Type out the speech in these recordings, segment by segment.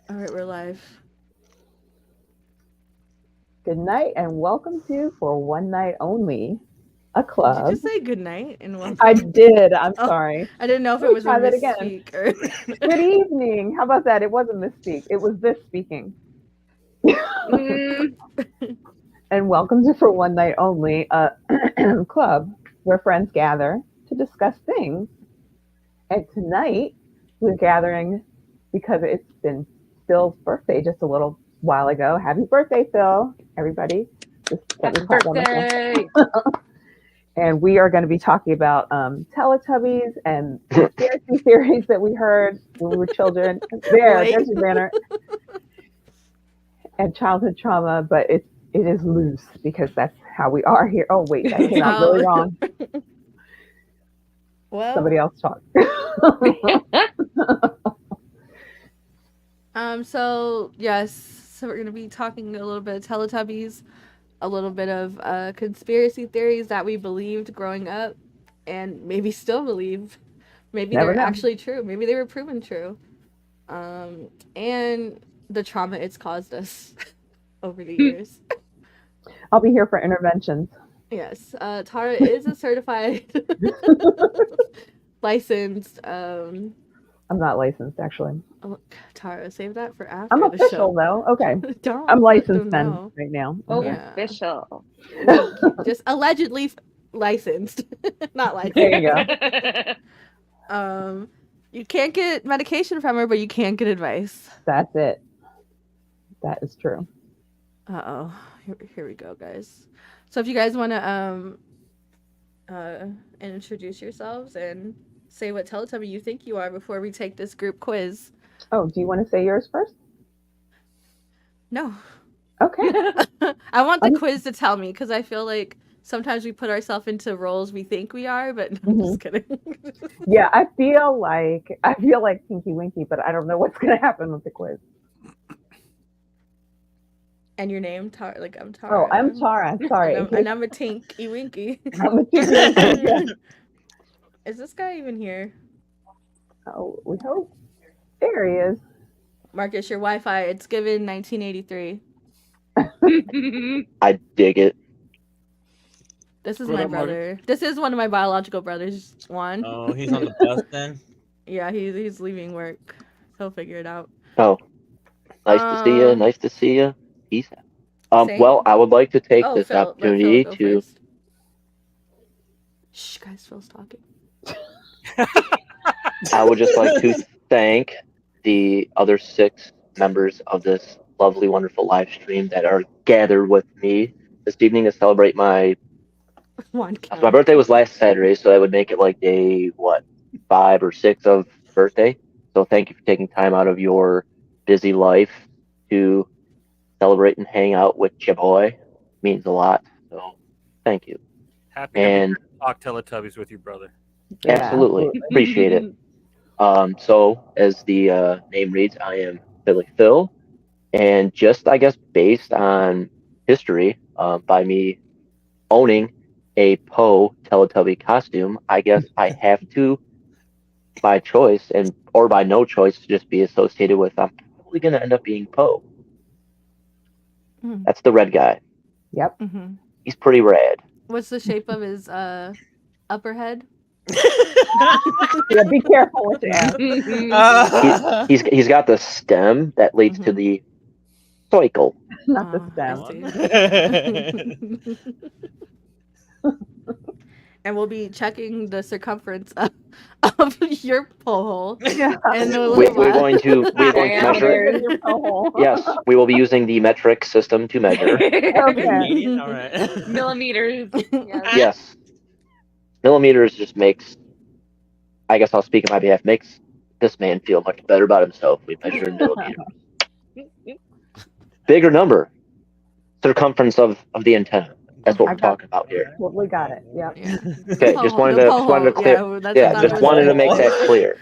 All right, we're live. Good night and welcome to For One Night Only, a Did you club. just say good night and I welcome? did. I'm Oh, sorry. I didn't know if Let it me was a try that again. misspeak or. Good evening. How about that? It wasn't misspeak. It was this speaking. Mm, And welcome to For One Night Only, a club where friends gather to discuss things. And tonight we're gathering because it's been Phil's birthday just a little while ago. Happy birthday, Phil. Everybody. Just let me happy clap by myself. birthday! And we are going to be talking about Teletubbies and conspiracy theories that we heard when we were children. There's Wait. your banner, and childhood trauma, but it is loose because that's how we are here. Oh wait, that came out really Oh, wrong. well. Somebody else talk. So yes. So we're gonna be talking a little bit of Teletubbies, a little bit of conspiracy theories that we believed growing up, and maybe still believe. Maybe Never they're know. actually true. Maybe they were proven true. And the trauma it's caused us over the years. I'll be here for interventions. Yes, Tara is a certified licensed. I'm not licensed actually. Oh, Tara, save that for I'm after the official show. though. Okay, I'm Don't let licensed them then know. right now. Okay. Yeah, Official. just allegedly licensed, not There you licensed. go. Um, you can't get medication from her, but you can get advice. That's it. That is true. Oh, here we go, guys. So if you guys want to uh introduce yourselves and say what Teletubby you think you are before we take this group quiz. Oh, do you want to say yours first? No. Okay. I want the I'm, quiz to tell me because I feel like sometimes we put ourselves into roles we think we are, but no, I'm mhm. just kidding. Yeah, I feel like Tinky Winky, but I don't know what's going to happen with the quiz. And your name, Tara? Like I'm Oh, I'm Tara, Tara. Sorry, in case and I'm a Tinky Winky. I'm a Tinky Winky. Yeah. Is this guy even here? Oh, we hope. There he is. Marcus, your Wi-Fi. It's given 1983. I dig it. This is What my up, Marcus? brother. This is one of my biological brothers, Juan. Oh, he's on the bus then. Yeah, he's leaving work. He'll figure it out. Oh, nice to see you. Um, Nice to see you. Peace. Well, same. I would like to take Oh, this Phil. Let Phil opportunity go to. first. Shh, guys, Phil's talking. I would just like to thank the other 6 members of this lovely, wonderful live stream that are gathered with me this evening to celebrate my. Juan So my counting. birthday was last Saturday, so that would make it like day what 5 or 6 of birthday. So thank you for taking time out of your busy life to celebrate and hang out with your boy. Means a lot. So thank you. Happy to be And here to talk Teletubbies with you, brother. Yeah, absolutely absolutely. appreciate it. So as the name reads, I am Philly Phil, and just I guess based on history, by me owning a Poe Teletubby costume, I guess I have to, by choice and or by no choice, to just be associated with. I'm probably gonna end up being Poe. Mm-hmm. That's the red guy. Yep. He's pretty rad. What's the shape of his upper head? Yeah, be careful what you ask. He, he's got the stem that leads to Mm-hmm. the cycle. Not the Oh, I stem. see. And we'll be checking the circumference of your pole hole Yeah. in a We, little we're while. going to we're going to How measure. big is your hole? Yes, we will be using the metric system to measure. Okay. All right. Millimeters. Yes. Yes, millimeters just makes. I guess I'll speak on my behalf. Makes this man feel much better about himself. We measure in millimeters. Bigger number, circumference of the antenna. That's what I we're got talking about here. totally got it. Yep. Yeah. Okay, just wanted The to pole just wanted to hole. clear. Yeah, that's Yeah, what just I wanted to was make that clear.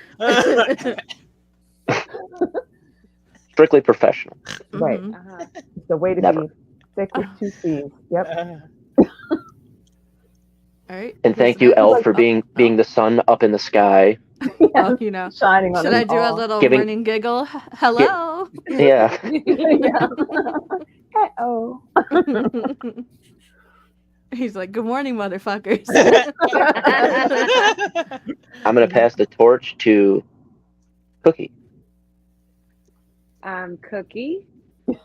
Strictly professional. Right. Hmm. Uh-huh. It's the way to Never. be. Thick with 2 C's. Yep. All right. And Who's thank you, next? Elle, Like, for being Oh, the sun up in the sky Oh, you know. shining on Should us I do a all. little Giving- morning giggle? Hello. Yeah. Yeah. Oh. He's like, "Good morning, motherfuckers." I'm gonna pass the torch to Cookie. Cookie.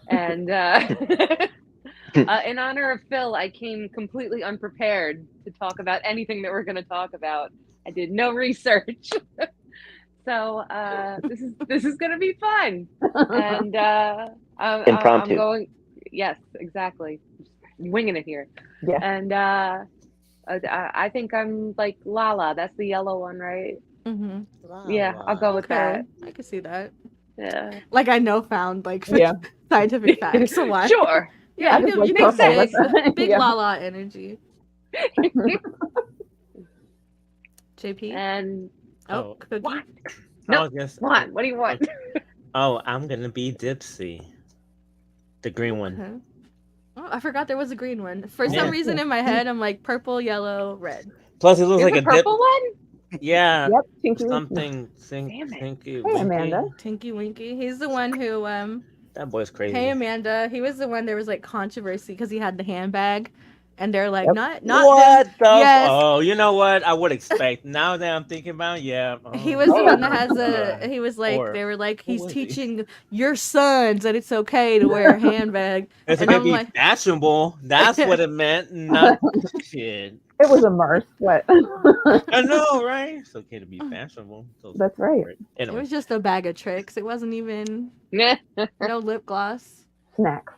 And in honor of Phil, I came completely unprepared to talk about anything that we're going to talk about. I did no research. So this is going to be fun. And I'm Impromptu. going. Yes, exactly. Winging it here. Yeah. And I think I'm like Lala. That's the yellow one, right? hmm Yeah, I'll go with that. I can see that. Yeah. Like I know found like Yeah. scientific facts. So why? Sure. Yeah, I you just can, like you can purple. say That's- big yeah. Lala energy. JP. And Oh. Cookie. what? I No, was gonna say- What? What do you want? Oh, I'm gonna be Dipsy. The green one. Uh-huh. Oh, I forgot there was a green one. For Yeah. some reason in my head, I'm like purple, yellow, red. Plus, it looks Is like the a dip. purple one? Yeah. Yep. Tinky Winky. Something. Damn it. Thinky, Hey, Amanda. Tinky Winky. He's the one who That boy's crazy. Hey Amanda. He was the one there was like controversy because he had the handbag, and they're like Yep. not What them. the? Yes. Oh, you know what? I would expect. Now that I'm thinking about, it, yeah. He oh, was the Oh, one that has God. he was like Or- they were like who he's was he? teaching your sons that it's okay to wear a handbag. It's And okay I'm to be like- fashionable. That's what it meant. Not shit. It was a Mars. What? I know, right? It's okay to be fashionable. So- That's right. It Anyway, was just a bag of tricks. It wasn't even no lip gloss. Snacks.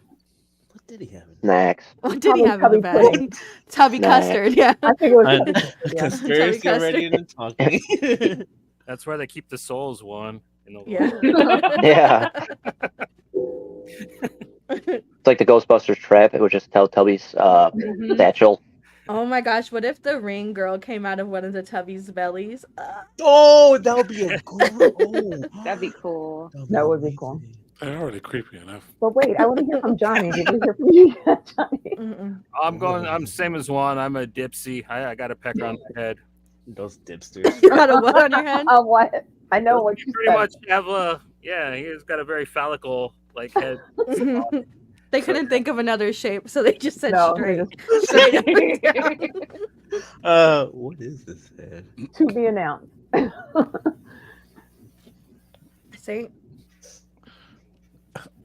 what did he have? Snacks. What did he Probably have in the tubby bag? pudding. Tubby Snacks. custard, yeah. I think it was. A Yeah. conspiracy Tubby already in talking. That's where they keep the souls one. In the Yeah. Yeah. It's like the Ghostbusters trap. It was just Teletubbies Mhm. satchel. Oh my gosh, what if the ring girl came out of one of the Tubby's bellies? Oh, that would be a good. Oh, That'd be cool. That would be cool. amazing. They're already creepy enough. But wait, I want to hear from Johnny. Did we hear from you yet, Johnny? Mm-mm. I'm same as Juan. I'm a dipsy. I got a pecker on the head. Those dipsters. You got a what on your head? Oh, what? I know what He you pretty said. much have a he's got a very phallical like head. They couldn't think of another shape, so they just said No, straight. they Straight up and down. What is this head? to be announced. Saint.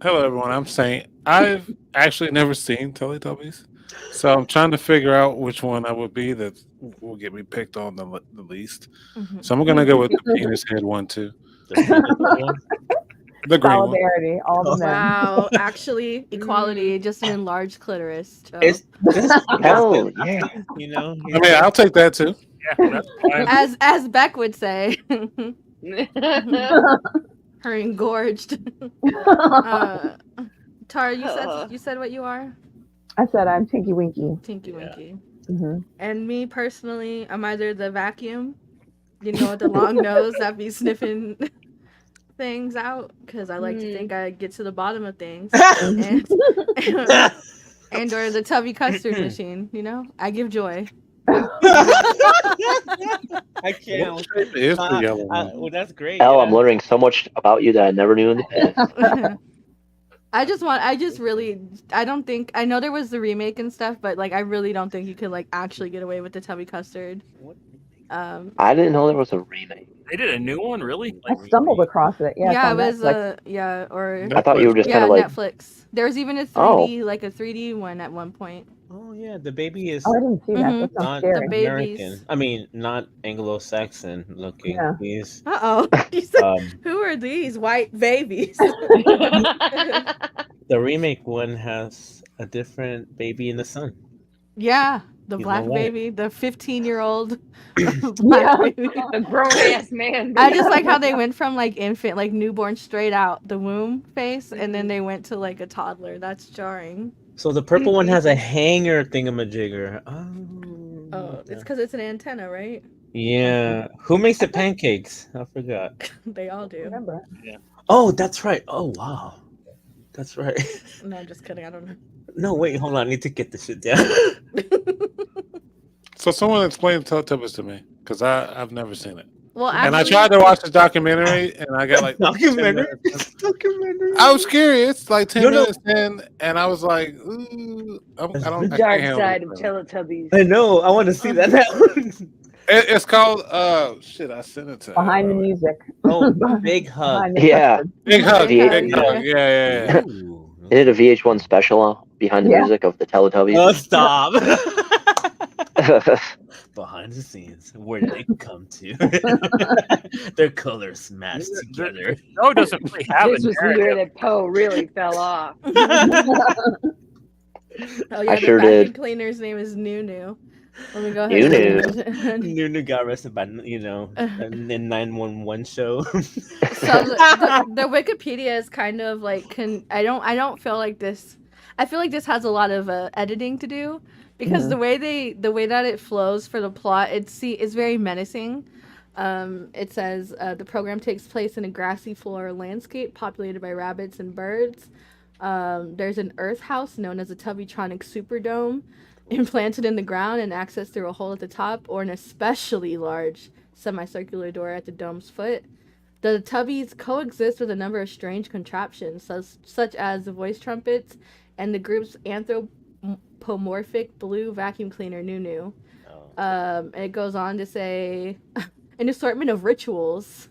Hello everyone, I'm Saint. I've actually never seen Teletubbies, so I'm trying to figure out which one I would be that will get me picked on the least. Mhm. So I'm gonna go with the penis head one too, The penis one? the green one. Solidarity, all the men. Wow, actually, equality, just an enlarged clitoris. So. It's Hell yeah. you know. I mean, I'll take that too. Yeah, that's fine. as Beck would say, her engorged. Tara, you said what you are? I said I'm Tinky Winky. Tinky Yeah. Winky. Hmm. And me personally, I'm either the vacuum, you know, with the long nose that be sniffing things out, because I like to think I get to the bottom of things, and or the tubby custard machine. You know, I give joy. I can't. It is the yellow one. Well, that's great. Elle, yeah. I'm learning so much about you that I never knew in the past. I don't think, I know there was the remake and stuff, but like I really don't think you could like actually get away with the tubby custard. What? I didn't know there was a remake. They did a new one, really? I stumbled across it. Yeah, Yeah, it it's was on Netflix. or I thought you were just yeah, kind of like, Netflix. There was even a 3D, Oh. like a 3D one at one point. Oh yeah, the baby is Oh, I didn't see that. Mhm. That sounds not scary. baby- American. babies. I mean, not Anglo-Saxon looking. Yeah. He's Uh-oh. You said, um, who are these white babies? the remake one has a different baby in the sun. Yeah, the He's black not white. baby, the 15-year-old Yeah. black baby. A grown ass man. I just like how they went from like infant, like newborn straight out the womb face, and then they went to like a toddler. That's jarring. So the purple one has a hanger thingamajigger. Oh, Oh, it's because it's an antenna, right? yeah. Who makes the pancakes? I forgot. They all do. Remember? Oh, that's right. Oh, wow. That's right. No, I'm just kidding. I don't know. No, wait, hold on. I need to get this shit down. So someone explain Teletubbies to me, because I've never seen it. Well, And I actually, tried to watch the documentary, and I got like 10 Documentary. minutes. Documentary. I was curious, like 10 No, no. minutes in, and I was like, ooh, I The can't dark handle side it. of Teletubbies. I know. I want to see that now. It's called shit. I sent it to Behind the her. music. Oh, Big Hug. Behind the Yeah. custard. Big hug, Big big Hug, hug. Yeah. Ooh. They did a VH1 special behind the Yeah. music of the Teletubbies. Oh, stop. Behind the scenes, where did they come to? Their colors matched together. No, doesn't really have This a was the year narrative. that Poe really fell off. oh yeah, I the sure vacuum did. cleaner's name is Nunu. Let me go ahead Nunu. and Nunu got arrested by in 911 show. so the Wikipedia is kind of like I don't feel like this. I feel like this has a lot of editing to do because the way that it flows for the plot, it's very menacing. It says the program takes place in a grassy floor landscape populated by rabbits and birds. There's an Earth house known as a Tubbytronic Superdome, implanted in the ground and accessed through a hole at the top, or an especially large semicircular door at the dome's foot. The Tubbies coexist with a number of strange contraptions, such as the voice trumpets and the group's anthropomorphic blue vacuum cleaner, Nunu. It goes on to say an assortment of rituals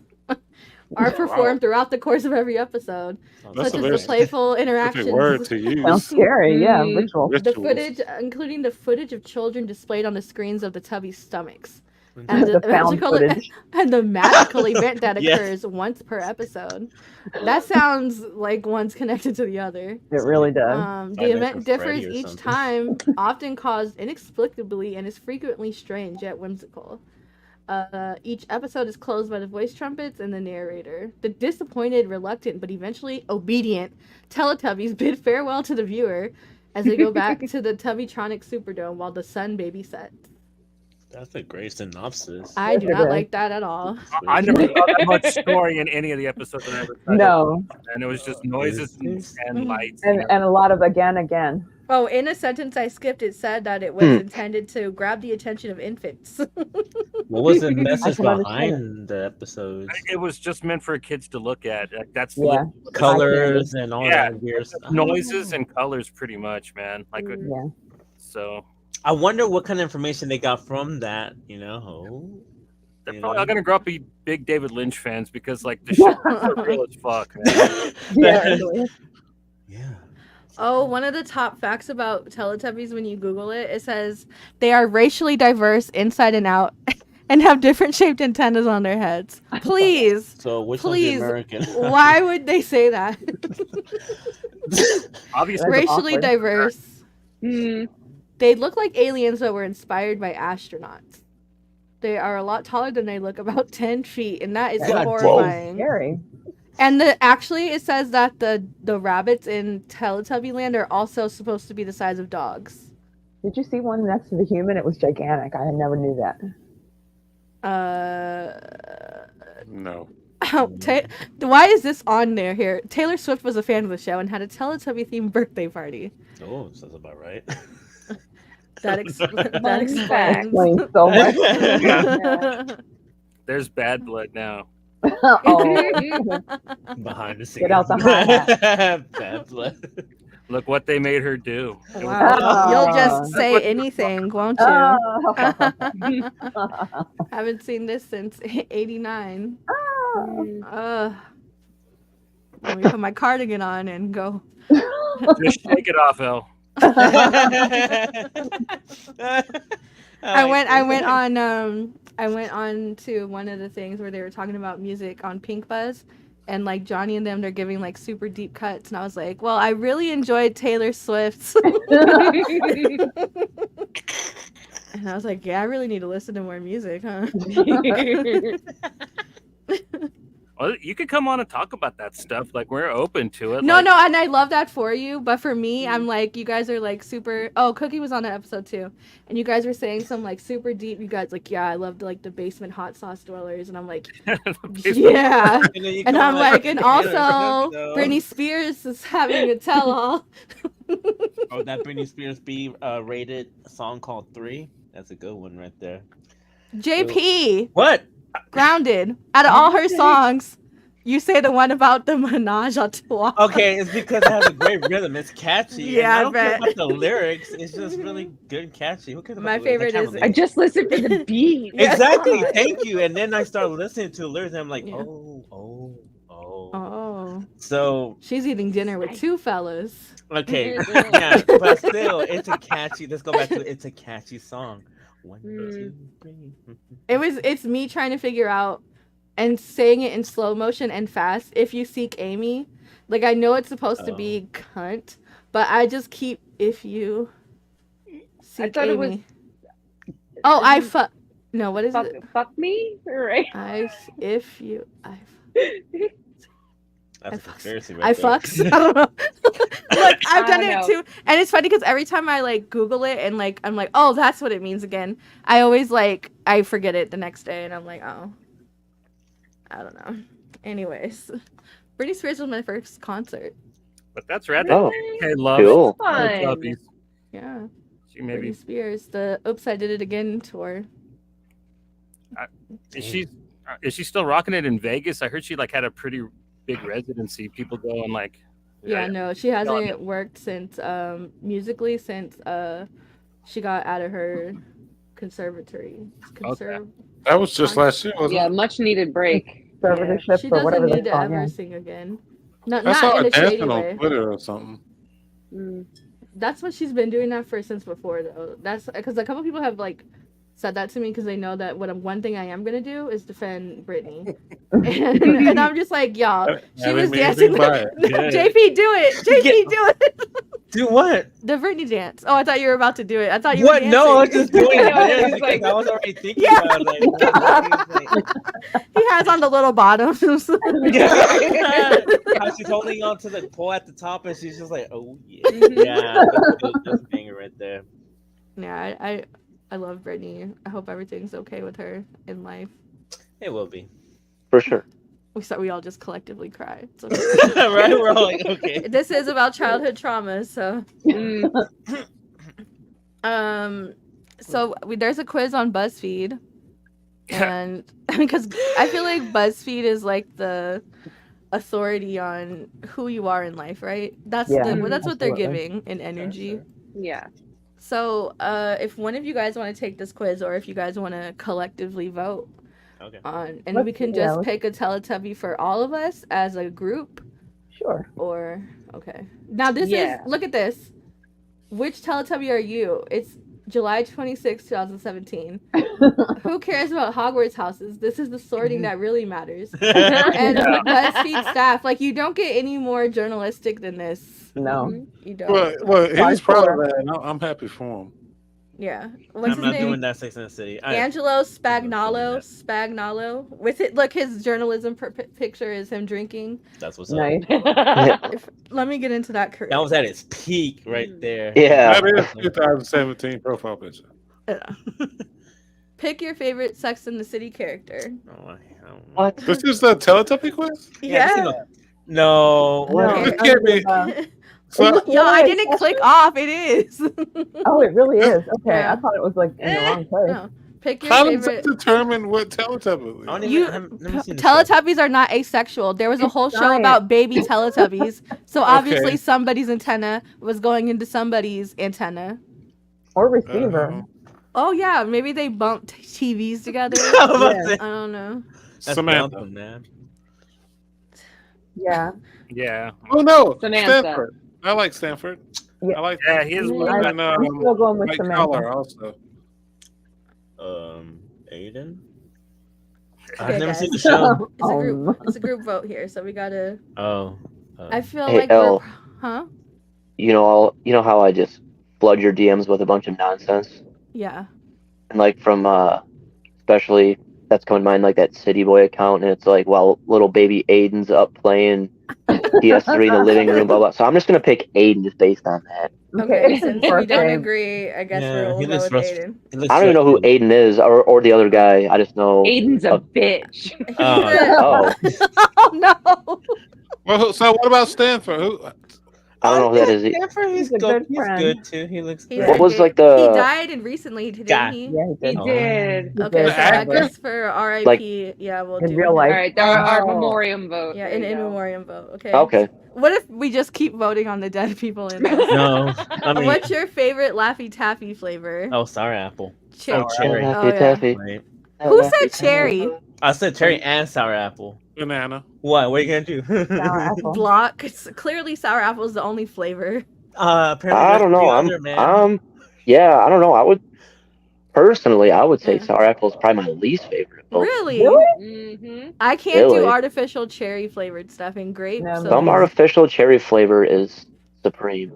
are performed throughout the course of every episode, That's such a as the playful specific interactions. word to use. Sounds scary. Yeah, Mm. ritual. The Rituals. footage, including the footage of children displayed on the screens of the Tubbies' stomachs, and The found footage. and the magical event that Yes. occurs once per episode. That sounds like one's connected to the other. It really does. The Find event for differs Freddy or each something. time, often caused inexplicably, and is frequently strange yet whimsical. Each episode is closed by the voice trumpets and the narrator. The disappointed, reluctant, but eventually obedient Teletubbies bid farewell to the viewer as they go back to the Tubbytronic Superdome while the sun babysets. That's a great synopsis. I do Yes, it not is. like that at all. I never saw that much scoring in any of the episodes that I ever tried. No, And it was just noises and lights. and a lot of again. Oh, in a sentence I skipped, it said that it was intended to grab the attention of infants. What was the message can understand behind the episodes? It was just meant for kids to look at. Like, that's Yeah. Colors and all Yeah. that weird stuff. noises and colors, pretty much, man. Like, Yeah. so I wonder what kind of information they got from that. they're You probably know? all gonna grow up be big David Lynch fans because like the shit is real as fuck, man. Yeah, it really is. Yeah. Oh, one of the top facts about Teletubbies when you Google it, it says they are racially diverse inside and out and have different shaped antennas on their heads. Please. So which Please, one's the American? Why would they say that? Obviously, That's Racially awkward. diverse. Mm. They look like aliens that were inspired by astronauts. They are a lot taller than they look, about 10 feet, and that is God, horrifying. Scary. And actually, it says that the rabbits in Teletubby Land are also supposed to be the size of dogs. Did you see one next to the human? It was gigantic. I never knew that. No. Why is this on there here? Taylor Swift was a fan of the show and had a Teletubby themed birthday party. Oh, sounds about right. That Fun explains. fact. Explains so much. there's bad blood now. Oh, Behind the scenes. Get out the hot Bad blood. Look what they made her do. It was- Wow. You'll Oh. just say anything, won't you? oh. Haven't seen this since '89. Let me put my cardigan on and go. Just shake it off, Elle. I went on to one of the things where they were talking about music on Pink Buzz, and like Johnny and them, they're giving like super deep cuts, and I was like, well, I really enjoyed Taylor Swift's. And I was like, yeah, I really need to listen to more music, huh? Well, you could come on and talk about that stuff. Like, we're open to it. No, like, no, and I love that for you, but for me, I'm like, you guys are like super. Oh, Cookie was on that episode too, and you guys were saying some like super deep. You guys like, yeah, I loved like the basement hot sauce dwellers, and I'm like, yeah, and I'm like, and also Britney Spears is having a tell-all. Oh, that Britney Spears B rated song called 3. That's a good one right there. JP, What? Grounded. Out of all her songs, you say the one about the menage a trois. Okay, it's because it has a great rhythm. It's catchy. Yeah, I I don't care bet. about the lyrics. It's just really good and catchy. Who cares about My the lyrics? favorite I is- can't I relate. just listened for the beat. Yeah. Exactly. God. Thank you. And then I started listening to the lyrics, and I'm like, Yeah. oh. Oh, So she's eating dinner with two fellas. okay, yeah, but still, it's a catchy. Let's go back to it. It's a catchy song. 1, 2, 3. It's me trying to figure out and saying it in slow motion and fast. If you seek Amy, like I know it's supposed to be cunt, but I just keep if you seek thought Amy. it was- Oh, I fuck. No, what is Fuck, it? fuck me, right? If you That's a fucks. conspiracy I right there. fucks. I don't know. Look, I've done I it know. too, and it's funny because every time I like Google it and like I'm like, oh, that's what it means again. I always like I forget it the next day, and I'm like, oh, I don't know. Anyways, Britney Spears was my first concert. But that's rad. Oh, I love cool. Fun. Teletubbies. Yeah, She maybe Britney Spears, the "Oops, I Did It Again" tour. is she still rocking it in Vegas? I heard she like had a pretty big residency. People go and like Yeah, no, she hasn't worked since musically since she got out of her conservatory. That was just last year, wasn't Yeah, it? much needed break. Conservatorship She or doesn't whatever need they to call it. ever Yeah. sing again. Not I saw in her a shady dancing way. on Twitter or something. Mm. That's what she's been doing that for since before though. That's because a couple people have like said that to me because they know that one thing I am gonna do is defend Britney, and I'm just like, y'all, she Having was me dancing. by it. JP, do it. JP, do it. Do what? The Britney dance. Oh, I thought you were about to do it. I thought you What? were dancing. No, I was just doing it. I Yeah, was because like- I was already thinking Yeah. about it. Like, He has on the little bottoms. yeah. How she's holding on to the pole at the top, and she's just like, oh yeah, yeah, that's a banger right there. Yeah, I love Britney. I hope everything's okay with her in life. It will be. For sure. We all just collectively cry. It's okay. Right? We're all like, okay. This is about childhood trauma, so Mm. there's a quiz on BuzzFeed, and because I feel like BuzzFeed is like the authority on who you are in life, right? That's Yeah, that's what they're absolutely. giving in energy. Sure. Yeah. So if one of you guys want to take this quiz, or if you guys want to collectively vote Okay. on, and Let's- we can yeah, just let's- pick a Teletubby for all of us as a group. Sure. Or okay. Now this Yeah. is look at this. Which Teletubby are you? It's July 26, 2017. Who cares about Hogwarts houses? This is the sorting that really matters. And BuzzFeed staff, like you don't get any more journalistic than this. No. You don't. Well, he's proud of Hardcore. that, and I'm happy for him. Yeah. What's I'm his not name? doing that. Sex in the City. Angelo doing Spagnolo. With it, look, his journalism picture is him drinking. That's what's up. Nice. Let me get into that career. That was at its peak right there. Yeah. That is 2017 profile picture. Pick your favorite Sex in the City character. Oh, I don't know. What? This is the Teletubby quiz? Yeah, this is No. What? It can't be. So, Yo, I didn't click off. It is. Oh, it really is. Okay, Yeah. I thought it was like in the wrong place. No. Pick your how does favorite. that determine what Teletubby I don't is? even. You I haven't never seen the show. Teletubbies are not asexual. There was a It's whole show science. about baby Teletubbies. So obviously Okay. somebody's antenna was going into somebody's antenna. Or receiver. Oh yeah, maybe they bumped TVs together. I was about to Yeah. say, I don't know. that's Samantha. Malcolm, man. Yeah. Yeah. Oh no, Samantha. Stanford. I like Stanford. Yeah. I like. Yeah, he is I, And, I'm still going with Mike Samantha. Collar also. Aiden. Okay, I've never guys. seen the show. It's a group vote here, so we gotta. Oh. I feel Hey, like Elle. huh? You know how I just flood your DMs with a bunch of nonsense, Yeah. and like from especially that's coming to mind like that City Boy account, and it's like, well, little baby Aiden's up playing PS3 in the living room, blah blah. So I'm just gonna pick Aiden just based on that. Okay, it's his since we don't birthday. agree, I guess Yeah, we'll he go lives with rust- Aiden. He looks I don't even know who like- Aiden is, or the other guy. I just know. Aiden's a bitch. Oh. Oh, Oh no! Well, so what about Stanford? Who? I don't know who that is. Stanford, he's He's a good. good He's friend. good too. He looks He's good. What a was, good- like, the- He died and recently, didn't Guy. he? Yeah, he He did. did. He Okay, did. so I actor. guess for R.I.P. yeah, we'll In do real him. life. All right, our Oh. memoriam vote. Yeah, There in you go. memoriam vote. Okay. Okay. What if we just keep voting on the dead people in this? No, I mean, What's your favorite Laffy Taffy flavor? oh, sour apple. Cherry. Oh, cherry. Oh, Laffy yeah. Taffy. Right. Who said cherry? I said cherry and sour apple. Banana. What? What are you gonna do? Sour apple. Block. Clearly, sour apple is the only flavor. Apparently I there's don't know. the I'm other, man. yeah. I don't know. I would personally, I would say Yeah. sour apple is probably my least favorite. But Really? Mm-hmm. I can't do Really? artificial cherry flavored stuff and grape. No, so, some me artificial cherry flavor is supreme.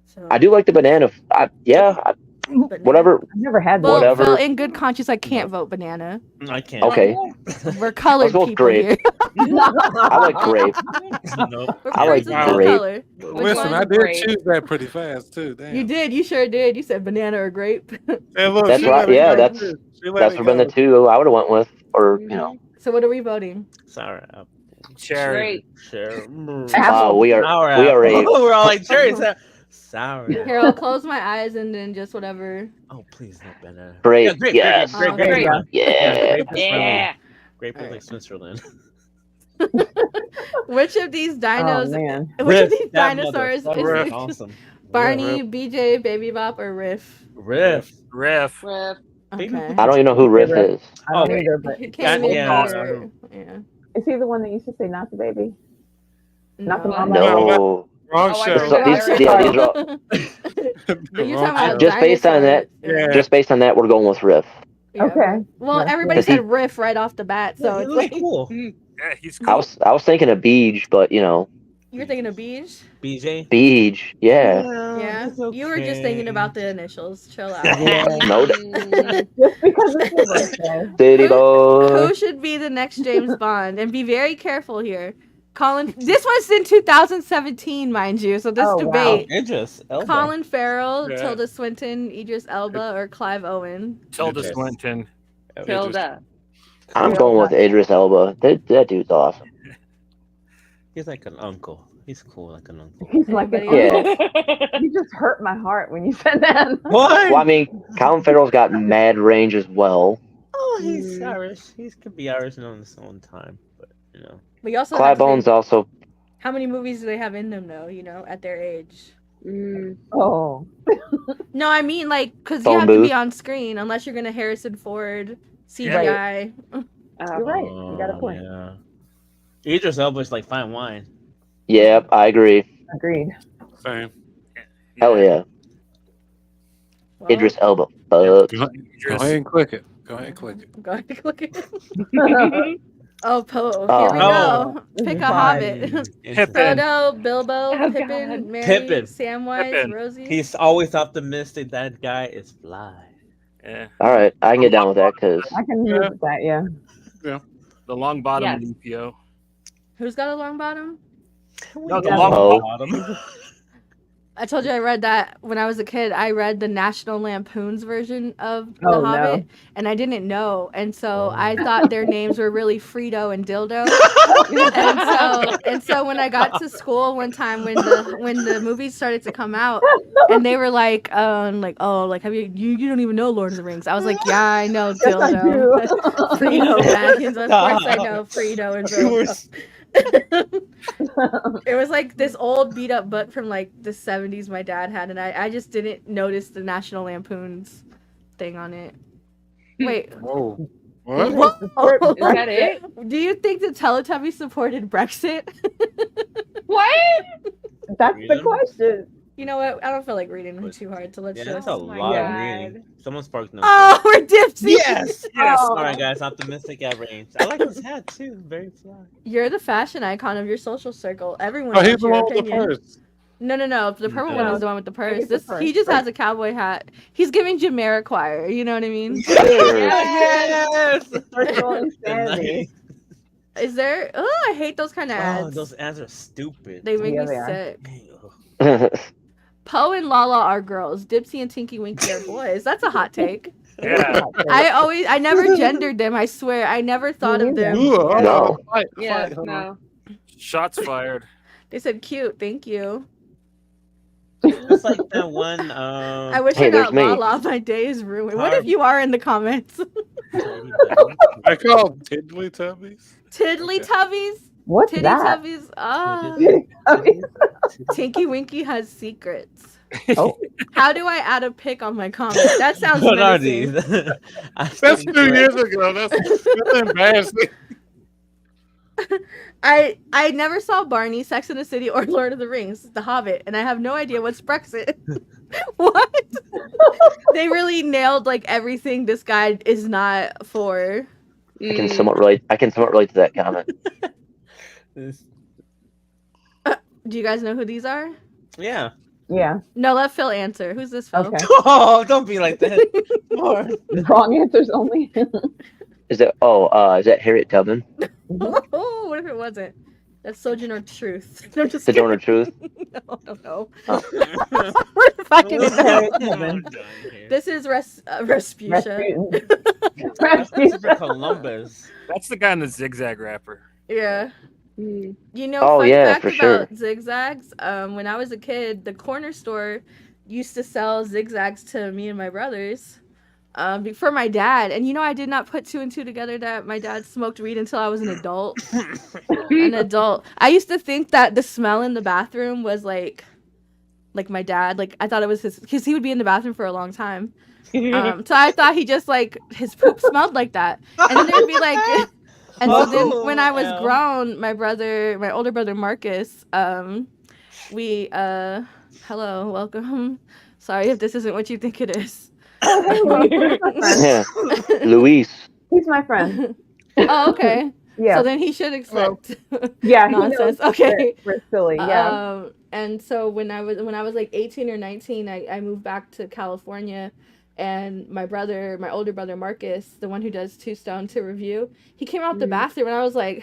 so- I do like the banana. banana. Whatever. I've never had Well, one. Whatever. Phil, in good conscience, I can't vote banana. I can't. Okay. We're colored Let's vote people grape. here. I like grape. Nope. We're I like persons of grape. color. Listen, one? I did Grape. choose that pretty fast too. Damn. You did. You sure did. You said banana or grape. Hey, look, That's she right. let it Yeah, go, that's- too. She let That's it would been the go. two I would have went with, or you know. So what are we voting? Sour apple. Cherry. Great. Sure. Apple. We are We're all like cherry. Sour. Here, I'll close my eyes and then just whatever. Oh, please, not banana. Grape, Yeah, grape, yes. grape, Oh, grape, grape. grape. Yeah. Grape is Yeah. Grape is Alright. like Switzerland. Which of these Oh dinos? man. which of Riff, these that dinosaurs motherfucker is is awesome. Barney, BJ, Baby Bop, or Riff? Riff. Riff. Riff. Baby Okay. I don't even know who Riff is. I don't Oh, either, but It Yeah, came in yeah. here. Yeah. is he the one that used to say not the baby? Not the No. mama? No. Wrong Oh, I show. thought So these, Larry yeah, these are You're Wrong talking show. about Just based on that- dinosaurs. Yeah. just based on that. We're going with Riff. Yeah. Okay. Well, Yeah. everybody Because he- said Riff right off the bat, so he it's looks like cool. Yeah, he's I cool. was thinking of Beej, but you know, you're thinking of Beach. BJ. Beej. Yeah. Yeah. he's You were just thinking okay. about the initials. Chill out. No. Mm, Just because it's your birthday. City Who boy. should be the next James Bond? And be very careful here. Colin. This was in 2017, mind you. So this Oh, wow. debate. Idris Elba. Colin Farrell, Yeah. Tilda Swinton, Idris Elba, or Clive Owen. Tilda Idris. Swinton. Tilda. I'm going with Idris Elba. That dude's awesome. He's like an uncle. He's cool like an uncle. He's like an Anybody Yeah. You just hurt my heart when you said that. What? Well, I mean, Colin Farrell's got mad range as well. Oh, he's Mm. Irish. He could be Irish on his own time, but you know. But you also Clive have to Owen's think, also. how many movies do they have in them, though? You know, at their age. Mm. Oh. No, I mean like because you Phone have to booth. be on screen unless you're gonna Harrison Ford CGI. You're Oh. right. You got a point. Yeah. Idris Elba's like fine wine. Yep, I agree. Agreed. Same. Hell yeah. Well, Idris Elba. Go Fuck. ahead and click it. Go ahead and click it. Go ahead and click it. Oh, Poe. Here we Oh. go. Pick a Fine. hobbit. Pippin. Frodo, Bilbo, Oh, Pippin, God. Mary, Pippin. Samwise, Pippin. Rosie. He's always optimistic. That guy is fly. Yeah. All right, I can get down with that because I can live with that, yeah. The long bottom Yes. EPO. Who's got a long bottom? No, the Yeah. long Oh. bottom. I told you I read that when I was a kid. I read the National Lampoon's version of The Oh, Hobbit, no. and I didn't know, and so Oh. I thought their names were really Frito and Dildo. and so when I got to school one time when the movies started to come out, and they were like have you don't even know Lord of the Rings? I was like, yeah, I know Yes, I Dildo. do. Frito Baggins. Of course I know Frito and You were Dildo. It was like this old beat up book from like the 70s my dad had, and I just didn't notice the National Lampoon's thing on it. Wait, Whoa. What? what? Is that it? Do you think the Teletubbies supported Brexit? What? That's the Reason? question. You know what? I don't feel like reading them too hard, so let's Yeah, just. that's a Oh my lot God. of reading. Someone sparked no. Oh, we're dipsy. Yes. Yes. Oh. All right, guys. Optimistic at range. I like his hat too. Very fly. You're the fashion icon of your social circle. Everyone Oh, he's knows the your one with the opinion. purse. No. The purple No. one is the one with the purse. It's the This purse. he just has a cowboy hat. He's giving Jamiroquai. You know what I mean? Yes. Virtual The insanity. night- Is there? Oh, I hate those kind of ads. Oh, those ads are stupid. They make Yeah, me they are. sick. Poe and Lala are girls. Dipsy and Tinky Winky are boys. That's a hot take. Yeah. I never gendered them. I swear. I never thought of them. Ooh, hold No. on. Fight, Yeah, fight, hold on. no. Shots fired. They said cute. Thank you. Just like that one. I wish Hey, I there's got me. Lala. My day is ruined. What if you are in the comments? I call Tiddly Tubbies. Tiddly Okay. Tubbies? What's Titty that? Tubbies? Ah. Okay. Tinky Winky has secrets. Oh, How do I add a pic on my comment? That sounds What are menacing. these? That's 2 years ago. That's embarrassing. I never saw Barney, Sex and the City, or Lord of the Rings, The Hobbit, and I have no idea what's Brexit. What? They really nailed like everything this guy is not for. I can somewhat relate. To that comment. Do you guys know who these are? Yeah. yeah. No, let Phil answer. Who's this, Phil? Okay. Oh, don't be like that. Lord. Wrong answers only. Is that Harriet Tubman, Oh, what if it wasn't? That's Sojourner Truth. No, just the kidding. Donor Truth? No. Oh. What if I can Harriet know? Tubman. This is Respucia. That's Christopher Columbus. That's the guy in the zigzag wrapper. Yeah. You know, Oh, fun yeah, fact for about sure. zigzags. When I was a kid, the corner store used to sell zigzags to me and my brothers. For my dad, and I did not put two and two together that my dad smoked weed until I was an adult. I used to think that the smell in the bathroom was like my dad. Like I thought it was because he would be in the bathroom for a long time. So I thought he just like his poop smelled like that, and then there'd be like. And so then when I was Elle. grown, my older brother Marcus, we hello, welcome. Sorry if this isn't what you think it is. Yeah, Luis. He's my friend. Oh, okay. Yeah. So then he should accept Yeah. he nonsense. knows Okay. We're silly. Yeah. And so when I was like 18 or 19, I moved back to California, and my older brother Marcus, the one who does Two Stone to Review, he came out the bathroom, and I was like,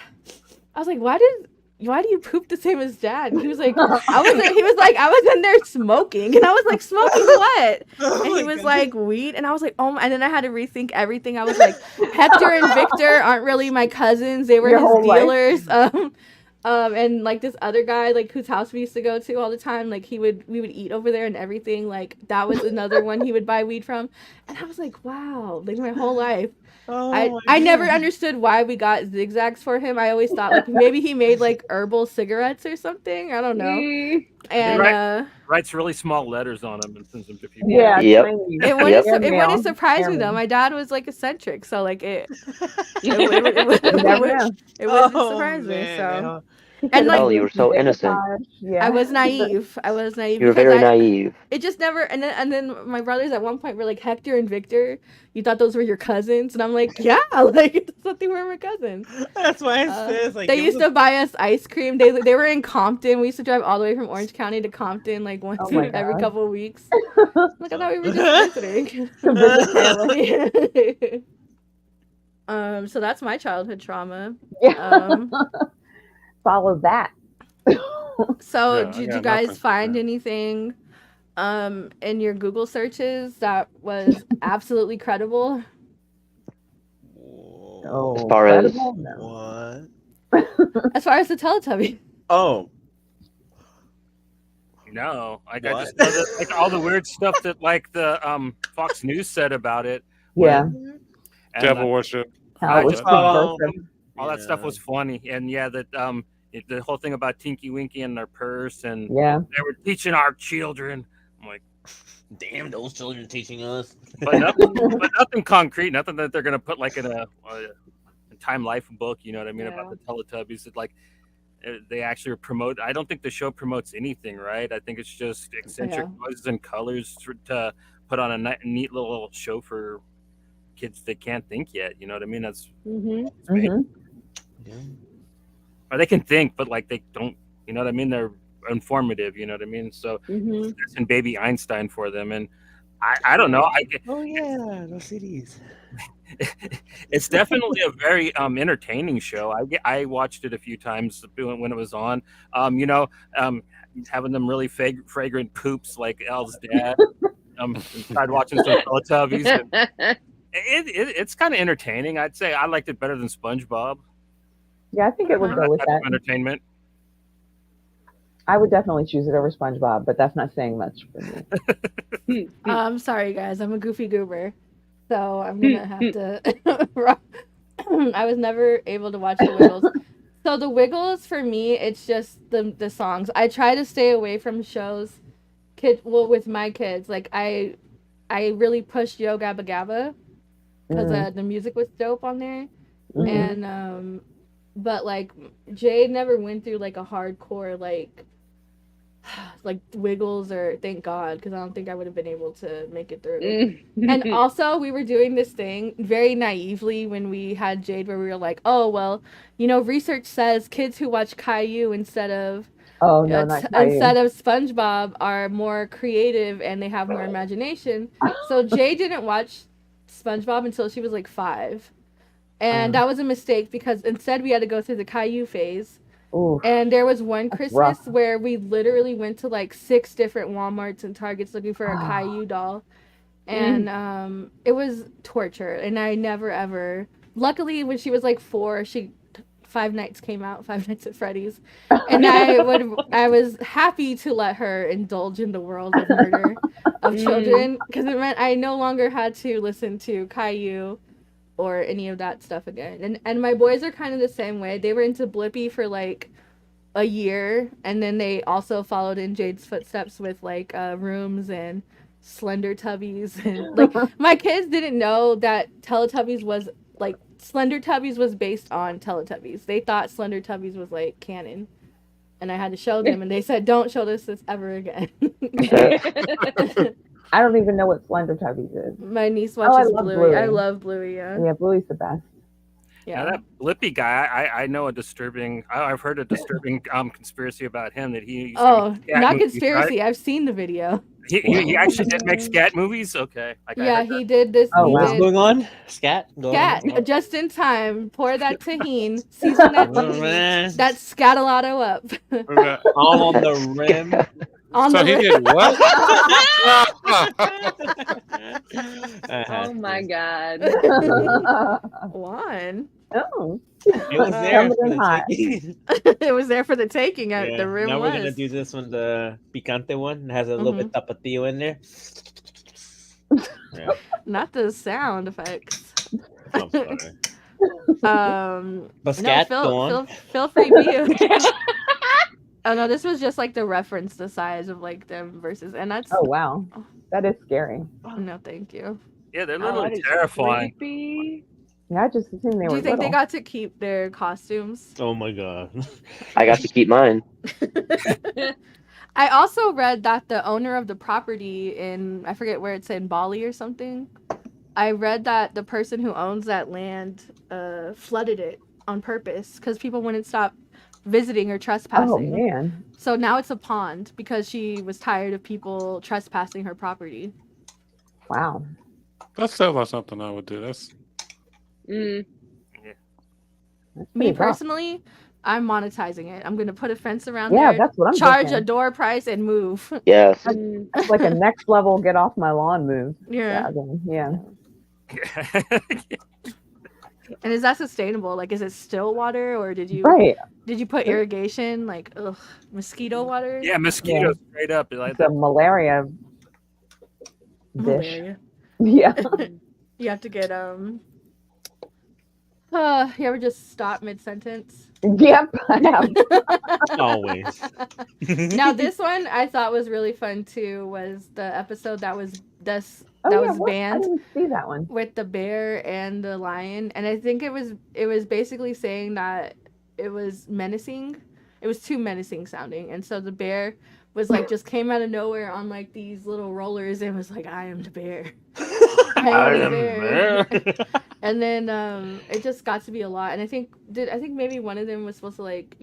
why do you poop the same as dad? And he was like, he was like, I was in there smoking, and I was like, smoking what? And he was like, weed, and I was like, oh my, and then I had to rethink everything. I was like, Hector and Victor aren't really my cousins; they were Your his whole life. dealers. And like this other guy, like whose house we used to go to all the time, like we would eat over there and everything. Like that was another one he would buy weed from, and I was like, wow, like my whole life. I never understood why we got zigzags for him. I always thought like maybe he made like herbal cigarettes or something. I don't know. And Writes really small letters on them and sends them to people. Yeah. Yep. Tiny. it wouldn't Airmail. surprise me though. Airmail. My dad was like eccentric, so like it You never know. wouldn't surprise me. So And like- Oh, you were so innocent. Yeah. I was naive. You were very naive. It just never, and then my brothers at one point were like, Hector and Victor, you thought those were your cousins? And I'm like, yeah, like I thought they were my cousins. That's why it says like They used to buy us ice cream. They were in Compton. We used to drive all the way from Orange County to Compton like once Oh my every God. couple of weeks. Like I thought we were just visiting. To visit family. So that's my childhood trauma. Yeah. Follow that. So Yeah, I did got you guys nothing. find anything in your Google searches that was absolutely credible? Oh, As far as- credible? No. What? As far as the Teletubby. Oh, No, like I What? just know that, like all the weird stuff that like the Fox News said about it. Yeah. And, Devil worship. How it was just- subversive. all that stuff was funny, and yeah, that the whole thing about Tinky Winky and their purse, and Yeah. they were teaching our children. I'm like, damn, those children teaching us. but nothing concrete, nothing that they're gonna put like in a Time Life book. You know what I mean about the Teletubbies? It, like they actually promote. I don't think the show promotes anything, right? I think it's just eccentric noises and colors to put on a neat little show for kids that can't think yet. You know what I mean? That's Mhm. or they can think, but like they don't. You know what I mean? They're informative. You know what I mean? So that's in Baby Einstein for them, and I don't know. Oh yeah, those CDs. It's definitely a very entertaining show. I watched it a few times when it was on. Having them really fragrant poops like Elle's dad. Tried watching some Teletubbies. And it's kind of entertaining. I'd say I liked it better than SpongeBob. Yeah, I think it would go with Type of that. entertainment. I would definitely choose it over SpongeBob, but that's not saying much for me. I'm sorry, guys. I'm a goofy goober, so I'm gonna have to. I was never able to watch the Wiggles. So the Wiggles for me, it's just the songs. I try to stay away from shows. With my kids, like I really pushed Yo Gabba Gabba because the music was dope on there, Mm-hmm. and but like Jade never went through like a hardcore like Wiggles or thank God because I don't think I would have been able to make it through. And also we were doing this thing very naively when we had Jade where we were like, oh well, research says kids who watch Caillou Oh no, not Caillou. instead of SpongeBob are more creative and they have more imagination. So Jay didn't watch SpongeBob until she was like 5. And that was a mistake because instead we had to go through the Caillou phase. Ooh, And there was one rough. Christmas where we literally went to like 6 different Walmarts and Targets looking for a Caillou doll. And it was torture. And I never ever. Luckily, when she was like 4, Five Nights came out, Five Nights at Freddy's, and I was happy to let her indulge in the world of murder of children because it meant I no longer had to listen to Caillou or any of that stuff again. And my boys are kind of the same way. They were into Blippi for like a year, and then they also followed in Jade's footsteps with like Rooms and Slender Tubbies. And like my kids didn't know that Teletubbies was like Slender Tubbies was based on Teletubbies. They thought Slender Tubbies was like canon. And I had to show them and they said, don't show this ever again. I don't even know what Slender Tubbies is. My niece watches love Bluey. Bluey. I love Bluey, yeah. Yeah, Bluey's the best. Yeah, that Blippi guy, I know a disturbing. I've heard a disturbing conspiracy about him that he. Oh, not movies, conspiracy. right? I've seen the video. He actually did make scat movies. Okay. Yeah, he did this. Oh, What's wow. going on? Scat. Scat, just in time. Pour that tahini. Season that tahini. That scatalato up. All on the rim. So he did what? Oh my God. Juan. Oh. It was there for the hot. taking. It was there for the taking. Yeah, The rim now was. we're gonna do this one, the picante one. It has a little bit tapatio in there. Yeah. Not the sound effects. I'm sorry. No, But scat, go on. feel free to. Oh no, this was just like the reference, the size of like them versus, and that's. Oh wow, that is scary. No, thank you. Yeah, they're Oh, literally that is terrifying. creepy. Yeah, I just assumed they Do were you think they little. got to keep their costumes? Oh my god. I got to keep mine. I also read that the owner of the property in, I forget where it's in, Bali or something. I read that the person who owns that land flooded it on purpose because people wouldn't stop visiting or trespassing. Oh man. So now it's a pond because she was tired of people trespassing her property. Wow. That sounds like something I would do. That's Me pretty rough. personally, I'm monetizing it. I'm going to put a fence around Yeah, there, that's what I'm charge a thinking. door price, and move. Yes. That's like a next level get off my lawn move. Yeah. Yeah. And is that sustainable? Like, is it still water, or did you put irrigation, like mosquito water? Yeah, mosquitoes straight up. Like It's a malaria dish. Malaria. Yeah. You have to get you ever just stop mid sentence? Yep, I have. Always. Now this one I thought was really fun too. Was the episode that was was I banned didn't see that one. with the bear and the lion, and I think it was basically saying that it was menacing. It was too menacing sounding, and so the bear was like just came out of nowhere on like these little rollers and was like, "I am the bear." I am the bear. And then it just got to be a lot, and I think maybe one of them was supposed to like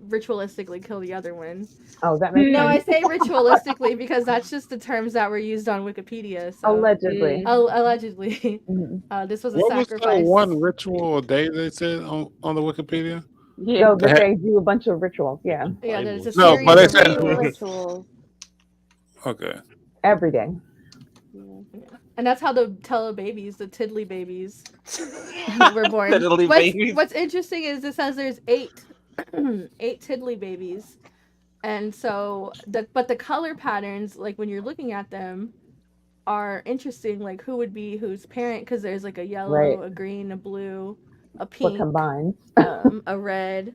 ritualistically kill the other one. Oh, that makes No, I sense. say ritualistically because that's just the terms that were used on Wikipedia. So. Allegedly. Allegedly. Mhm. This was a what was sacrifice. that one ritual a day they said on the Wikipedia? So that they do a bunch of rituals. Yeah. Yeah, there's a No, series but they of said rituals. Okay. Every day. And that's how the Teletubbies, the Tiddly babies, were born. Tiddly babies. What's interesting is it says there's 8 Tiddly babies, And so the color patterns, like when you're looking at them, are interesting. Like who would be whose parent? Because there's like a Right. yellow, a green, a blue, a What pink, combines? a red.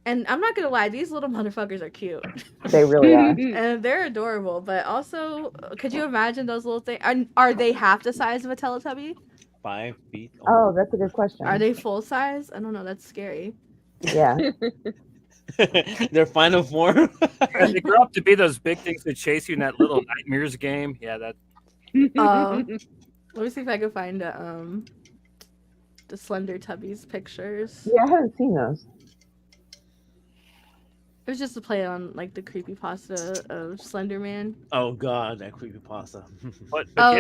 And I'm not gonna lie, these little motherfuckers are cute. They really are. And they're adorable. But also, could you imagine those little things? Are they half the size of a Teletubby? 5 feet. Oh, that's a good question. Are they full size? I don't know. That's scary. Yeah. Their final form. They grow up to be those big things that chase you in that little nightmares game. Yeah, that. Let me see if I can find the Slender Tubbies pictures. Yeah, I haven't seen those. It was just a play on like the creepypasta of Slender Man. Oh god, that creepypasta. But Oh.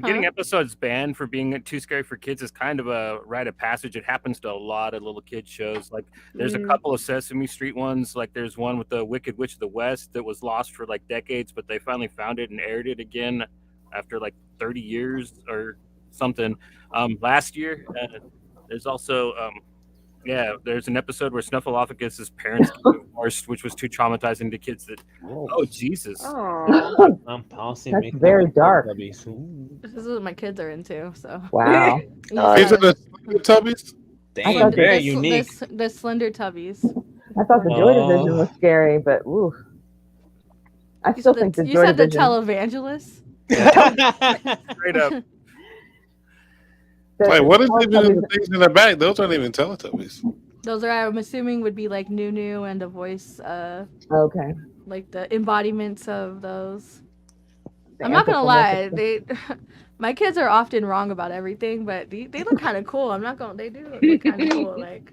getting Huh? episodes banned for being too scary for kids is kind of a rite of passage. It happens to a lot of little kid shows. Like there's a couple of Sesame Street ones. Like there's one with the Wicked Witch of the West that was lost for like decades, but they finally found it and aired it again after like 30 years or something. Last year, there's also there's an episode where Snuffleupagus' parents get divorced, which was too traumatizing to kids. That oh Jesus! Oh. I'm pausing. That's making very my dark. Teletubbies. Ooh. This is what my kids are into. So Wow. These are the Teletubbies? Dang, thought very the, unique. the Slender Tubbies. I thought the Joy Oh. Division was scary, but oof. I You still said think the you Joy said the Division. televangelists. Straight up. Like, what is the even in the Teletubbies- things in the back? Those aren't even Teletubbies. Those are, I'm assuming, would be like Nunu and the voice, Okay. like the embodiments of those. The I'm not gonna lie, anthropomorphic- they, my kids are often wrong about everything, but they look kind of cool. I'm not gonna, they do look kind of cool. Like,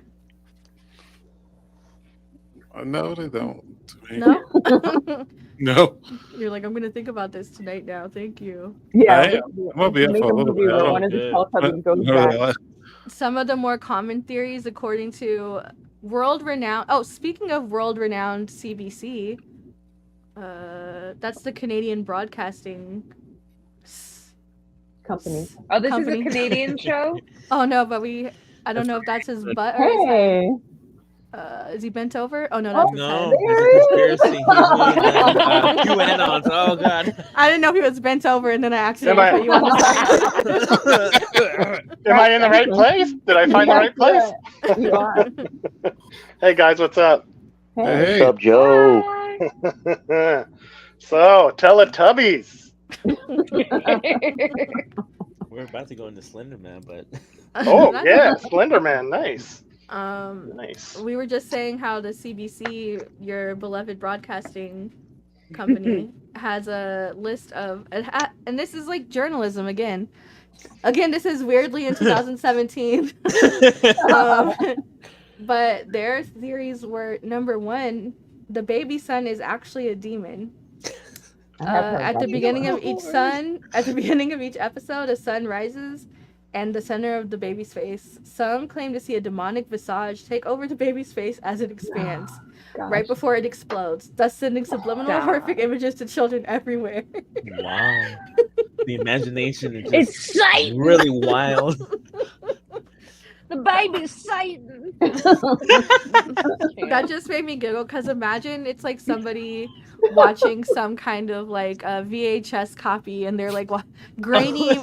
No, they don't. To me. no, No. you're like, I'm gonna think about this tonight now. Thank you. Yeah. I am. I'm gonna be up Make for a a little movie bit. where Oh, one of the good. Teletubbies goes back. Some of the more common theories, according to speaking of world-renowned CBC, that's the Canadian Broadcasting Company. Oh, this Company. is a Canadian show? Oh no, but I don't know if that's his butt or his head. Hey. Is he bent over? Oh no, that's his No, head. it's a conspiracy. He's one of them QAnons. Oh god. I didn't know if he was bent over, and then I accidentally Am I- put you on the side. Am I in the right place? Did I find the right place? You are. Hey guys, what's up? Hey. What's up, Joe? Hi. So, Teletubbies. We're about to go into Slender Man, but Oh That's- yeah, Slender Man. Nice, Um, nice. we were just saying how the CBC, your beloved broadcasting company, has a list of, and this is like journalism again. Again, this is weirdly in 2017. But their theories were, number one, the baby sun is actually a demon. I have heard At that the beginning of before. each episode, a sun rises and the center of the baby's face. Some claim to see a demonic visage take over the baby's face as it expands, Gosh. right before it explodes, thus sending subliminal Stop. horrific images to children everywhere. wow, the imagination is just It's Satan! really wild. The baby's Satan! That just made me giggle, because imagine it's like somebody watching some kind of like a VHS copy, and they're like grainy,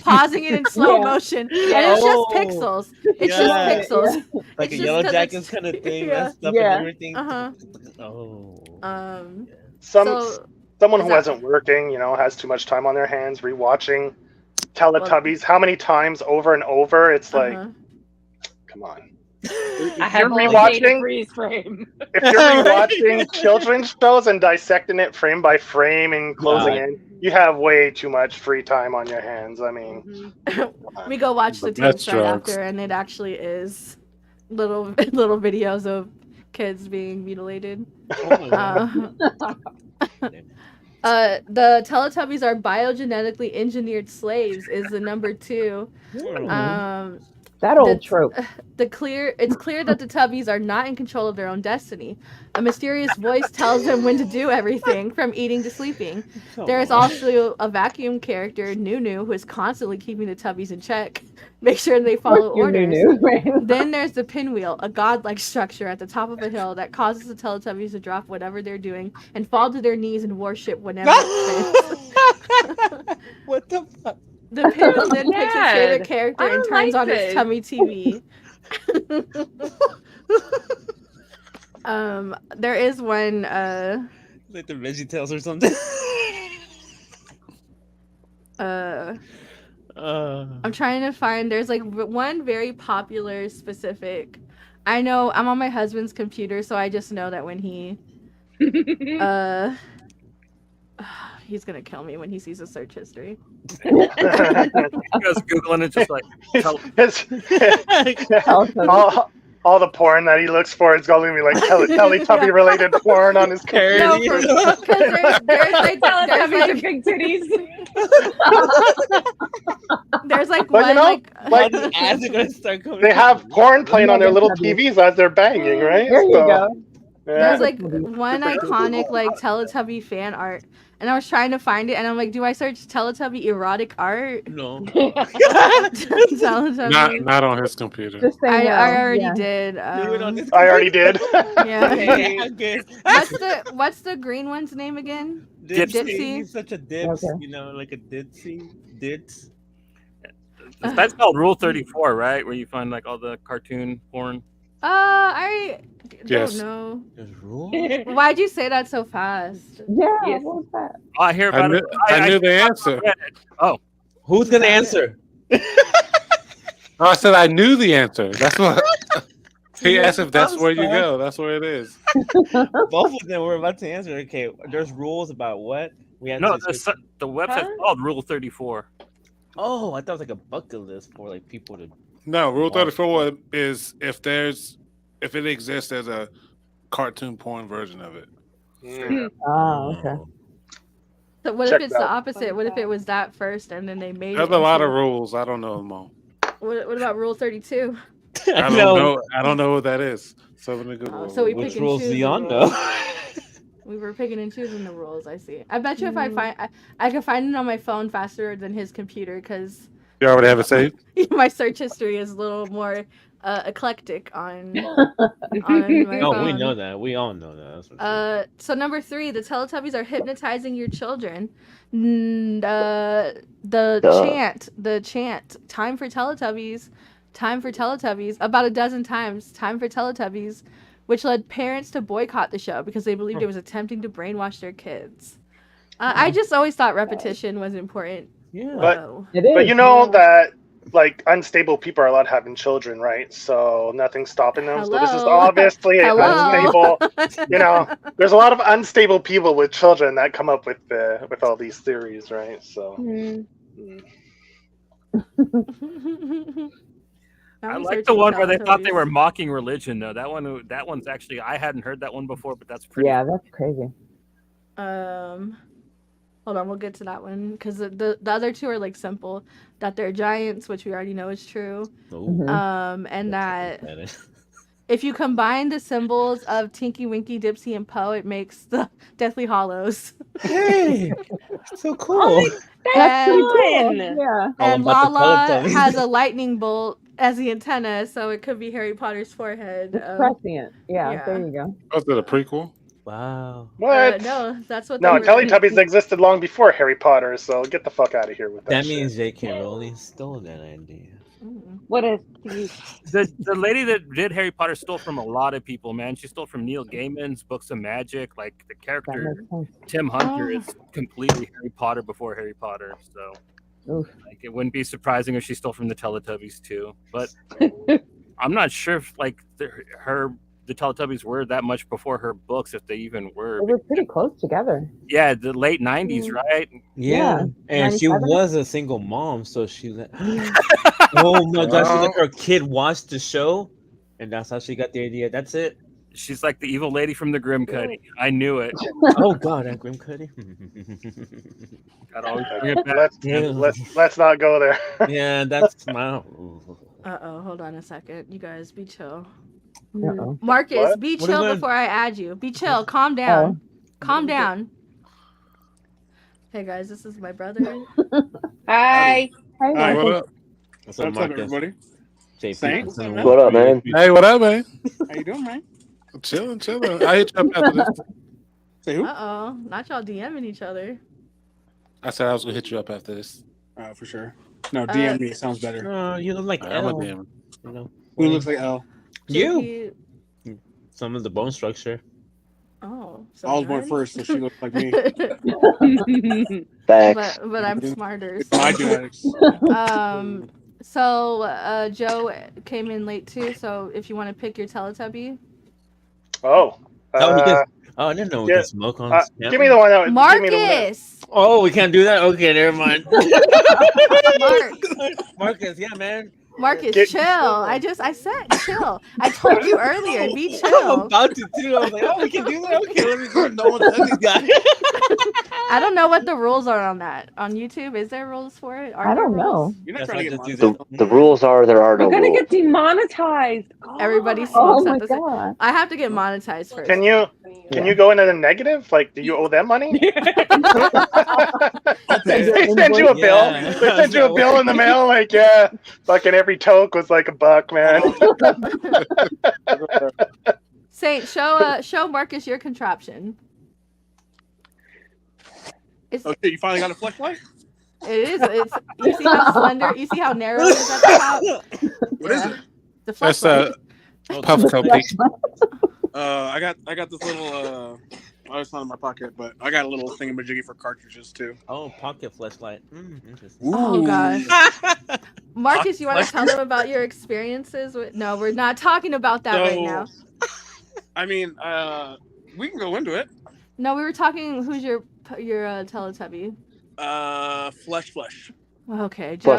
pausing it in slow Yeah. motion, and it's just Oh, pixels. It's yeah. just pixels. Like It's a just Yellow 'cause Jackets it's- kind of thing, yeah. messed up Yeah. and everything. Uh-huh. Oh. So Someone is who that- isn't working, has too much time on their hands, rewatching Teletubbies. How many times over and over? It's like, uh-huh. come on. I If have you're all data rewatching, freeze frame. if you're rewatching children's shows and dissecting it frame by frame and closing Yeah. in, you have way too much free time on your hands. I mean, come on. We go watch the That's tapes right drugs. after, and it actually is little videos of kids being mutilated. Oh, wow. The Teletubbies are biogenetically engineered slaves is the number 2. Hmm. Um, That old That's- trope. It's clear that the Tubbies are not in control of their own destiny. A mysterious voice tells them when to do everything, from eating to sleeping. There is also a vacuum character, Nunu, who is constantly keeping the Tubbies in check, make sure they follow orders. Then there's the pinwheel, a godlike structure at the top of a hill that causes the Teletubbies to drop whatever they're doing and fall to their knees and worship whenever it fits. What the fuck? The pinwheel then picks his favorite Dad, character I and don't turns like on its this. tummy TV. There is one Like the Veggie Tales or something. I'm trying to find, there's like one very popular specific. I know I'm on my husband's computer, so I just know that when he he's gonna kill me when he sees the search history. He goes Googling it, just like all the porn that he looks for is going to be like Teletubby related porn on his computer. No, because there's like Teletubbies and big titties. there's like But you one know, like the ads are gonna start coming. They have porn playing on their little TVs as they're banging, right? There you go. Yeah. there's like one iconic like Teletubby fan art, and I was trying to find it, and I'm like, do I search Teletubby erotic art? No. Teletubby. Not on his computer. Just say I no. already Yeah. did. I already did. Yeah. Okay. What's the green one's name again? Dipsy. He's such a dips, Okay. you know, like a ditsy. Dits. That's called Rule 34, right? Where you find like all the cartoon porn. I Yes. don't know. There's rules? Why'd you say that so fast? Yeah, Yes. what was that? Oh, I hear I about knew, it. I knew the answer. Oh, Who's gonna answer? Oh, I said I knew the answer. That's what. He asked if that's where you Fun. go. That's where it is. Both of them were about to answer. Okay, there's rules about what? We have no, to the website's Huh? called Rule 34. Oh, I thought it was like a bucket list for like people to. No, Rule 34 is if it exists as a cartoon porn version of it. Oh, okay. So what Check if it's that. the opposite? What if it was that first and then they made There's it a lot into- of rules. I don't know them all. What about Rule 32? I don't know. I don't know what that is. So let me Google. So we Which pick and rules choose do the y'all rules. know? We were picking and choosing the rules. I see. I bet you if I find, I can find it on my phone faster than his computer because You already have it saved. my search history is a little more eclectic on my No, phone. we know that. We all know that. That's for sure. So number 3, the Teletubbies are hypnotizing your children. The chant, time for Teletubbies, about a dozen times, time for Teletubbies, which led parents to boycott the show because they believed it was attempting to brainwash their kids. I just always thought repetition was important. Yeah. But- Whoa. It is. But you know that like unstable people are allowed having children, right? So nothing's stopping them. So this is Hello? obviously Hello? unstable. You know, there's a lot of unstable people with children that come up with all these theories, right? So I like the one where they thought they were mocking religion, though. That one's actually, I hadn't heard that one before, but that's pretty. Yeah, that's crazy. Hold on, we'll get to that one because the other two are like simple. That they're giants, which we already know is true. Ooh, And that if you combine the symbols of Tinky Winky, Dipsy, and Poe, it makes the Deathly Hollows. hey, so cool. Oh And, That's fun. Yeah. and about the Lala Teletubbies. has a lightning bolt as the antenna, so it could be Harry Potter's forehead. It's prescient. Yeah, yeah. there you go. Was it a prequel? Wow. what? No, that's what. No, they were- Teletubbies existed long before Harry Potter, so get the fuck out of here with that. That shit. means J.K. Rowling stole that idea. Mm. What a The lady that did Harry Potter stole from a lot of people, man. She stole from Neil Gaiman's Books of Magic. Like the That character makes sense. Tim Hunter Oh. is completely Harry Potter before Harry Potter. So Oof. like it wouldn't be surprising if she stole from the Teletubbies too. But I'm not sure if like the Teletubbies were that much before her books, if they even were. They were pretty close together. Yeah, the late '90s, right? Yeah, and she 97? was a single mom, so she let. Oh my gosh! She let her kid watch the show, and that's how she got the idea. That's it. She's like the evil lady from the Grim Cuddy. I knew it. Oh God, that Grim Cuddy. Gotta always bring it back. Let's not go there. Yeah, that's my. Hold on a second. You guys, be chill. Uh-oh. Marcus, What? be What chill is it? before I add you. Be chill. Calm down. Calm down. Hey guys, this is my brother. Hi. Hey, Hi, Marcus. what up? What's up, What's up, Marcus? everybody? JP, Saint? what's up, What up, man? Hey, what up, man? How you doing, man? Chilling, chilling. I hit you up after this. Say who? Not y'all DMing each other. I said I was gonna hit you up after this. For sure. No, DM me. It sounds better. Oh, you look like I'm a Elle. DM. You know, Who looks like Elle? you. Some of the bone structure. Oh, I was born first, so she looks like me. Facts. but I'm smarter. It's my genetics. So Joe came in late too. So if you want to pick your Teletubby, Oh. I didn't know we yeah, could smoke on. Give me the one that. Give me the one that- Marcus. Oh, we can't do that. Okay, never mind. Marcus, yeah, man. Marcus, chill. I said chill. I told you earlier, be chill. I'm about to too. I was like, oh, we can do that. Okay, let me go. No one does this guy. I don't know what the rules are on that. On YouTube, is there rules for it? Are I there don't know. rules? You're not That's trying to why get I just monetized. The rules are there are no We're gonna rules. get demonetized. God. Everybody Oh smokes my at the same. god. I have to get monetized first. Can you go into the negative? Like, do you owe them money? They send you a bill. Yeah. They send you a bill in the mail. Like, yeah, fucking every toke was like $1, man. Saint, show Marcus your contraption. Okay, you finally got a flashlight? It is. It's. You see how slender? You see how narrow it is at the top? What is it? The That's flashlight. Puff Copy. I got this little oh, it's not in my pocket, but I got a little thingamajiggy for cartridges too. Oh, pocket flashlight. Interesting. Oh gosh. Marcus, you want to tell them about your experiences with? No, we're not talking about that right now. I mean, we can go into it. No, we were talking. Who's your Teletubby? Flesh. Okay, Joe.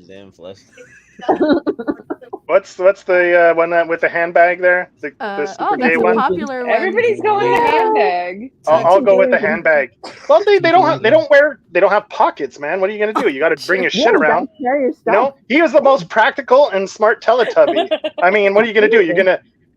Damn flesh. What's the one that with the handbag there? The that's super a gay one. popular one. Everybody's going to handbag. I'll go with the handbag. Well, they don't have pockets, man. What are you gonna do? You got to bring your shit around. Carry your You stuff. know, he was the most practical and smart Teletubby. I mean, what are you gonna do?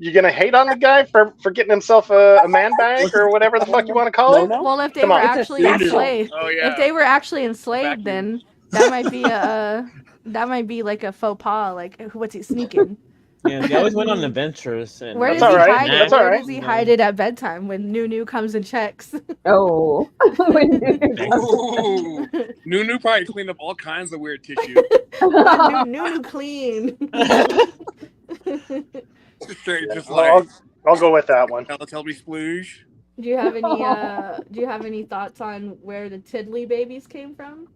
You're gonna hate on the guy for getting himself a man bag or whatever the fuck you want to call it? Well, if they Come were on. actually enslaved, Oh yeah. if they were actually enslaved, then that might be like a faux pas. Like, what's he sneaking? Yeah, they always went on adventures. And Where does That's he all right. hide it? That's all Where right. does he hide it at bedtime when Nunu comes and checks? Oh. Ooh. Nunu probably cleaned up all kinds of weird tissue. Nunu clean. Just like I'll go with that one. Teletubby splooge. Do you have any thoughts on where the Tiddly babies came from?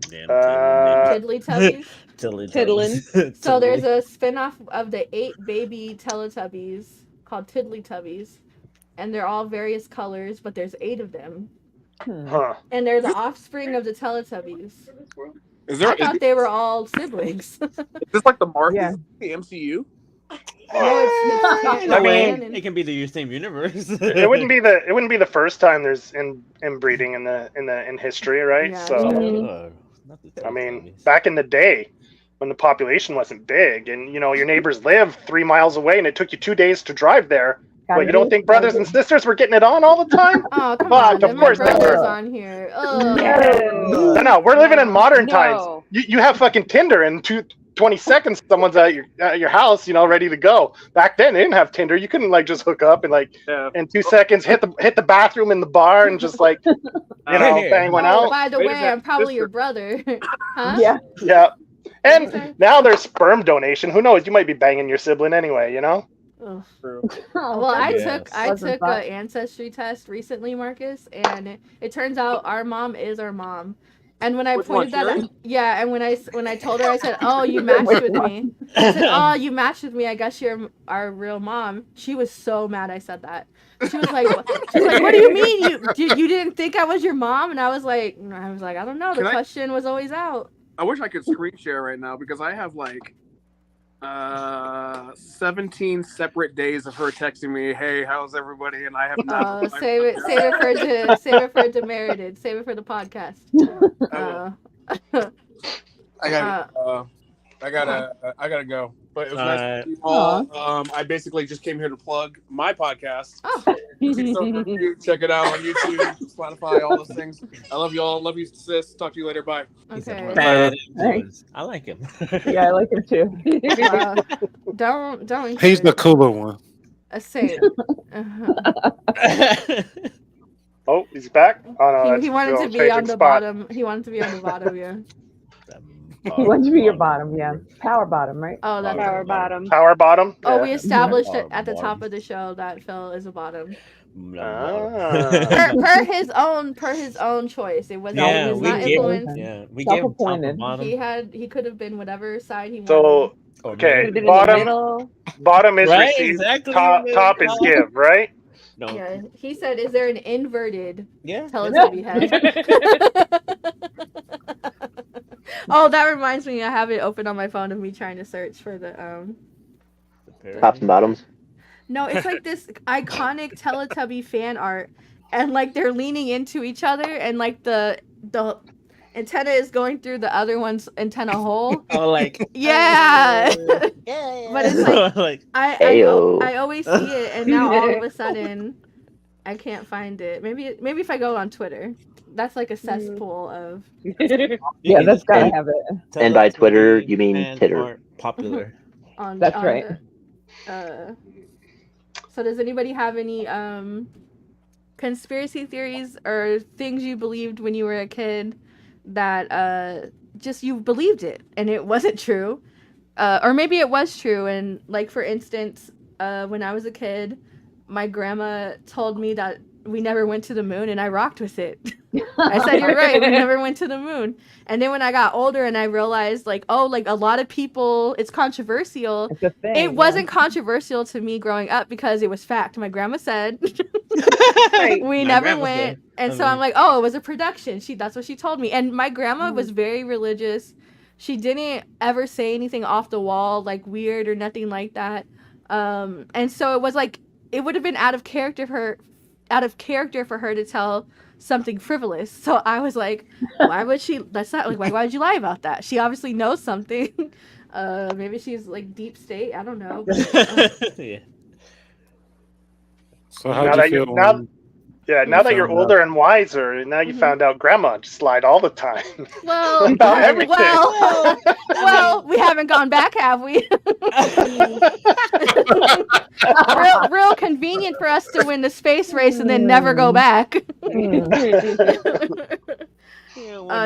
Damn, Tiddly Tubbies? Tiddlin'. So there's a spin-off of the 8 baby Teletubbies called Tiddly Tubbies, and they're all various colors, but there's 8 of them, Huh. and they're the offspring of the Teletubbies. Is I thought they were all siblings. Is this like the Marvel, Yeah. the MCU? I mean, it can be the same universe. It wouldn't be the first time there's inbreeding in history, right? Yeah, So I mean, back in the day when the population wasn't big, and your neighbors lived 3 miles away, and it took you 2 days to drive there. Well, you don't think brothers and sisters were getting it on all the time? Oh, come Fuck, on. of Then my course they brother's were. on here. No, we're living in modern times. You have fucking Tinder, and 20 seconds someone's at your house, ready to go. Back then, they didn't have Tinder. You couldn't just hook up and in 2 seconds hit the bathroom in the bar and just bang one out. By the way, I'm probably your brother. Huh? Yeah. Yeah. And now there's sperm donation. Who knows? You might be banging your sibling anyway, Ugh. True. Well, I Yes. took Wasn't an fun. ancestry test recently, Marcus, and it turns out our mom is our mom. And when I Which pointed one, that yours? out, yeah, and when I told her, I said, "Oh, you matched with me." I said, "Oh, you matched with me. I guess you're our real mom." She was so mad I said that. She was like, "What do you mean you didn't think I was your mom?" And I was like, "I don't know. The Can I- question was always out." I wish I could screen share right now because I have 17 separate days of her texting me, "Hey, how's everybody?" And I have not. Save it for Demerited. Save it for the podcast. I gotta go. But it was nice to meet you all. I basically just came here to plug my podcast. Check it out on YouTube, Spotify, all those things. I love you all. Love you, sis. Talk to you later. Bye. Okay. Bad influence. I like him. Yeah, I like him too. Don't. He's the cooler one. Say Oh, he's back. Oh no, he wanted to be on the bottom. He wanted to be on the bottom. Yeah. He wants to be your bottom, yeah. Power bottom, right? Oh, that's power bottom. Power bottom. Oh, yeah. we established it at the top of the show that Phil is a bottom. Per his own choice. It was he was not influenced. Yeah, we gave him top and bottom. He could have been whatever side he wanted. So okay, bottom is right? receive. Exactly. Top is give, right? No. Yeah, he said, "Is there an inverted Teletubby head?" Oh, that reminds me. I have it open on my phone of me trying to search for the tops and bottoms. No, it's like this iconic Teletubby fan art, and like they're leaning into each other, and like the antenna is going through the other one's antenna hole. Oh, like yeah. But it's like, I always see it, and now all of a sudden I can't find it. Maybe if I go on Twitter, that's like a cesspool of. Yeah, that's gotta have it. And by Twitter, you mean Titter. Popular. That's right. So does anybody have any conspiracy theories or things you believed when you were a kid that just you believed it and it wasn't true? Or maybe it was true, and like for instance, when I was a kid, my grandma told me that we never went to the moon, and I rocked with it. I said, "You're right, we never went to the moon." And then when I got older and I realized, like, oh, like a lot of people, it's controversial. It's a thing, it wasn't controversial to me growing up because it was fact. My grandma said we never went. And so I'm like, oh, it was a production. That's what she told me. And my grandma was very religious. She didn't ever say anything off the wall, like weird or nothing like that. And so it was like, it would have been out of character for her to tell something frivolous. So I was like, why would she? That's not like, why would you lie about that? She obviously knows something. Maybe she's like deep state. I don't know. But, yeah. So how do you feel? Now that you're older and wiser, and now you found out Grandma just lied all the time. Well, about everything. Well, we haven't gone back, have we? real convenient for us to win the space race and then never go back.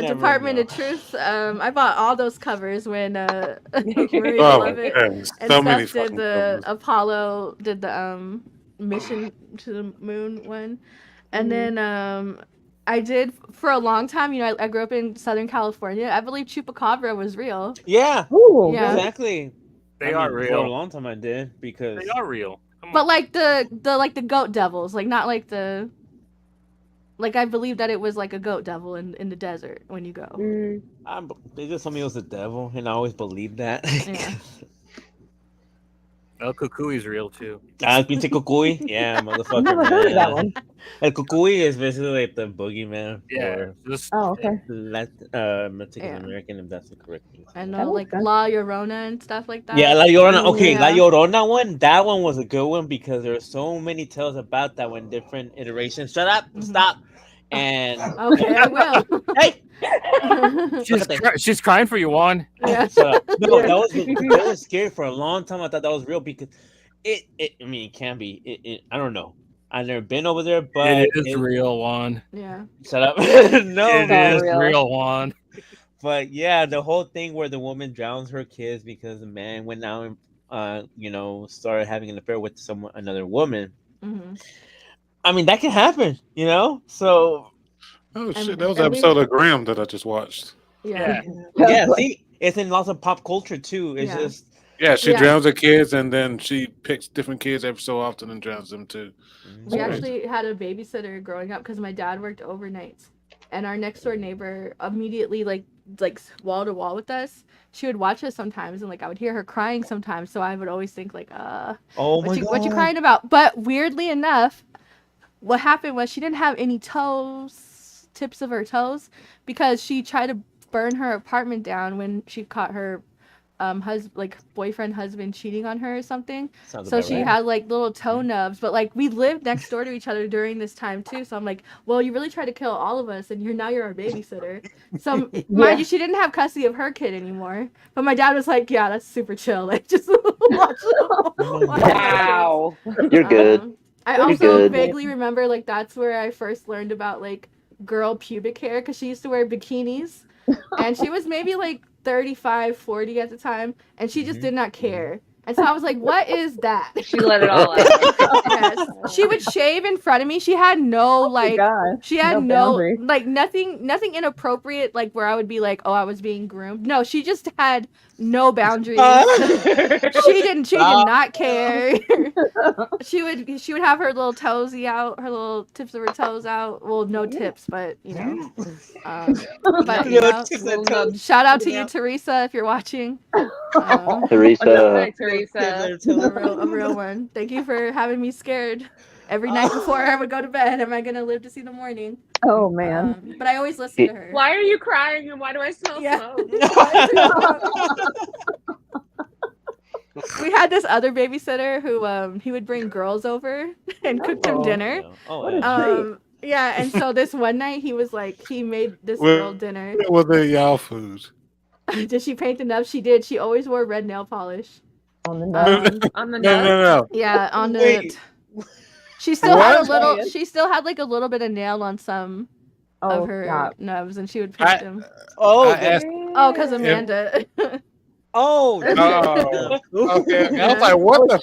Department of Truth. I bought all those covers when Marie Lovett and stuff did the Apollo did the mission to the moon one. And then I did for a long time. You know, I grew up in Southern California. I believe Chupacabra was real. Yeah. Ooh, yeah. Exactly. They are real. For a long time, I did because they are real. But like the goat devils, like not like the. Like I believe that it was like a goat devil in the desert when you go. They just told me it was a devil, and I always believed that. Yeah. El Cucuy is real too. Pinche Cucuy? Yeah, motherfucker. Never heard of that one. El Cucuy is basically like the boogeyman. Yeah. Okay. Mexican American, if that's the correct thing. I know, like La Llorona and stuff like that. Yeah, La Llorona. Okay, yeah. La Llorona one. That one was a good one because there are so many tales about that one, different iterations. Shut up! Stop! And okay, I will. Hey. She's crying for you, Juan. Yeah. No, that was scary for a long time. I thought that was real because it I mean, it can be. I don't know. I've never been over there, but it is real, Juan. Yeah. Shut up. No, it is real, Juan. But yeah, the whole thing where the woman drowns her kids because the man went out and started having an affair with another woman. Mm-hmm. I mean, that can happen, So. Oh shit! That was an episode of Graham that I just watched. Yeah. Yeah. See, it's in lots of pop culture too. It's just. Yeah, she drowns her kids, and then she picks different kids every so often and drowns them too. We actually had a babysitter growing up because my dad worked overnights, and our next door neighbor immediately, like like wall to wall with us, she would watch us sometimes, and like I would hear her crying sometimes. So I would always think like, Oh my what you God. crying about? But weirdly enough, what happened was she didn't have any tips of her toes, because she tried to burn her apartment down when she caught her husband cheating on her or something. Sounds So about she right. had like little toe nubs, but like we lived next door to each other during this time too. So I'm like, well, you really tried to kill all of us, and you're our babysitter. So mind you, she didn't have custody of her kid anymore. But my dad was like, yeah, that's super chill. Like just watch Wow. You're good. I You're also good. vaguely remember like that's where I first learned about like girl pubic hair, because she used to wear bikinis, and she was maybe like 35, 40 at the time, and she just did not care. And so I was like, what is that? She let it all out. Yes. She would shave in front of me. She had no like she had no boundaries. like nothing inappropriate, like where I would be like, oh, I was being groomed. No, she just had no boundaries. she did not care. she would have her little toesy out, her little tips of her toes out. Well, no tips, but you know. But you know, shout out to you, Teresa, if you're watching. Teresa. Hi, Teresa. A real one. Thank you for having me scared every night before I would go to bed. Am I gonna live to see the morning? Oh man. But I always listen to her. Why are you crying and why do I smell smoke? We had this other babysitter who he would bring girls over and cook them dinner. Yeah, and so this one night he made this girl dinner. What were y'all food? Did she paint the nubs? She did. She always wore red nail polish. On the nubs. On the No. Yeah, on the. She still had a little. She still had like a little bit of nail on some of her nubs, and she would paint them. Because Amanda. Okay. I was like, what the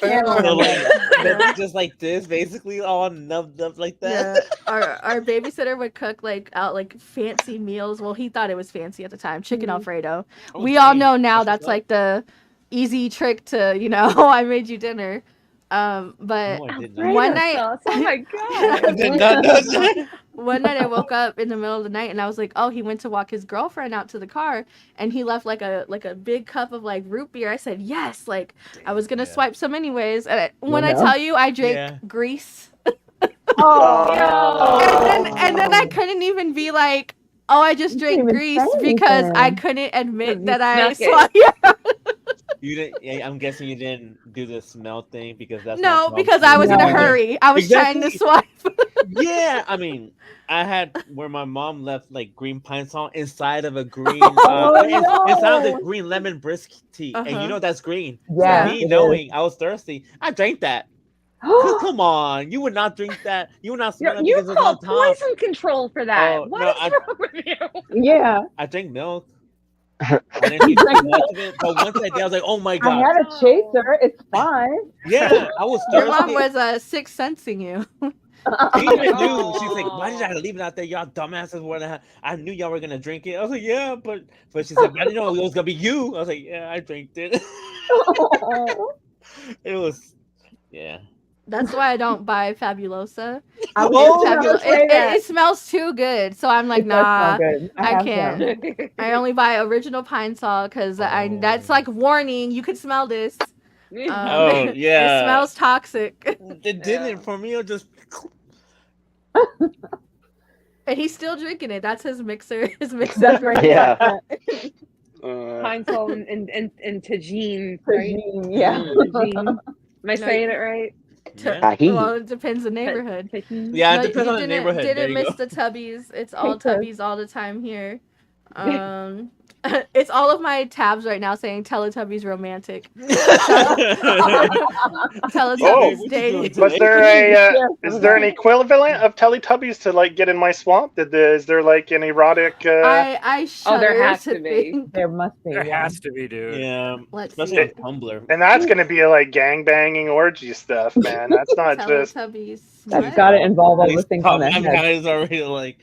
hell? Just like this, basically all nubbed up like that. Yeah. Our babysitter would cook like fancy meals. Well, he thought it was fancy at the time. Chicken Alfredo. We all know now that's like the easy trick to, I made you dinner. But one night, oh my god! One night I woke up in the middle of the night and I was like, oh, he went to walk his girlfriend out to the car and he left like a big cup of like root beer. I said yes, like I was gonna swipe some anyways. And I tell you, I drank grease. And then I couldn't even be like, oh, I just drank grease, because I couldn't admit that I swiped. You didn't. Yeah, I'm guessing you didn't do the smell thing because that's because I was in a hurry. I was trying to swipe. Yeah, I mean, I had where my mom left like green pine salt inside of a green inside of the green lemon brisk tea, and you know that's green. Yeah, so me knowing I was thirsty, I drank that. Come on, you would not drink that. You would not smell that. You called poison control for that. What is wrong with you? Yeah, I drank milk. I didn't eat too much of it, but once I did, I was like, "Oh my god!" I had a chaser. It's fine. Yeah, I was thirsty. Your mom was sixth sensing you. She even knew. She's like, "Why did I leave it out there? Y'all dumbasses! I knew y'all were gonna drink it." I was like, "Yeah, but she said, I didn't know it was gonna be you." I was like, "Yeah, I drank it." It was, yeah. That's why I don't buy Fabulosa. It smells too good, so I'm like, nah, I can't. I only buy original pine salt because that's like warning. You could smell this. Yeah, it smells toxic. It didn't for me. It just. And he's still drinking it. That's his mixer. Right. Yeah. Pine salt and tagine. Tagine, yeah. Tagine. Am I saying it right? Well, it depends on the neighborhood. Yeah, it depends on the neighborhood. Didn't miss the Tubbies. It's all Tubbies all the time here. It's all of my tabs right now saying Teletubbies romantic. Teletubbies dating. Was there is there an equivalent of Teletubbies to like get in my swamp? Is there like an erotic? I there has to be. There must be. There has to be, dude. Yeah, especially on Tumblr. And that's gonna be like gang banging orgy stuff, man. That's not just. Teletubbies. That's got to involve all the things on that head. Guys already like.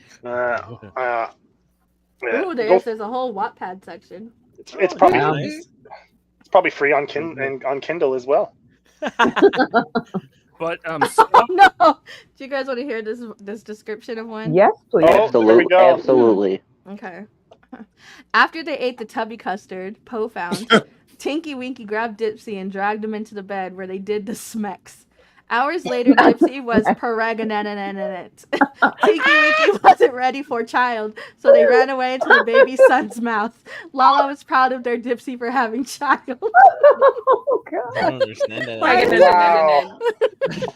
Ooh, there's a whole Wattpad section. It's probably free on Kindle as well. But oh, no. Do you guys want to hear this description of one? Yes, please. Absolutely. Okay. After they ate the tubby custard, Poe found, Tinky Winky grabbed Dipsy and dragged him into the bed where they did the smecks. Hours later, Dipsy was pregnant. Tinky Winky wasn't ready for child, so they ran away into the baby's son's mouth. Lala was proud of their Dipsy for having child. Oh I don't god. understand that. Wow.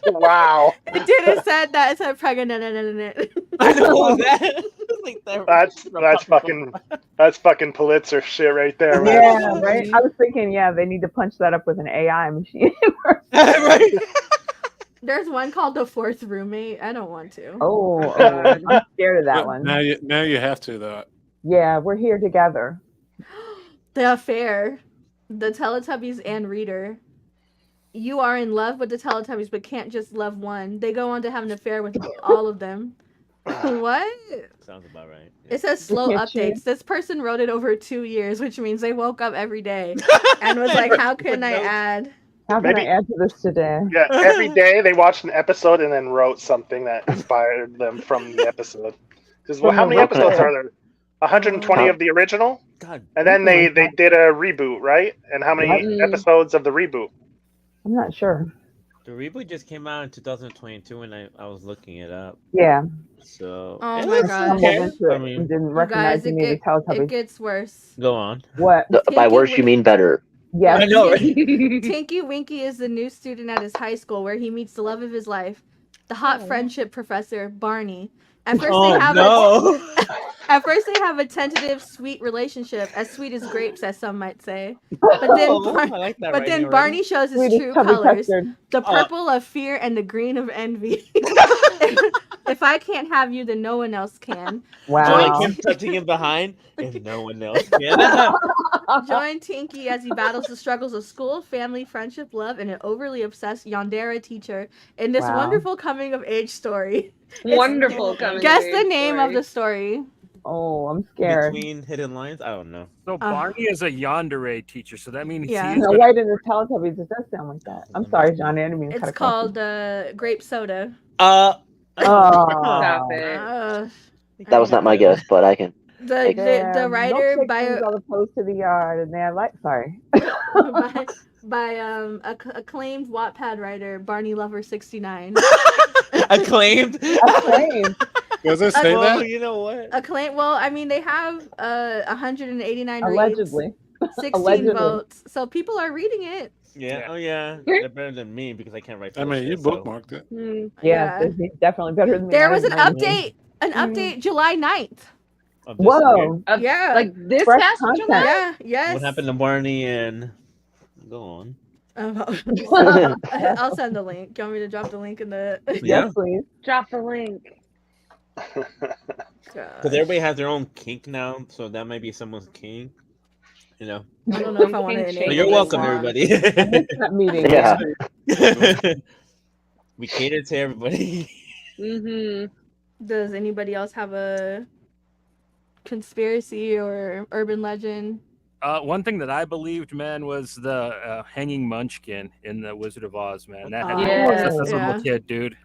Wow. It didn't said that. It said pregnant. I know that. Like That's fucking Pulitzer shit right there, man. Yeah, right. I was thinking, they need to punch that up with an AI machine. Right. There's one called The Fourth Roommate. I don't want to. I'm scared of that one. Now you have to though. Yeah, we're here together. The Affair. The Teletubbies and Reader. You are in love with the Teletubbies, but can't just love one. They go on to have an affair with all of them. What? Sounds about right. It says slow can't updates. This person wrote it over 2 years, which means they woke up every day and was like, how can I add? How can I add to this today? Yeah, every day they watched an episode and then wrote something that inspired them from the episode. Because how many episodes are there? 120 of the original? God. And then they did a reboot, right? And how many episodes of the reboot? I'm not sure. The reboot just came out in 2022 when I was looking it up. Yeah. So. Oh my gosh. I mean, didn't recognize any of the Teletubbies. It gets worse. Go on. What? By worse, you mean better. Yes. I know. Right? Tinky Winky is the new student at his high school where he meets the love of his life, the hot friendship professor, Barney. At first, At first, they have a tentative, sweet relationship, as sweet as grapes, as some might say. But then, Barney shows his true colors: the purple of fear and the green of envy. If I can't have you, then no one else can. Wow! So like him touching him behind, if no one else can. Join Tinky as he battles the struggles of school, family, friendship, love, and an overly obsessed yandere teacher in this wonderful coming-of-age story. Wonderful coming. Guess the name of the story. Oh, I'm scared. Between hidden lines, I don't know. So Barney is a yandere teacher, so that means No, right in the Teletubbies, it does sound like that. I'm sorry, John. I didn't mean to cut It's called grape soda. Oh. Stop it. That was not my guess, but I can. The writer by all opposed to the yard, and they're like, sorry. by acclaimed Wattpad writer Barney Lover 69. Acclaimed. Does it say that? You know what? Acclaimed. Well, I mean, they have 189 allegedly reads, 16 votes, so people are reading it. Yeah. Oh yeah. They're better than me because I can't write. I mean, you bookmarked it. Yeah, definitely better than me. There was an update. July 9th. Whoa! Yeah, like this Fresh past content. July. Yeah. Yes. What happened to Barney and? Go on. I'll send the link. Do you want me to drop the link in the? Yes, please. Drop the link. Because everybody has their own kink now, so that might be someone's kink. You know. I don't know if I want to. So you're welcome, everybody. That meeting. Yeah. We cater to everybody. Does anybody else have a conspiracy or urban legend? One thing that I believed, man, was the hanging munchkin in the Wizard of Oz, man. That had as a little kid, dude.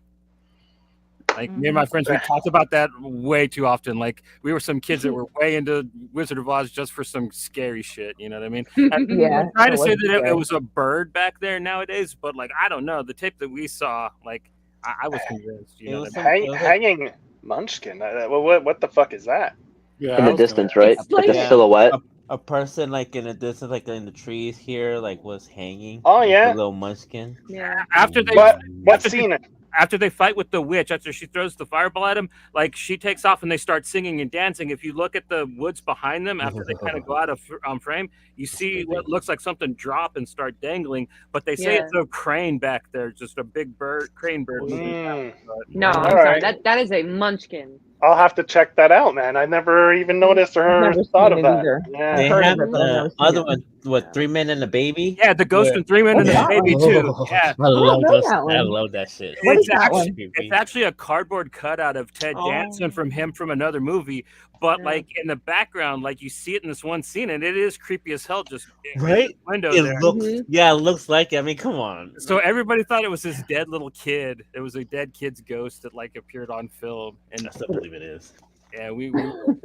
Like me and my friends, we talked about that way too often. Like we were some kids that were way into Wizard of Oz just for some scary shit. You know what I mean? I try to say that it was a bird back there nowadays, but like I don't know. The tape that we saw, like I was convinced. You know, hanging munchkin. What the fuck is that? Yeah, in the distance, right? Like a silhouette. A person like in the distance, like in the trees here, like was hanging. Oh yeah, a little munchkin. Yeah. After they, what scene? After they fight with the witch, after she throws the fireball at him, like she takes off and they start singing and dancing. If you look at the woods behind them, after they kind of go out of frame, you see what looks like something drop and start dangling. But they say it's a crane back there, just a big crane bird. No, I'm sorry. That is a munchkin. I'll have to check that out, man. I never even noticed or thought of that. Yeah. They have the other one, what, 3 Men and a Baby? Yeah, the Ghost and 3 Men and a Baby too. Yeah, I love that shit. It's actually a cardboard cutout of Ted Danson from another movie, but like in the background, like you see it in this one scene, and it is creepy as hell. Just right, window it there. looks, it looks like it. I mean, come on. So everybody thought it was this dead little kid. It was a dead kid's ghost that like appeared on film, and I still believe it is. Yeah, we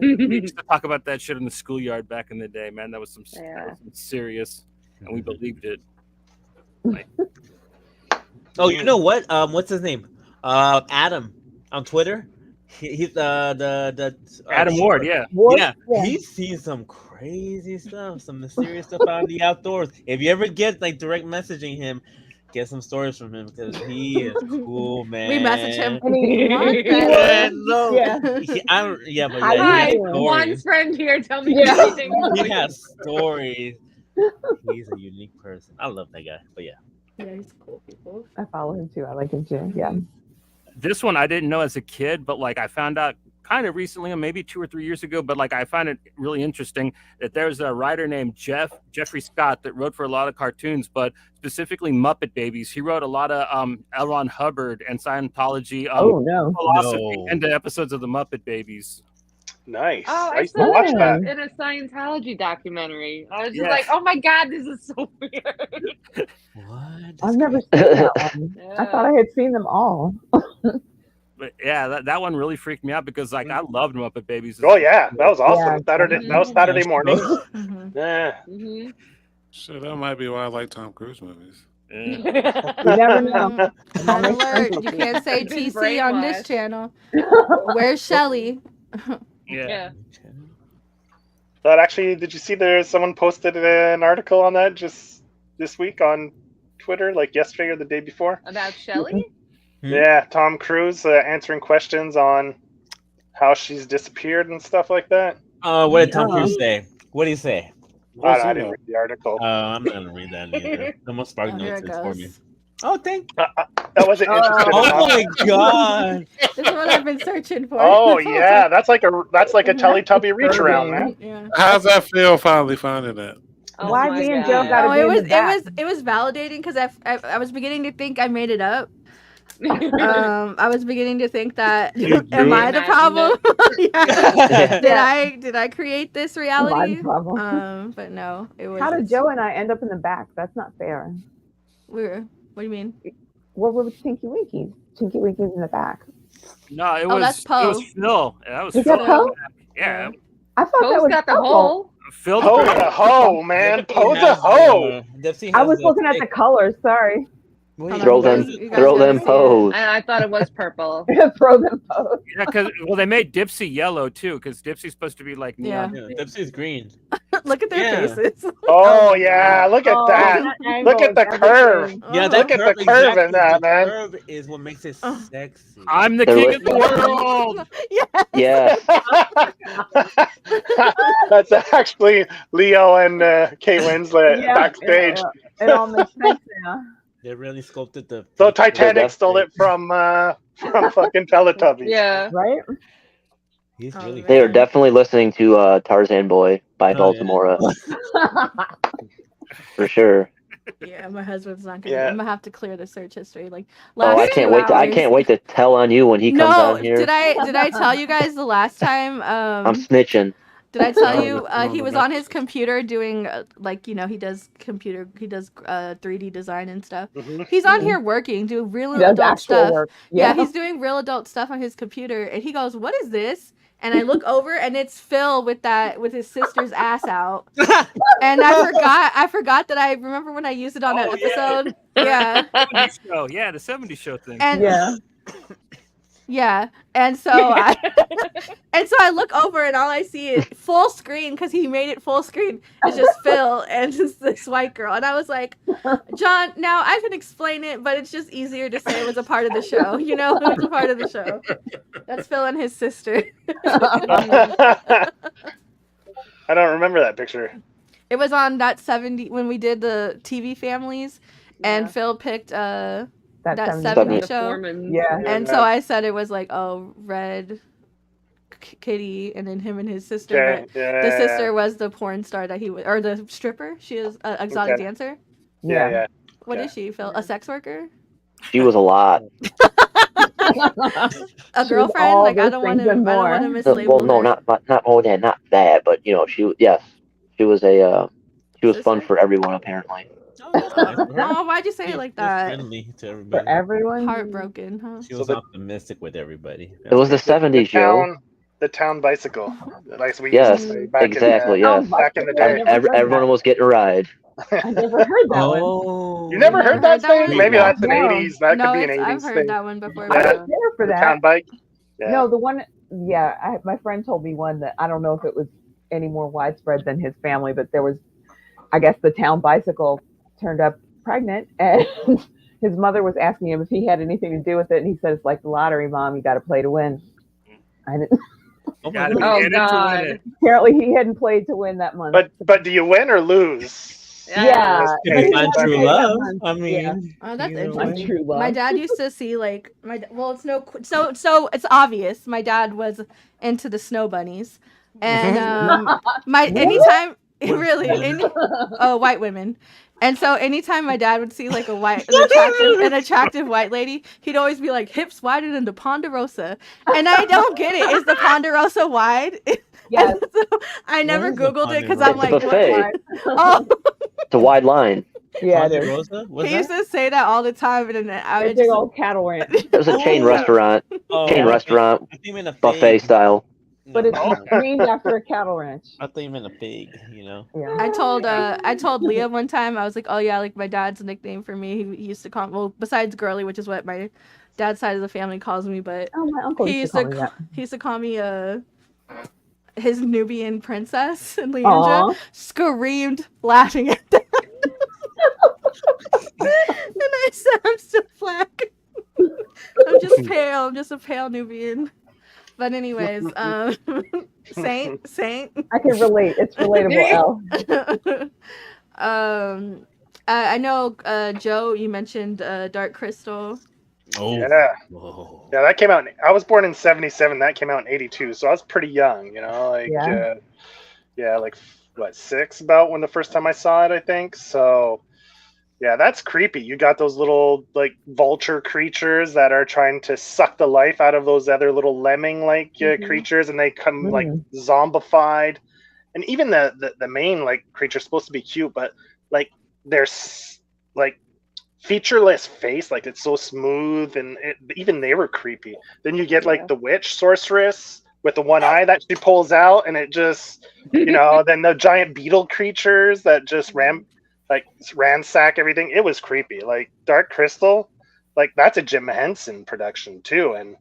used to talk about that shit in the schoolyard back in the day, man. That was some serious, and we believed it. Like, oh, you know what? What's his name? Adam on Twitter. He's the Adam Ward, yeah. Yeah, he's seen some crazy stuff, some mysterious stuff out in the outdoors. If you ever get like direct messaging him, get some stories from him because he is cool, man. We message him. Yeah, no. Yeah. But yeah, Hi, he has one stories. friend here. Tell me Yeah. anything. He has stories. He's a unique person. I love that guy. But yeah. Yeah, he's cool people. I follow him too. I like him too. Yeah. This one I didn't know as a kid, but like I found out kind of recently, maybe 2 or 3 years ago. But like I find it really interesting that there's a writer named Jeffrey Scott that wrote for a lot of cartoons, but specifically Muppet Babies. He wrote a lot of L. Ron Hubbard and Scientology philosophy into episodes of the Muppet Babies. Nice. Oh, I I used to saw watch that that. in a Scientology documentary. I was just like, oh my God, this is so weird. What? I've never seen that one. I thought I had seen them all. But yeah, that one really freaked me out because like I loved Muppet Babies. Oh yeah, that was awesome. Yeah. That was Saturday morning. Yeah. So that might be why I like Tom Cruise movies. You never know. Red alert. You can't say Been TC on this brainwashed. channel. Where's Shelly? Yeah. But actually, did you see someone posted an article on that just this week on Twitter, like yesterday or the day before? About Shelley? Yeah, Tom Cruise answering questions on how she's disappeared and stuff like that. What did Tom Cruise say? What did he say? I didn't read the article. I'm not gonna read that either. Someone spark Here notes it it for goes. me. Oh, thank you. That wasn't interesting. Oh my god. This is what I've been searching for. Oh yeah, that's like a Teletubby reach around, man. Yeah. How's that feel finally finding that? Oh Why my me and God. Joe got to Oh, be it in was the back? it was validating because I was beginning to think I made it up. I was beginning to think that am I the problem? Yeah. Did I create this reality? But no, it was. How did Joe and I end up in the back? That's not fair. We were. What do you mean? What were Tinky Winkies? Tinky Winkies in the back. No, it Oh, was that's it Poe. was Phil. Yeah, that was Is Phil. that Poe? Yeah. I thought that Poe's was got the Poe. hole. Phil. Poe's a hoe, man. Poe's a hoe. I was looking at the colors. Sorry. Throw them pose. I thought it was purple. Throw them pose. Yeah, because they made Dipsy yellow too, because Dipsy's supposed to be like neon. Yeah, Dipsy's green. Look at their faces. Oh yeah, look at that. Look at the curve. Yeah, Look at the curve in that, man. Curve is what makes it sexy. I'm the king of the world. Yeah. That's actually Leo and Kate Winslet backstage. It all makes sense now. They really sculpted the. So Titanic stole it from fucking Teletubbies. Yeah. Right? He's really. They are definitely listening to Tarzan Boy by Baltimore. For sure. Yeah, my husband's not gonna. Yeah. I'm gonna have to clear the search history. Like Oh, last I can't 2 wait! I hours. can't wait to tell on you when he comes No, on here. did I tell you guys the last time? I'm snitching. Did I tell you no, he was no. on his computer doing he does 3D design and stuff. He's on here working, doing real He does adult actual stuff. work. Yeah, Yeah. he's doing real adult stuff on his computer, and he goes, "What is this?" And I look over, and it's Phil with his sister's ass out. And I forgot that I remember when I used it on that episode. Yeah. 70s show. Yeah, the 70s show thing. And Yeah. yeah, and so I look over and all I see is full screen because he made it full screen. It's just Phil and just this white girl, and I was like, John, now I can explain it, but it's just easier to say it was a part of the show. You know, it was a part of the show. That's Phil and his sister. I don't remember that picture. It was on that 70 when we did the TV families, and Phil picked that 70 show. Yeah. And so I said it was like, oh, Red Kitty, and then him and his sister. Okay, But the sister was the porn star that he was, or the stripper. She is an exotic dancer. Yeah. What is she, Phil? A sex worker? She was a lot. A girlfriend? Like I don't want to mislabel Well, no, her. not that, but you know, she was fun for everyone apparently. Oh, why'd you say it like that? Friendly to everybody. For everyone. Heartbroken, huh? She was optimistic with everybody. It was the 70s, Joe. The town bicycle, like we Yes, used to say back exactly. Yes, back in the I day. never heard everyone that. was getting a ride. I never heard that one. Oh, You never heard that that thing? one? Maybe that's an No. 80s. That No, could be an it's I've 80s heard thing. that one before. I Yeah. was there for The that. town bike. Yeah. No, the one, yeah, my friend told me one that I don't know if it was any more widespread than his family, but there was, I guess the town bicycle turned up pregnant, and his mother was asking him if he had anything to do with it, and he said, it's like the lottery, Mom, you got to play to win. I didn't, Oh my Gotta be God. Oh, in it to win God. it. apparently he hadn't played to win that month. But do you win or lose? Yeah. In But this he case, Find got true paid that love. month. I mean, Oh, that's either My way. interesting. true love. My dad used to see like well, it's no so it's obvious. My dad was into the snow bunnies, and my anytime really white women. And so anytime my dad would see like an attractive white lady, he'd always be like, hips wider than the Ponderosa. And I don't get it. Is the Ponderosa wide? Yes. And so I never is the Googled it because I'm It's like, buffet. oh, It's a wide line. Yeah, it is. Ponderosa? What's he used that? to say that all the time, and then I A would big just old cattle ranch. It was a chain Oh. restaurant, Oh, chain I restaurant, think you meant a buffet pig. style. But it's No, named after a cattle ranch. I thought you meant a pig. You know. Yeah. I told Leah one time, I was like, oh yeah, like my dad's nickname for me, he used to call, well, besides Girly, which is what my dad's side of the family calls me, but Oh, my uncle he used used to to call me that. he used to call me his Nubian princess, and Leandra Aw. screamed laughing at that. And I said, I'm still black. I'm just pale. I'm just a pale Nubian. But anyways, Saint. I can relate. It's relatable, Elle. I know, Joe, you mentioned Dark Crystal. Oh. Yeah. Whoa. Yeah, that came out. I was born in '77. That came out in '82, so I was pretty young. Like Yeah. like what 6 about when the first time I saw it, I think. So yeah, that's creepy. You got those little like vulture creatures that are trying to suck the life out of those other little lemming like creatures, and they come like zombified. And even the main like creature's supposed to be cute, but like there's like featureless face, like it's so smooth, and even they were creepy. Then you get like the witch sorceress with the one eye that she pulls out, and it just then the giant beetle creatures that just ransack everything. It was creepy. Like Dark Crystal, like that's a Jim Henson production too, and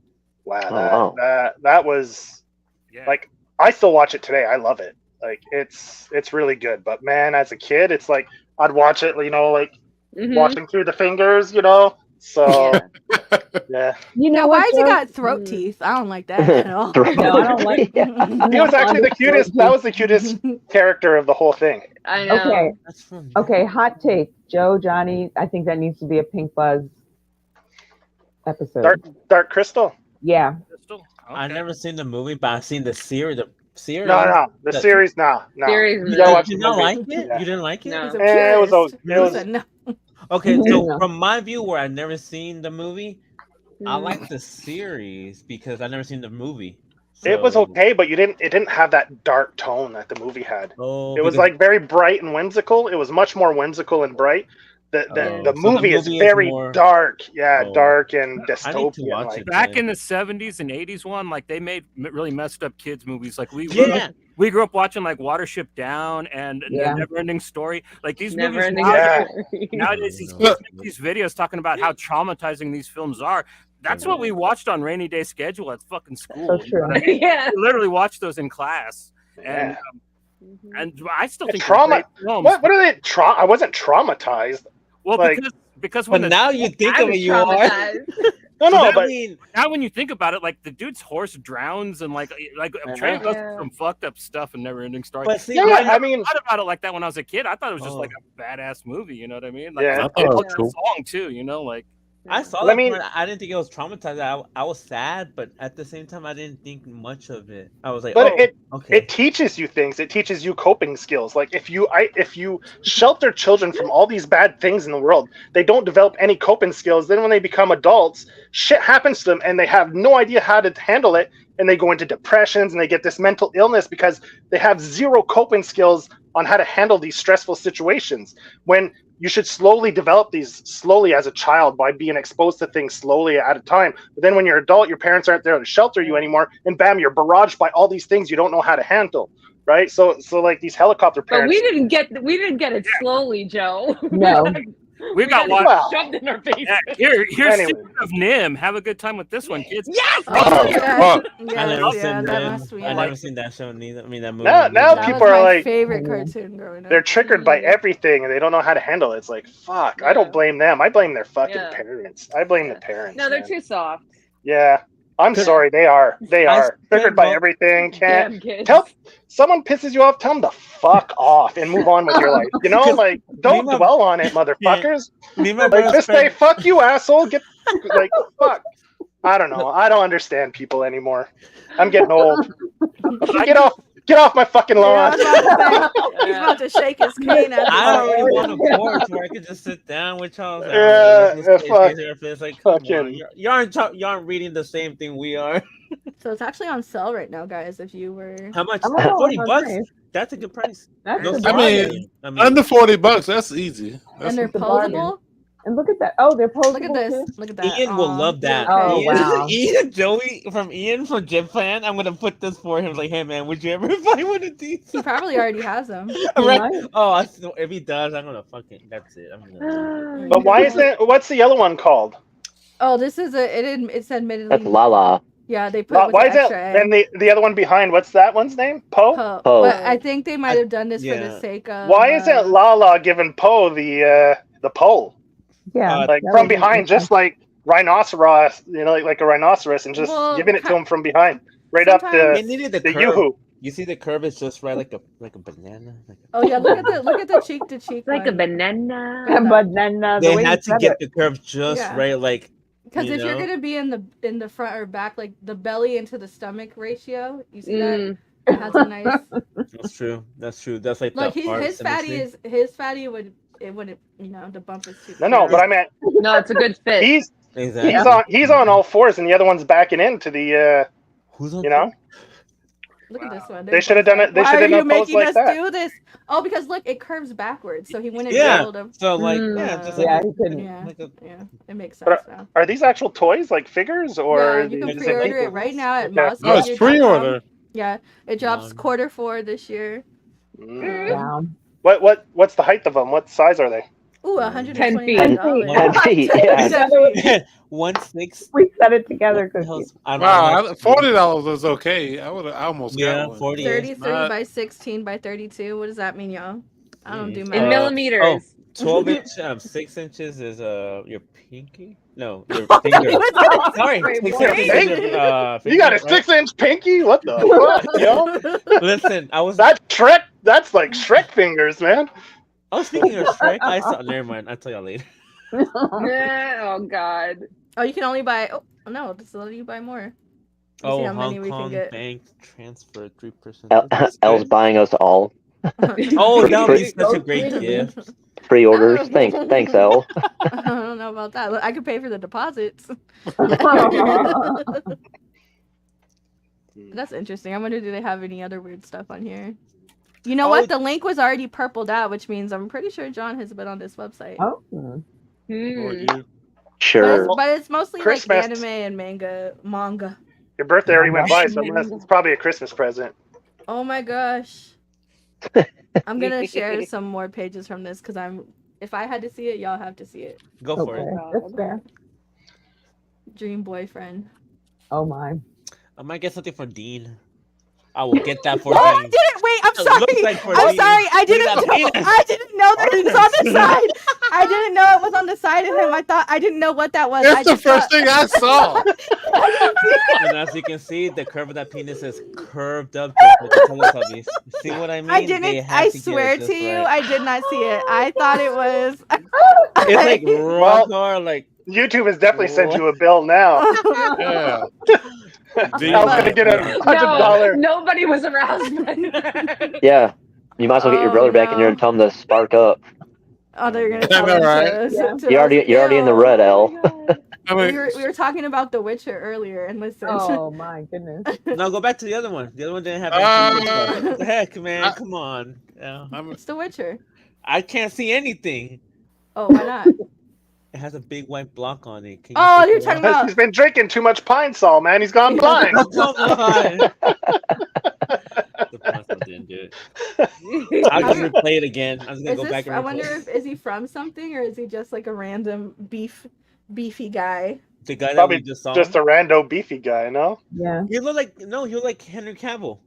wow, that was like, I still watch it today. I love it. Like it's really good. But man, as a kid, it's like I'd watch it, like watching through the fingers, So yeah. Why has he got throat teeth? I don't like that at all. No, I don't like He was actually the cutest. That was the cutest character of the whole thing. I know. Okay. That's fun. Okay, hot take. Joe, Johnny, I think that needs to be a Pink Buzz episode. Dark Crystal? Yeah. Crystal? I've never seen the movie, but I've seen the series. The series. No. The series, no. Series, You gotta watch You the don't movie. like it? Yeah. You didn't like it? No. He's a Eh, it was purist. okay. It was- He said no. Okay, so No. from my view, where I've never seen the movie, I like the series because I've never seen the movie. It was So- okay, but it didn't have that dark tone that the movie had. Oh, It was because- like very bright and whimsical. It was much more whimsical and bright. The So the movie is movie is very more- dark. Yeah, Oh. dark and I need to dystopian. watch like. it. Back in the 70s and 80s one, like they made really messed up kids movies. Like we grew up watching like Watership Down and Never Ending Story. Like these Never movies ending. nowadays these kids make these videos talking about how traumatizing these films are. That's what we watched on rainy day schedule at fucking school. So true. Yeah. We literally watched those in class. Yeah. And I still think Trauma. they're great films. What are they? I wasn't traumatized. Well, like- because when But now you think I of was it, you are. traumatized. No, So but now when you think about it, like the dude's horse drowns and like Trey goes through some fucked up stuff and Never Ending Story. But see, yeah, I I mean, thought about it like that when I was a kid. I thought it was just like a badass movie. You know what I mean? Like, Yeah. I thought it was it's a cool. song too. You know, like I saw I that. mean- Part, I didn't think it was traumatized. I was sad, but at the same time, I didn't think much of it. I was like, but okay. it teaches you things. It teaches you coping skills. Like if you shelter children from all these bad things in the world, they don't develop any coping skills. Then when they become adults, shit happens to them and they have no idea how to handle it. and they go into depressions and they get this mental illness because they have zero coping skills on how to handle these stressful situations, when you should slowly develop these slowly as a child by being exposed to things slowly at a time. But then when you're an adult, your parents aren't there to shelter you anymore, and bam, you're barraged by all these things you don't know how to handle, right? So like these helicopter parents. But we didn't get it slowly, Joe. No. We got one one. shoved in our face. Here's Anyway. Secret of Nim. Have a good time with this one, kids. Yes. Oh, yeah. I never Yes, seen that them. must be I it. never seen that show neither. I mean that movie. Now That people was are my like, favorite cartoon growing up. they're triggered by everything and they don't know how to handle it. It's like, fuck, I don't blame them. I blame their fucking Yeah. parents. I blame the parents. No, they're man. too soft. Yeah. I'm sorry, they are. They I are. Triggered by spent- everything. Damn Can't kids. tell someone pisses you off, tell them to fuck off and move on with your life. You know, like don't my- dwell on it, motherfuckers. Me and my Like brother just say spent- fuck you, asshole. Get like fuck. I don't know. I don't understand people anymore. I'm getting old. Get off my fucking lawn. He's about to shake his cane at I don't really us. want a porch where I could just sit down with y'all. Fuck. It's like, come on, Fucking- you aren't reading the same thing we are. So it's actually on sale right now, guys. If you were, How much? Oh, 40 that's bucks. nice. That's a good price. That's No a I surprise. mean, under $40, that's easy. That's and they're the bargain. posable. And look at that. Oh, they're posable. Look at this. too? Look at that. Ian will Aw, love that. Oh, Ian, wow. Joey from Gym Plan. I'm gonna put this for him. Like, hey man, would you ever buy one of these? He probably already has them. Right? might. Oh, if he does, I'm gonna fucking. That's it. I'm gonna. But why is it? What's the yellow one called? Oh, this is it's admittedly. That's Lala. Yeah, they put it with Why the is it? extra A. And the other one behind, what's that one's name? Poe. Poe. Poe. But I think they might have done this for Yeah. the sake of. Why isn't Lala giving Poe the pole? Yeah. Uh, Like that from would be behind, just like rhinoceros, you know, like a rhinoceros, and just Well, giving it to him from behind, right up sometimes- They needed the the curve. yoo-hoo. You see the curve is just right, like a banana. Oh yeah, look at the cheek to cheek. Like a banana. But then the They way had you to said get it, the curve just Yeah. right, like. Because you if you're know? gonna be in the front or back, like the belly into the stomach ratio, you see Mm. that it has a nice. That's true. That's true. That's like Look, the his fatty wouldn't the bump is too. No, but I meant No, it's a good fit. Exactly. he's on all fours, and the other one's backing into the Who's on? you know. Look at this one. They should have done it. They Why should are have you done pose making like us that. do this? Oh, because look, it curves backwards, so he wouldn't Yeah. be able to. So like, Mm. yeah, just Yeah, like, he couldn't. Yeah, like a, yeah, it makes sense But now. Are these actual toys, like figures, or Yeah, are you can these like pre-order it Legos? right now at Okay. Moss. Oh, it's pre-order. Yeah, it drops Um, Q4 this year. Mm. Yeah. What's the height of them? What size are they? Ooh, 10 $129. 10 feet, yeah. 1/6. We said it together because I don't Wow, know. $40 was okay. I almost Yeah, got one. 40. 33 Not- by 16 by 32. What does that mean, y'all? I don't do In math. In millimeters. 12 inch, 6 inches is your pinky. No, your finger. Sorry, Wait, 6 what? inches is your, You got a finger, right? 6-inch pinky? What the fuck, yo? Listen, I was That's like Shrek fingers, man. speaking of Shrek. I saw. Never mind. I'll tell y'all later. Oh God. Oh, you can only buy. Oh no, this will let you buy more. Let's see how many we can Hong Kong get. bank transfer 3%. Elle's buying us all Oh, that would be such a great gift. pre-orders. Thanks, Elle. I don't know about that. Look, I could pay for the deposits. That's interesting. I wonder, do they have any other weird stuff on here? You know Oh. what? The link was already purpled out, which means I'm pretty sure John has been on this website. Oh. Or Hmm. you. Sure. But it's mostly Christmas. like anime and manga. Your birthday already went by, so it's probably a Christmas present. Oh my gosh. I'm gonna share some more pages from this because if I had to see it, y'all have to see it. Go for Okay, it. that's fair. Dream boyfriend. Oh my. I might get something for Dean. I will get that for Oh, I Dean. didn't. Wait, I'm It looks sorry. like for I'm Dean. sorry. I Look didn't. at that Know, penis. I didn't know that it was on the side. I didn't know it was on the side of him. I didn't know what that was. I That's the just first thought- thing I saw. And as you can see, the curve of that penis is curved up just like the Teletubbies. See what I mean? I They didn't. had I to get it swear just to you, right. I did not see it. I thought it was. It's like rock hard, like YouTube has definitely sent you a bill now. Yeah. Elle's gonna get a No, $100. nobody was aroused by that. Yeah. You might as well get your Oh, brother back in here no. and tell him to spark up. Oh, they're gonna. I tell know, us right? to- to You're already in the Ew. red, Elle. I I mean, we were talking about The Witcher earlier, and listen. Oh my goodness. No, go back to the other one. The other one didn't have Uh, anything. What the heck, man? Come on. Yeah. It's The Witcher. I can't see anything. Oh, why not? It has a big white block on it. Can Oh, take you're it talking off? about. He's been drinking too much Pine Sol, man. He's gone blind. Come on. The pencil didn't do it. I'll just replay it again. I'm just gonna Is go this, back and I replay wonder it. if is he from something or is he just like a random beefy guy? The guy that Probably we just saw. just a rando beefy guy, no? Yeah. He looked like he looked like Henry Cavill.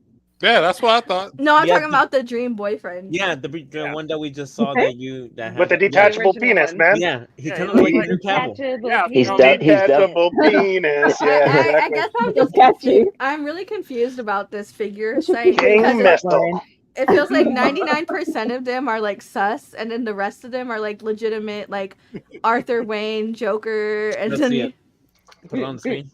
yeah, that's what I thought. No, I'm Yeah, talking about the dream boyfriend. Yeah, the one that we just saw that had With the that- detachable The original penis, one. man. Yeah, he Yeah, kind he of looked like looked Henry Cavill. Detachable Yeah, penis. He's def- he's def- Detachable penis. Yeah, I exactly. guess I'm So just catchy. confused. I'm really confused about this figure site King because Mestel. it feels like 99% of them are like sus, and then the rest of them are like legitimate, like Arthur Wayne, Joker, and Let's then. see it. Put it on the screen.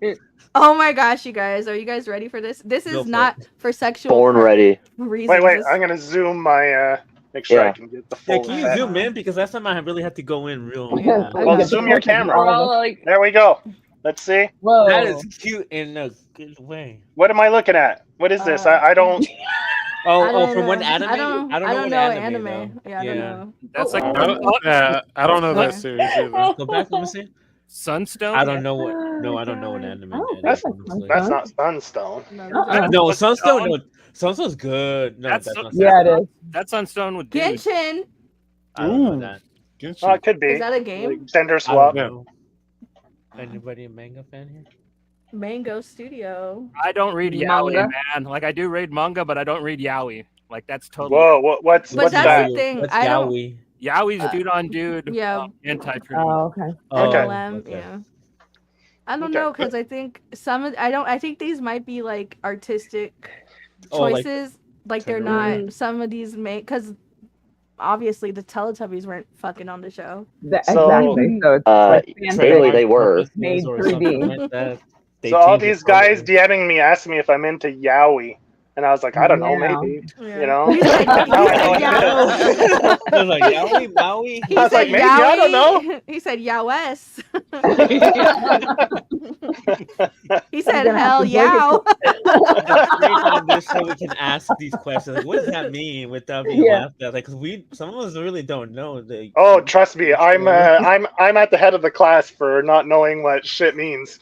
Oh my gosh, you guys, are you guys ready for this? This Go is for not for sexual Born ready. reasons. Wait, This- I'm gonna zoom my make sure I Yeah. can get the Yeah, full can you effect. zoom in? Because last time I really had to go in real. Yeah, We Well, get zoom the your pictures of camera. all We're of all us. like, There we go. Let's see. Whoa. That is cute in a good way. What am I looking at? What is this? I don't. Oh, from what anime? I don't know what know anime. Though. Yeah, I don't know. That's like I don't know that series either. Go back. Let me see. Sunstone. I don't know what. No, I don't know what anime. Oh, that is, that's honestly. That's not Sunstone. No, Uh-uh. No, Sunstone. No, Sunstone's good. No, That's that's so- not. Yeah, it is. That's Sunstone with dude. Genshin. I don't know Ooh. that. Genshin. Oh, it could be. Is that a game? Like, gender I swap. don't know. Anybody a manga fan here? Mango Studio. I don't read Manga? yaoi, man. Like I do read manga, but I don't read yaoi. Like that's totally Whoa, what's But that's that? the thing. What's I don't. yaoi? yaoi's dude on dude. Yeah. Anti Oh, okay. Okay. MLM, okay. yeah. I don't Okay. know because I think I think these might be like artistic Oh, like choices. Like they're turn not. Some of these make because obviously the Teletubbies weren't fucking on the show. So- Exactly. So it's Uh, like fan clearly fic. they were. Made Or 3D. something like that. They So all changed it these guys totally. DMing me asking me if I'm into yaoi, and I was like, I don't know, Yeah. maybe. Yeah. You know? He's like, Now I know yaoi. it. I was like, yaoi, Maui. He I was said like, maybe, I don't know. He said yowes. He I'm said gonna have hell to break it yow. It's great that on this show we can ask these questions. Like, what does that mean without being Yeah. laughed at? Like, because some of us really don't know. Oh, trust me, I'm at the head of the class for not knowing what shit means.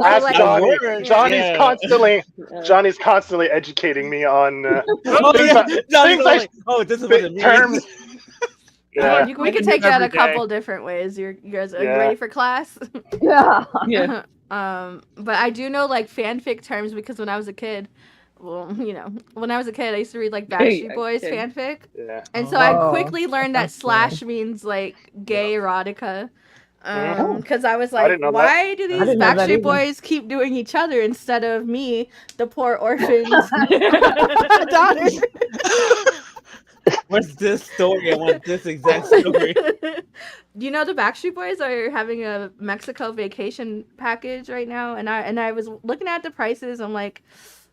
Ask like- Johnny. Word, Johnny's yeah. constantly educating me on Oh, things yeah. I- Johnny's things I- like, oh, this is what it means. terms. Yeah. We can take that a couple different ways. You guys are you Yeah. ready for class? Yeah. Yeah. But I do know like fanfic terms because when I was a kid, well, when I was a kid, I used to read like Backstreet Boys kid. fanfic, Yeah. and so Oh, I quickly learned that that's cool. slash means like gay erotica. Because I was I like, didn't know that. why do these didn't know that Backstreet either. Boys keep doing each other instead of me, the poor orphan's daughter? What's this story? I want this exact story. You know the Backstreet Boys are having a Mexico vacation package right now, and I was looking at the prices. I'm like,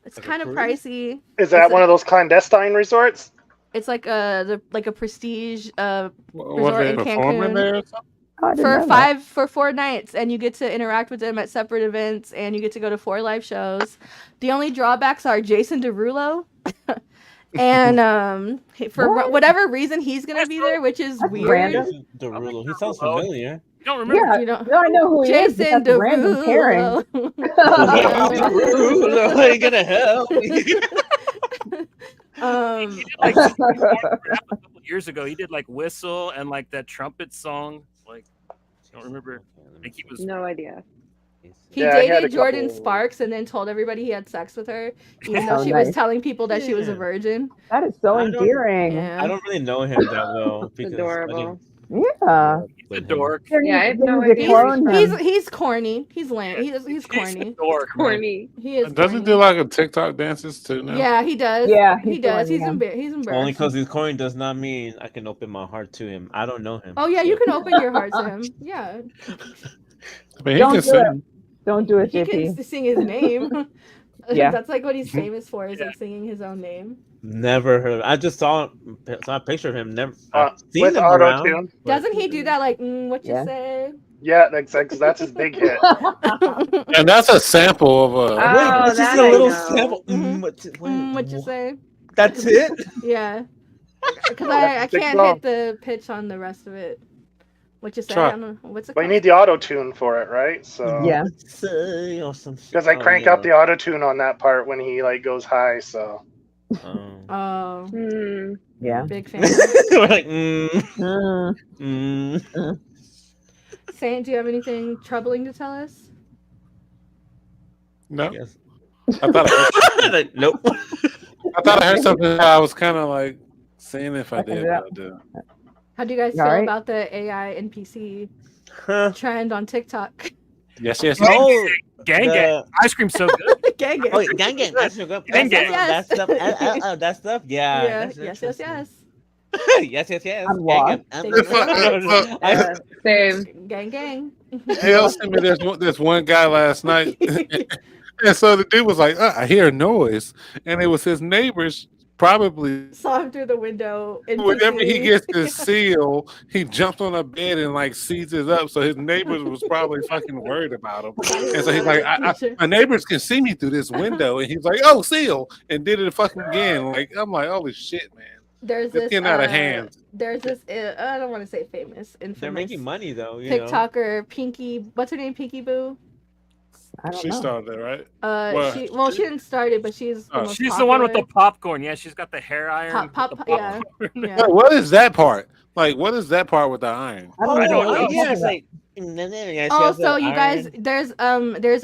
it's Like a kind of cruise? pricey. Is that one of those clandestine resorts? It's like a prestige Was resort they in performing Cancun. there or something? Oh, I didn't know that. for 4 nights, and you get to interact with them at separate events, and you get to go to 4 live shows. The only drawbacks are Jason Derulo. And for What? whatever reason, he's gonna be there, which is That's weird. random. Derulo. He sounds familiar. You don't remember? Yeah. You know, No, I know who he is. but Jason that's a random pairing. Derulo. Derulo ain't gonna help. He did like a couple years ago. He did like Whistle and like that trumpet song. Like, I don't remember. Like he was. No idea. He Yeah, he had dated a Jordan couple- Sparks and then told everybody he had sex with her, even though Oh, she was nice. telling people that she was a Yeah. virgin. That is so I don't- endearing. Yeah. I don't really know him that well. Because Adorable. Yeah. He's a dork. Yeah, I have no They idea. cloned him. He's corny. He's lame. He's He's a corny. dork. man. Corny. He is. Doesn't he corny. do like a TikTok dances too now? Yeah, he does. Yeah, he he's does. doing He's them. he's embarrassed. Only because he's corny does not mean I can open my heart to him. I don't know him. Oh yeah, you can open your heart to him. Yeah, I mean, he Don't can do sing. Don't do it, he Jiffy. can sing his name. Yeah. That's like what he's famous for is Yeah. like singing his own name. Never heard. I just saw a picture of him. Never seen With him auto around. tune. but- Doesn't he do that like what you Yeah. say? Yeah, that's his big hit. And that's a sample of a. Oh, Wait, it's just that a I little know. sample. What you say? That's it? Yeah. Because That's I a big can't song. hit the pitch on the rest of it. What you say? Try. I don't know. What's it But you called? need the auto tune for it, right? So Yeah. Say or some shit. because I crank up the auto tune on that part when he like goes high. So Oh, Hmm. Yeah. big fan. We're like, Saint, do you have anything troubling to tell us? No, Yes. I thought I heard, Like, nope. I thought I heard something. I was kind of like seeing if I Looking did, it but up. I did. How do you guys All feel right. about the AI NPC Huh. trend on TikTok? Yes, yes. Oh, Gang gang. Ice cream's so good. Gang Oh, gang. gang gang. That's your good. Gang gang. That stuff. That stuff. Yeah. Yeah. That's Yes. interesting. Yes. yes. I'm lost. Thank you very much. Yeah, same. Gang gang. Elle sent me this one guy last night, and so the dude was like, "I hear a noise," and it was his neighbors. Probably Saw him through the window. whenever he NPC. gets to seal, he jumps on a bed and like seizes up. So his neighbors was probably fucking worried about him. And so he's like, my neighbors can see me through this window. And he's like, oh, seal. And did it fucking again. Like, I'm like, holy shit, man. There's It's this getting out of hand. There's this I don't want to say famous, infamous They're making money though. You know. TikToker Pinky. What's her name? Pinky Boo. I don't She know. started it, right? Well, She didn't start it, but she's the most She's the one with the popular. popcorn. Yeah, she's got the hair iron. Pop, with the yeah. popcorn. Yeah. Wait, what is that part? Like, what is that part with the iron? I don't know. know. Yeah, it's like. Oh, so you guys, there's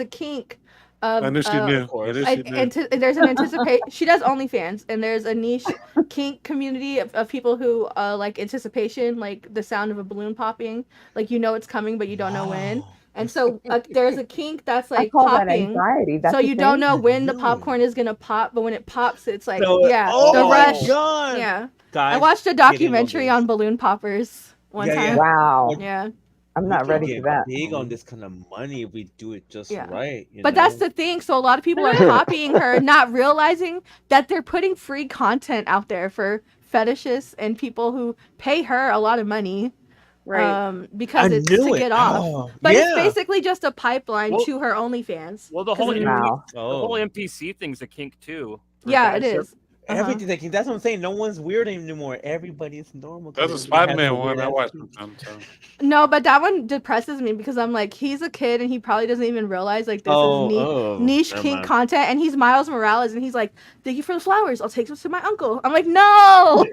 a kink of. I knew she knew. I knew she knew. There's an anticipate. She does OnlyFans, and there's a niche kink community of people who like anticipation, like the sound of a balloon popping, like you know it's coming, but you don't know when. And so there's a kink that's I like call that popping. anxiety. That's So the you don't thing. know when the popcorn is gonna pop, but when it pops, it's like So- the oh my rush. God. Yeah, Guys, I watched a getting on documentary this. on balloon poppers one Yeah, time. yeah. Wow. Yeah. I'm We not can ready get for that. big on this kind of money if we do it just Yeah. right. You But know? that's the thing. So a lot of people are copying her, not realizing that they're putting free content out there for fetishists and people who pay her a lot of money. Right. Because I it's knew to it. get off. Oh, But yeah. it's basically just a pipeline Well- to her OnlyFans. Well, the whole Wow. the whole NPC thing's a kink too. For Yeah, it guys. is. Everything that's what I'm saying. No one's weird anymore. Everybody's normal. That's a Spider-Man one I watched sometime. So. No, but that one depresses me because I'm like, he's a kid and he probably doesn't even realize like this is niche never kink mind. content, and he's Miles Morales and he's like, thank you for the flowers. I'll take them to my uncle. I'm like, no,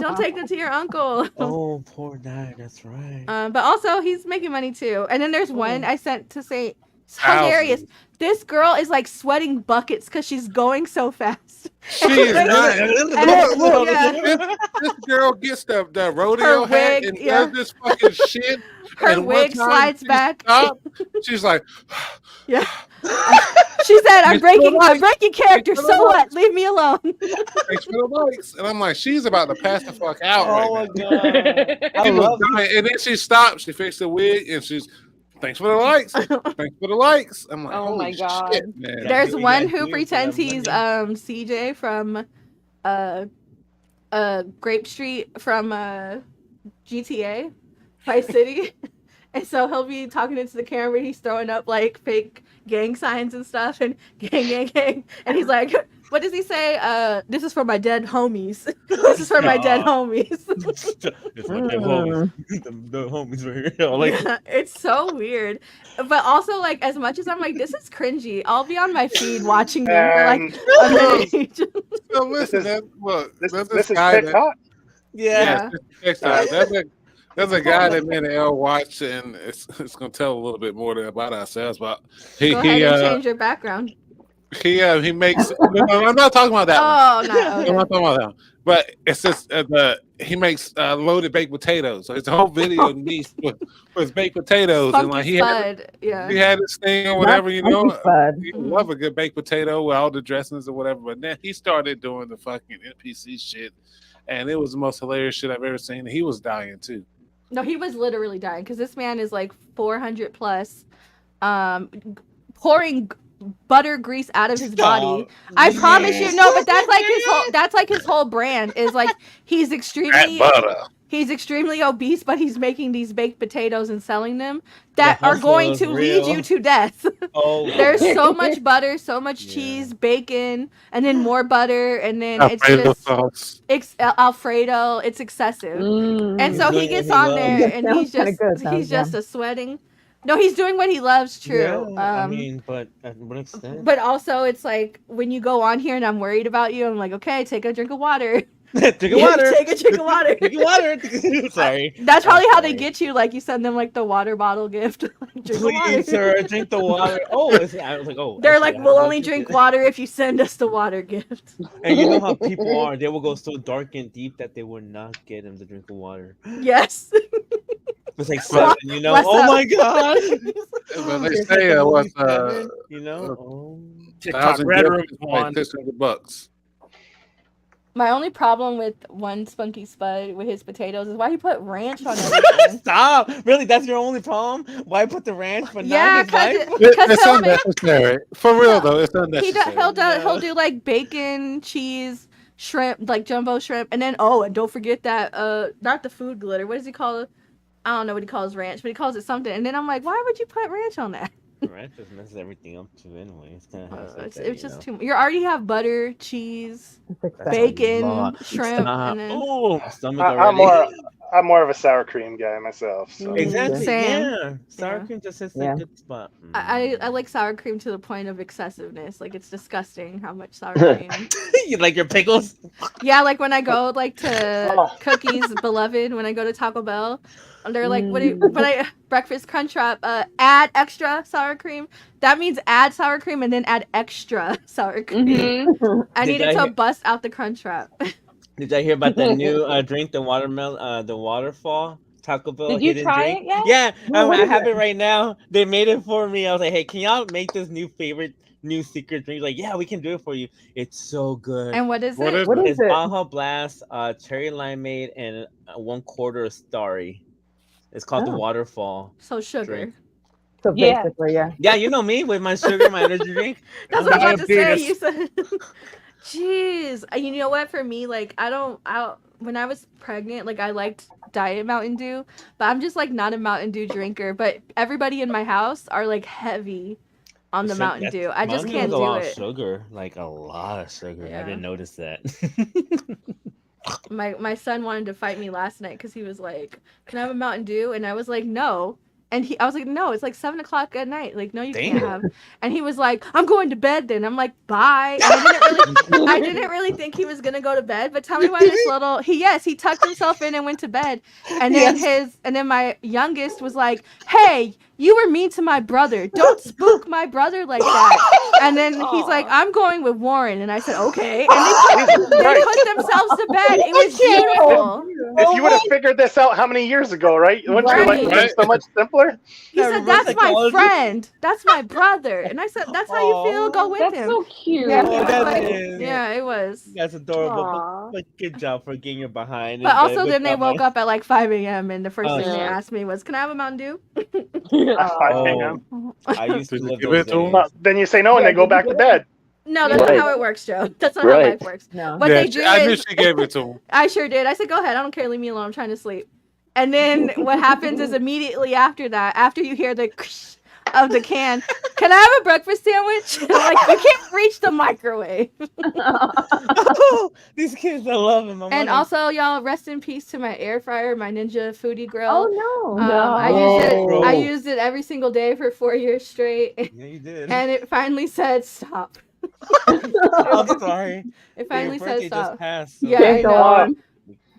don't take them to your uncle. Oh, poor guy. That's right. But also he's making money too. And then there's one I sent to say, it's Thousands. hilarious. This girl is like sweating buckets because she's going so fast. She is not. And- Look, yeah. this girl gets the rodeo Her hat wig, and yeah. does this fucking shit. Her and one wig time slides she back. stopped, she's like, Yeah. She said, I'm breaking character. for the So what? likes. Leave me alone. thanks for the likes. And I'm like, she's about to pass the fuck out Oh right my now. god. I She was love dying. And then she stopped. She fixed the wig and she's, thanks for the likes. Thanks for the likes. I'm like, Oh holy my God. shit, man. Yeah. There's you one guys who do it for pretends that he's money. CJ from Grape Street from GTA Vice City. And so he'll be talking into the camera and he's throwing up like fake gang signs and stuff and gang. And he's like, what does he say? This is for my dead homies. This is for my dead homies. It's like the homies. The homies right here. Like, Yeah, it's so weird. But also, like, as much as I'm like, this is cringy, I'll be on my feed watching them for like a minute each. So listen, This is- look, This there's is guy that, TikTok. yeah. there's a guy that me and Elle watch, and it's gonna tell a little bit more about ourselves. But Go ahead and change your background. he makes. No, I'm not talking about that one. Oh, no. I'm not talking about that one. But it's just he makes loaded baked potatoes. So his whole video niche was baked potatoes, and like Funky he had Spud. Yeah. he had this thing or whatever, you know. Funky Spud. He love a good baked potato with all the dressings or whatever. But then he started doing the fucking NPC shit, and it was the most hilarious shit I've ever seen. He was dying too. No, he was literally dying because this man is like 400 plus, pouring butter grease out of his body. I promise you, no, but that's like his whole brand is like he's extremely That butter. he's extremely obese, but he's making these baked potatoes and selling them that The are hustle going is to lead real. you to death. Oh, There's yeah. so much butter, so much Yeah. cheese, bacon, and then more butter, and then it's Alfredo just sauce. Alfredo. It's excessive. And He's so he doing what gets he on loves. there, That and sounds kinda good, though, he's just yeah. a sweating. No, he's doing what he loves. True. Yeah, I mean, but at what extent? But also, it's like when you go on here and I'm worried about you, I'm like, okay, take a drink of water. Drink of water. Take a drink of water. Drink of water. Sorry. That's probably how they sorry. get you. Like you send them like the water bottle gift. Like, drink of water. Please, sir, drink the water. Oh, I was like, oh. They're actually, like, I we'll have only one drink ticket. water if you send us the water gift. And you know how people are. They will go so dark and deep that they will not get him to drink of water. Yes. It's like 7, you know? Bless Oh up. my God. But they It's say like the what's movie 7, you know? Oh. TikTok Red Room is like one. $600. My only problem with one Spunky Spud with his potatoes is why he put ranch on everything. Stop! Really, that's your only problem? Why put the ranch but Yeah, not his wife? It's he'll make, unnecessary. For real though, it's unnecessary. he'll do like bacon, cheese, shrimp, like jumbo shrimp, and then and don't forget that not the food glitter. What does he call it? I don't know what he calls ranch, but he calls it something. And then I'm like, why would you put ranch on that? Ranch just messes everything up too anyway. It's kind of It's just too much. You already have butter, cheese, bacon, shrimp, and then my stomach I'm already. more of a sour cream guy myself. So. Exactly. Same. Yeah. Sour cream just hits a good spot. I like sour cream to the point of excessiveness. Like it's disgusting how much sour cream. You like your pickles? Yeah, like when I go like to Cookies Beloved, when I go to Taco Bell, they're like, breakfast crunch wrap, add extra sour cream. That means add sour cream and then add extra sour cream. Mm-hmm. I needed to bust out the crunch wrap. Did y'all hear about the new drink, the watermelon, the waterfall? Taco Bell Did you hidden try drink? it yet? Yeah, No, I what is have it? it right now. They made it for me. I was like, hey, can y'all make this new secret drink? Like, yeah, we can do it for you. It's so good. And what is What it? is it? It's Baja Blast, cherry limeade, and 1/4 of Starry. It's called the Waterfall. So sugar. drink. So basically, yeah. Yeah, you know me with my sugar, my energy drink. That's what I was about to say. You said, jeez. You know what? For me, like, when I was pregnant, like, I liked Diet Mountain Dew, but I'm just, like, not a Mountain Dew drinker. But everybody in my house are, like, heavy on the Mountain Dew. I just can't do a lot it. of sugar, like a lot of sugar. Yeah. I didn't notice that. My son wanted to fight me last night because he was like, "Can I have a Mountain Dew?" And I was like, "No." And I was like, "No, it's like 7:00 at night. Like, no, you can't have." And he was like, "I'm going to bed then." I'm like, "Bye." And I didn't really think he was gonna go to bed. But tell me why this little he tucked himself in and went to bed. And then my youngest was like, "Hey, you were mean to my brother. Don't spook my brother like that." And then he's like, "I'm going with Warren." And I said, "Okay." And they put themselves to bed. It was beautiful. If you would have figured this out how many years ago, right? Wouldn't your life been so much simpler? He said, "That's my friend. That's my brother." And I said, "That's how you feel. Go with him." That's so cute. Yeah, Yeah, it was. That's adorable. But good job for getting your behind. But also, then they woke up at like 5 a.m. and the first thing they asked me was, "Can I have a Mountain Dew?" 5 a.m. I used to live give it those to 'em? days. Then you say no and they go back to bed. No, that's not how it works, Joe. That's not how life works. No. What they did. I knew she gave it to him. I sure did. I said, "Go ahead. I don't care. Leave me alone. I'm trying to sleep." And then what happens is immediately after that, after you hear the of the can, "Can I have a breakfast sandwich?" Like, you can't reach the microwave. These kids, I love them. And also, y'all, rest in peace to my air fryer, my Ninja Foodie Grill. Oh no, I used it every single day for 4 years straight. Yeah, you did. And it finally said stop. I'm sorry. It finally Your said birthday stop. just passed. So. Yeah, I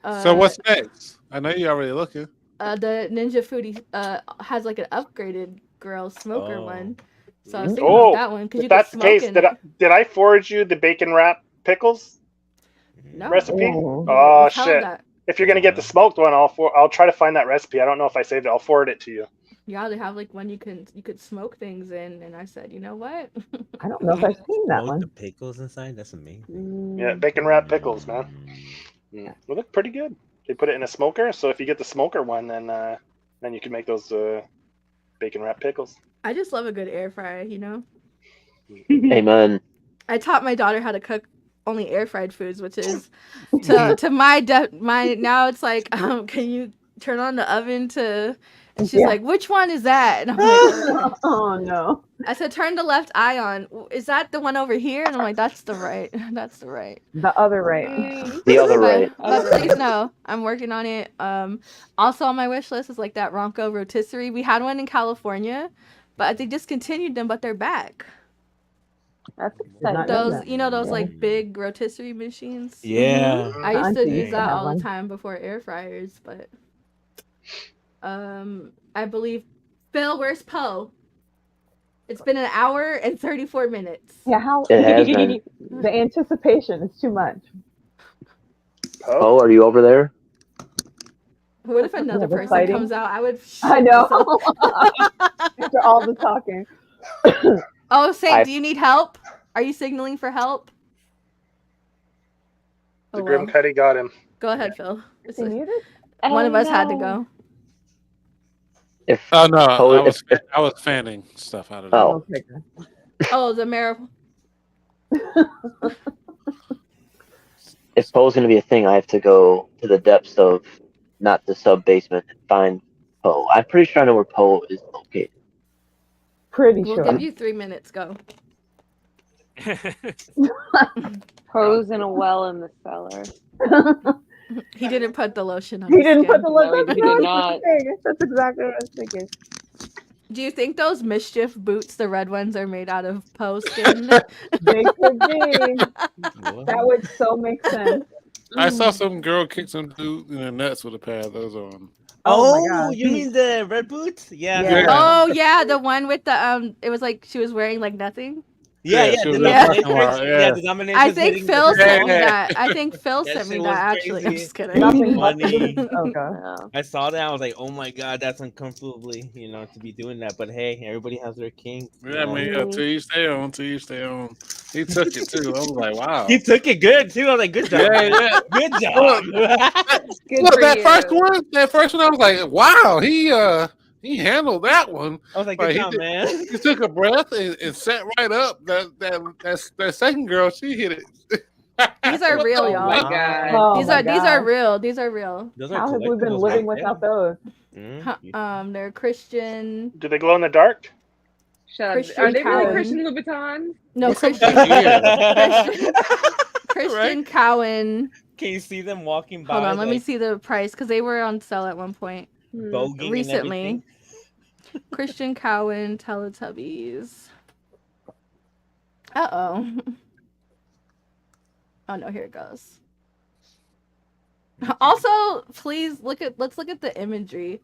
know. So what's next? I know you're already looking. The Ninja Foodie has like an upgraded grill smoker one. So I was thinking Oh, about that one because you if that's can the smoke case, did I forward you the bacon wrap pickles recipe? Oh shit! If you're gonna get the smoked one, I'll try to find that recipe. I don't know if I saved it. I'll forward it to you. Yeah, they have like one you could smoke things in, and I said, you know what? I don't know if I've seen that one. The pickles inside, that's amazing. Yeah, bacon wrap pickles, man. They look pretty good. They put it in a smoker, so if you get the smoker one, then you can make those bacon wrap pickles. I just love a good air fryer, you know. Amen. I taught my daughter how to cook only air fried foods, which is to my now it's like, can you turn on the oven to? And she's like, which one is that? And I'm like, oh no. I said, turn the left eye on. Is that the one over here? And I'm like, that's the right. That's the right. The other right. The other right. But please no, I'm working on it. Also on my wish list is like that Ronco rotisserie. We had one in California, but they discontinued them, but they're back. That's exciting. Those, you know, those like big rotisserie machines. Yeah. I used to Auntie use that had all one. the time before air fryers, but I believe Phil, where's Poe? It's been an hour and 34 minutes. Yeah, how It has been. the anticipation is too much. Oh, are you over there? What if another the person fighting? comes out? I would. I know. myself. After all the talking. Oh, Saint, do you need help? Are you signaling for help? The Grim Petty got him. Go ahead, Phil. Oh, One of us had to go. Oh no, I was fanning stuff out of that. Oh. Oh, the mayor. If Poe's going to be a thing, I have to go to the depths of not the sub basement and find Poe. I'm pretty sure I know where Poe is located. Pretty We'll sure. give you 3 minutes. Go. Poe's in a well in the cellar. He didn't put the lotion on. He his didn't skin. put the lotion. No, he did not. That's exactly what I was thinking. Do you think those mischief boots, the red ones, are made out of Poe skin? They could be. That would so make sense. I saw some girl kick some dude in the nuts with a pair of those on. Oh, my God. you mean the red boots? Yeah. Yeah. Oh yeah, the one with the it was like she was wearing like nothing. Yeah, she was the in the dominatrix. parking lot, Yeah, the dominatrix. I think hitting Phil the- sent me that. I think Phil That sent me shit that was actually. I'm crazy. just kidding. Nothing Funny. Oh god. I saw that. I was like, oh my god, that's uncomfortably, to be doing that. But hey, everybody has their king. Yeah, I mean, till you stay on, till you stay on. He took it too. I was like, wow. He took it good too. I was like, good job. Yeah, yeah. Good job. Good Look, for that you. first one, I was like, wow, he handled that one. I was like, Like, good job, man. He took a breath and sat right up. That second girl, she hit it. These are real, y'all. Oh my god. Oh These my are God. real. These are real. Those are How have we been collectibles living right without there. those? They're Christian. Do they glow in the dark? Shut up. Christian Are they really Cowan. Christian Louboutins? No, What's up Christian. with Christian Cowan. Can you see them walking by? Hold on, let me like, see the price because they were on sale at one point voguing and recently. everything? Christian Cowan Teletubbies. Uh-oh. Oh no, here it goes. Also, please let's look at the imagery.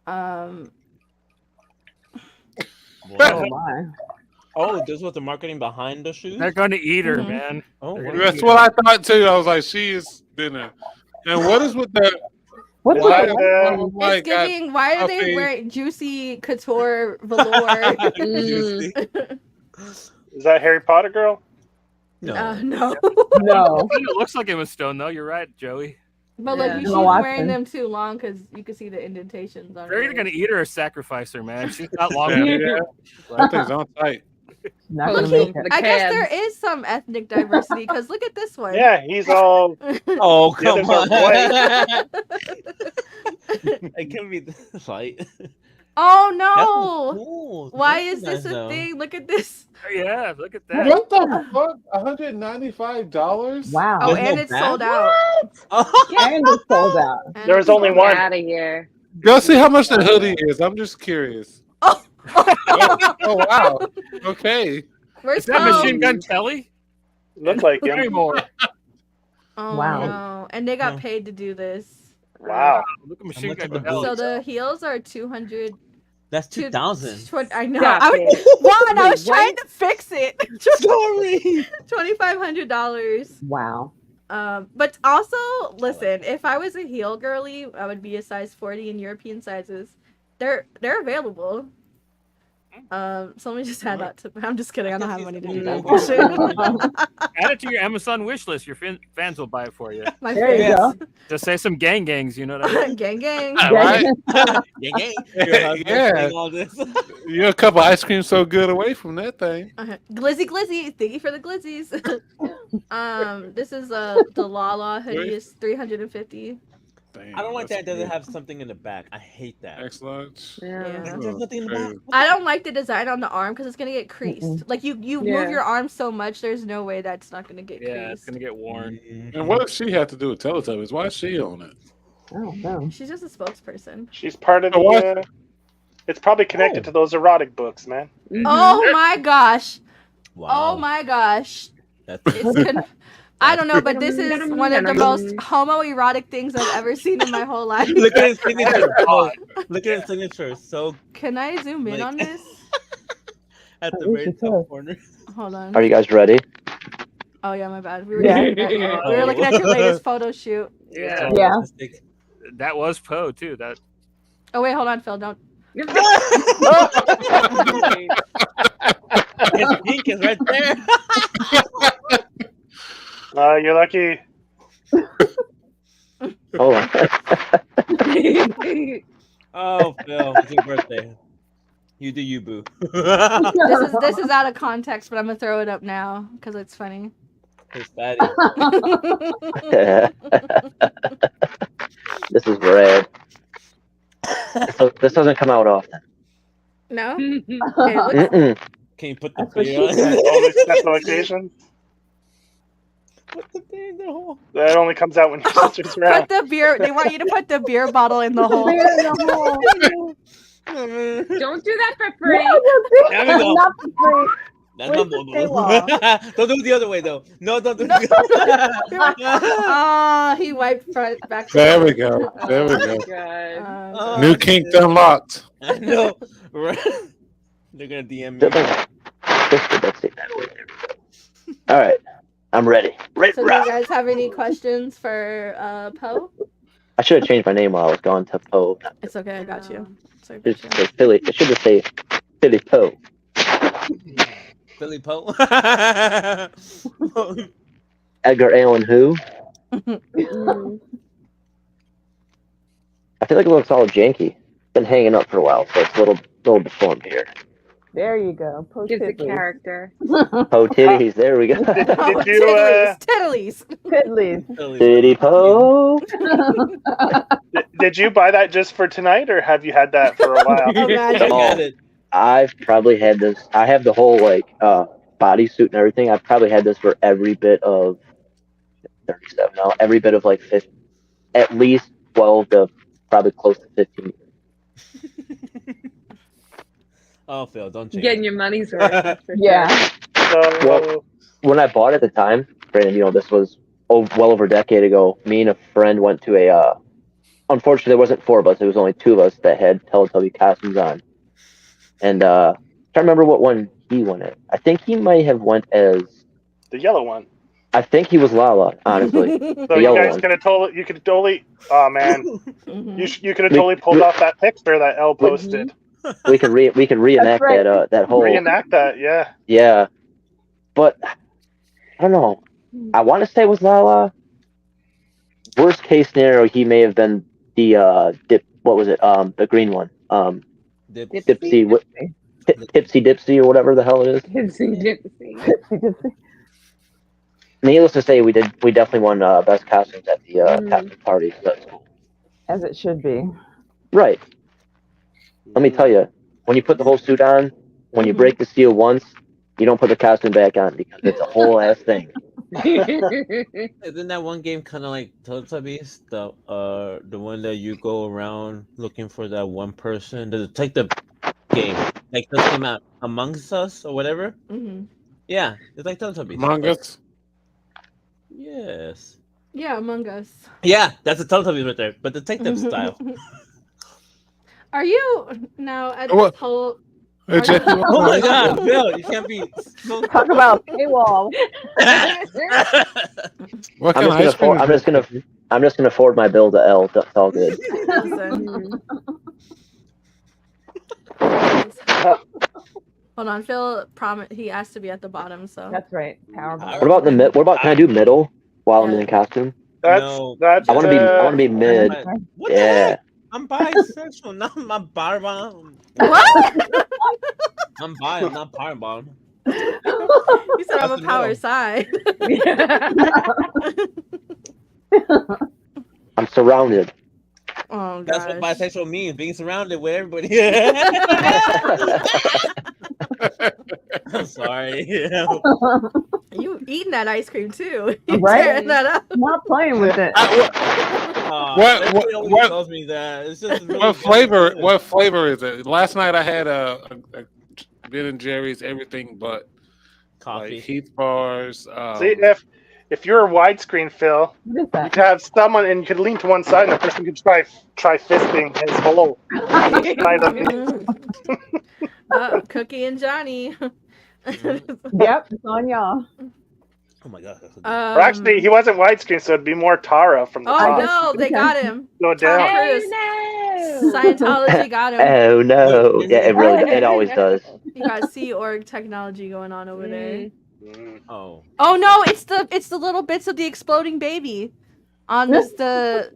Oh Wow. my. Oh, this was the marketing behind the shoes? They're going to eat her, Mhm. man. Oh, They're wow. gonna That's eat what I thought too. I was like, she is dinner. And what is with the What's why with the It's like got giving. Why are they puffy- wearing juicy couture velour? Juicy. Is that Harry Potter girl? No. No. No. It looks like it was stone, though. You're right, Joey. But look, Yeah. she's Emma wearing Watson. them too long because you can see the indentations on They're either her. going to eat her or sacrifice her, man. She's not long. Yeah, yeah. That thing's on tight. Not Oh, gonna look, make it. the I guess cabs. there is some ethnic diversity because look at this one. Yeah, he's all. Oh, The come others on. It can be this light. Oh That's no! cool. Why That's is this nice, a though. thing? Look at this. Yeah, look at that. What the fuck? $195? Wow. Oh, There's and no it's back? sold out. Oh. And it's sold out. And There was it's only sold one. out. Out of here. Go see how much the hoodie is. I'm just curious. Oh. Oh wow. Okay. Where's Is that Poe? Machine Gun Kelly? Looked like him. Anymore. Oh Wow. no! And they got No. paid to do this. Wow. Look at Machine much Gun are the Kelly. So the heels are 200. That's 2,000. I know. Stop I was, it. Juan, I Wait, was trying to fix it. Sorry. $2,500. Wow. But also, listen, if I was a heel girly, I would be a size 40 in European sizes. They're available. So let me just add that to. I'm just kidding. I don't have money to do that bullshit. Add it to your Amazon wish list. Your fans will buy it for you. My There you face. go. Just say some gangs, you know what I mean? gang, gang. All right. Yeah, yeah. Your husband Yeah. saying all this. You're a couple ice cream so good away from that thing. Glizzy, glizzy. Thank you for the glizzies. This is the Lala hoodie is $350. Damn, I don't like that. It doesn't good. have something in the back. I hate that. Excellent. Yeah. Like, there's nothing in the back. I don't like the design on the arm because it's gonna get creased. Mm-mm. Like you Yeah. move your arm so much, there's no way that's not gonna get Yeah, it's creased. gonna get worn. And what does she have to do with Teletubbies? Why is she on it? I don't know. She's just a spokesperson. She's part of Oh, what? the. It's probably connected to those erotic books, man. Mhm. Oh my gosh! Wow. Oh my gosh! That's It's I don't know, but this is one of the most homoerotic things I've ever seen in my whole life. Look at his signature. Oh, look at his signature. So Can I zoom in Like- on this? at the Oh, very you should. top corner. Hold on. Are you guys ready? Oh yeah, my bad. We were, Yeah. we were looking at your latest photo shoot. Yeah. Yeah. Fantastic. That was Poe too. That Oh wait, hold on, Phil. Don't. His pink is right there. You're lucky. Hold on. Oh, Phil, it's your birthday. You do you, boo. This is out of context, but I'm gonna throw it up now because it's funny. His fatty. This is rad. This doesn't come out often. No. Mhm. Okay, it looks- Mm-mm. Can you put the That's what beer she on? said. Only special occasion. Put the beer in the hole. That only comes out when your sister's Put around. the beer. They want you to put the beer bottle in the hole. Beer in the hole. Don't do that for free. There we go. Not for free. That's Where's not the bold. Don't do it the other way though. No, don't do it. Oh, he wiped front back. to There we front. go. There we Oh, go. God. Oh, New kink unlocked. I know. Right? They're gonna DM me. That's it. All right, I'm ready. Ready So to do you rock. guys have any questions for Poe? I should have changed my name while I was gone to Poe. It's okay, I got you. It's It should okay. say Philly. It should just say Philly Poe. Billy Poe. Edgar Allan who? Mm. I feel like it looks all janky. Been hanging up for a while, so it's a little deformed here. There you go. Post Gives a Tiddly. character. Poe titties. There we go. Did Oh, you, tiddlies, tiddlies. Tiddlies. Titty Poe. Did you buy that just for tonight, or have you had that for a while? Oh, man. I got it. I've probably had this. I have the whole bodysuit and everything. I've probably had this for every bit of 37 now. Every bit of like 50, at least 12 to probably close to 15. Oh, Phil, don't change. Getting your money's worth. That's for Yeah. sure. So, Well, when I bought it at the time, granted, this was well over a decade ago. Me and a friend went to a. Unfortunately, there wasn't 4 of us. It was only 2 of us that had Teletubby costumes on. And I can't remember what one he went at. I think he might have went as. the yellow one. I think he was Lala, honestly. So The you yellow guys one. could have totally. You could totally. Oh man, Mhm. you could have totally pulled off that picture that Elle posted. We could reenact right. that whole. Reenact that, yeah. Yeah, but I don't know. I want to say it was Lala. Worst case scenario, he may have been the What was it? The green one. Dipsy. What? Tipsy Dipsy or whatever the hell it is. Gypsy. Needless to say, we definitely won best costumes at the costume party. So that's cool. As it should be. Right. Let me tell you, when you put the whole suit on, when you break the seal once, you don't put the costume back on because it's a whole ass thing. Isn't that one game kind of like Teletubbies? The one that you go around looking for that one person, the detective game, like this came out Amongst Us or whatever. Mhm. Yeah, it's like Teletubbies. Among Us. Yes. Yeah, Among Us. Yeah, that's the Teletubbies right there, but detective style. Are you now at What? this whole? Hey, Jackie, Oh my God, Bill, you can't be. Talk about paywall. What I'm kind of ice just cream? I'm just gonna forward my bill to Elle. That's all good. Listen. Hold on, Phil. He asked to be at the bottom, so. That's right. Powerball. What about the mid? What about? Can I do middle while I'm in costume? That's No. that's. I want to be mid. What the Yeah. heck? I'm bisexual, not my bar bomb. What? I'm bi, I'm not bar bomb. You said I'm a power side. I'm surrounded. Oh, That's what gosh. bisexual means: being surrounded with everybody. I'm sorry. You eating that ice cream too? You Right? tearing that up? Not playing with it. Everybody always tells me that. It's just really What flavor? What flavor is it? Last night I had a Ben and Jerry's everything but coffee. Like Heath bars. See, if you're a widescreen, Phil, you could have someone and you could lean to one side, and the person could try fisting his whole side of it. Cookie and Johnny. Yep, it's on y'all. Oh my god. Or actually, he wasn't widescreen, so it'd be more Tara from the top. No, they got him. Go Tom down. Cruise. Scientology got him. Oh no! Yeah, it always does. You got Sea Org technology going on over there. Oh. Oh no! It's the little bits of the exploding baby on the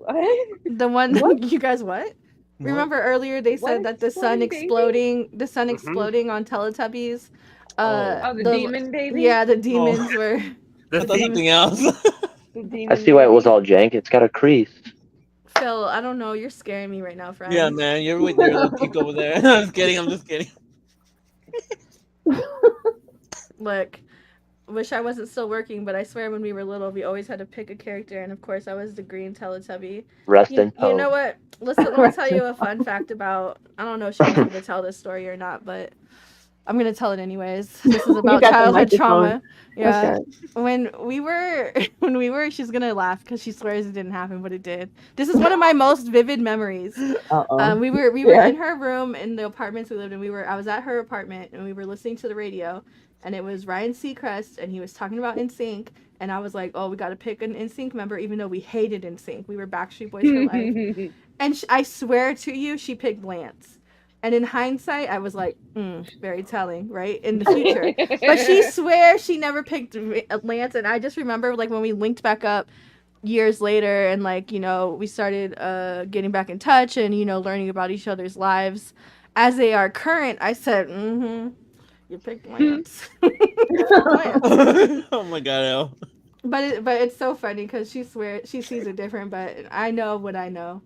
one. You guys what? Remember earlier they said that the sun exploding on Teletubbies. The demon baby. Yeah, the demons were. That's something else. I see why it was all jank. It's got a crease. Phil, I don't know. You're scaring me right now, friend. Yeah, man, you're with your little peek over there. I'm just kidding. Look, wish I wasn't still working, but I swear when we were little, we always had to pick a character, and of course, I was the green Teletubby. Rest in You power. know what? Listen, let me tell you a fun fact about. I don't know if she's going to tell this story or not, but I'm gonna tell it anyways. This is about childhood trauma. Yeah. Okay. When we were, she's gonna laugh because she swears it didn't happen, but it did. This is one of my most vivid memories. We were in her room in the apartments we lived in. I was at her apartment and we were listening to the radio, and it was Ryan Seacrest and he was talking about NSYNC, and I was like, oh, we got to pick an NSYNC member, even though we hated NSYNC. We were Backstreet Boys for life. And I swear to you, she picked Lance. And in hindsight, I was like, very telling, right? In the future. But she swears she never picked Lance. And I just remember, like, when we linked back up years later and, like, you know, we started getting back in touch and, you know, learning about each other's lives as they are current, I said, you picked Lance. Oh, my God, Elle. But it's so funny because she swears, she sees it different, but I know what I know.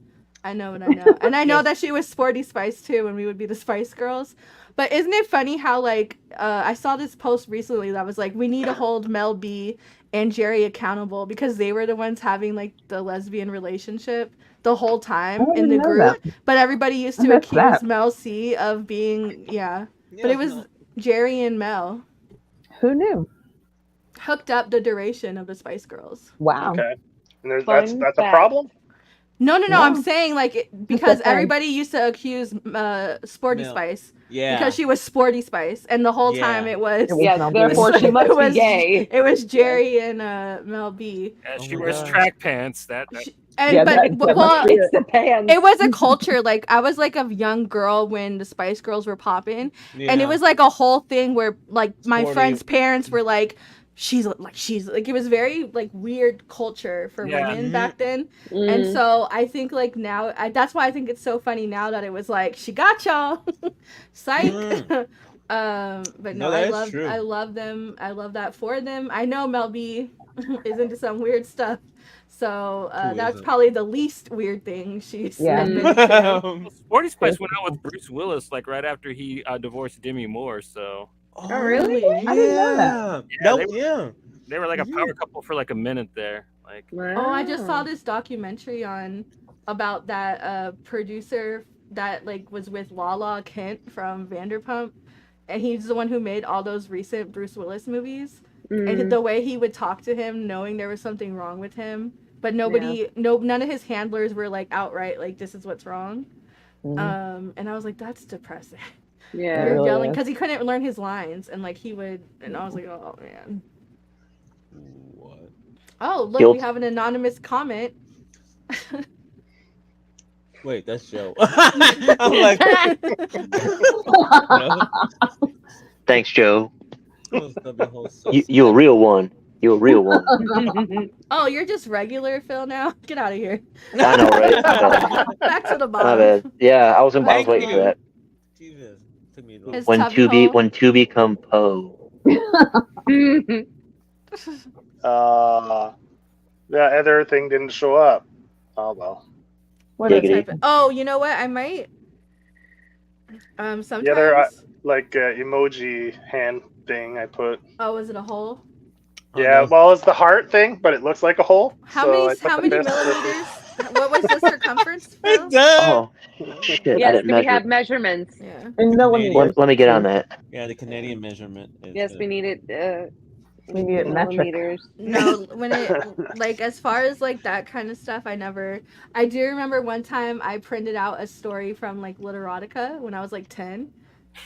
I know what I know. And I know that she was Sporty Spice too when we would be the Spice Girls. But isn't it funny how, like, I saw this post recently that was like, we need to hold Mel B and Jerry accountable because they were the ones having, like, the lesbian relationship the whole time in the group. But everybody used to accuse Mel C of being, but it was Jerry and Mel. Who knew? Hooked up the duration of the Spice Girls. Wow. Okay. And that's a problem? No. I'm saying, like, because everybody used to accuse Sporty Spice. Yeah. Because she was Sporty Spice. And the whole time it was... therefore she must be gay. It was Jerry and Mel B. Yeah, she wears track pants. It's the pants. It was a culture. Like, I was, like, a young girl when the Spice Girls were popping. Yeah. And it was, like, a whole thing where, like, my friends' parents were, like... She's like it was very like weird culture for women back then, and so I think like now that's why I think it's so funny now that it was like she got y'all, psych. But no, I love them. I love that for them. I know Mel B is into some weird stuff, so that's probably the least weird thing she's. Sporty Spice went out with Bruce Willis like right after he divorced Demi Moore, so. Oh, really? I didn't know that. They were like a power couple for like a minute there. Like, oh, I just saw this documentary about that producer that like was with Lala Kent from Vanderpump, and he's the one who made all those recent Bruce Willis movies. And the way he would talk to him, knowing there was something wrong with him, but none of his handlers were like outright like this is what's wrong. And I was like, that's depressing. Yeah, you're yelling because he couldn't learn his lines, and like he would, and I was like, oh man. What? Oh look, we have an anonymous comment. Wait, that's Joe. I'm like, thanks, Joe. You a real one. You a real one. Oh, you're just regular Phil now. Get out of here. I know, right? Back to the bottom. My bad. Yeah, I was waiting for that. Jesus. When to become Poe. The other thing didn't show up. Oh well. What is Giggity. it? Oh, you know what? I might. The other Sometimes. emoji hand thing I put. Oh, was it a hole? Yeah, well, it's the heart thing, but it looks like a hole. How so many millimeters? What was the circumference? Phil? Oh, shit. I Yes, didn't do we measure. have measurements? Yeah. In millimeters. Let me get on that. Yeah, the Canadian measurement. Yes, we need it. We need it metric. millimeters. No, when it like as far as like that kind of stuff, I do remember one time I printed out a story from like Literotica when I was like 10,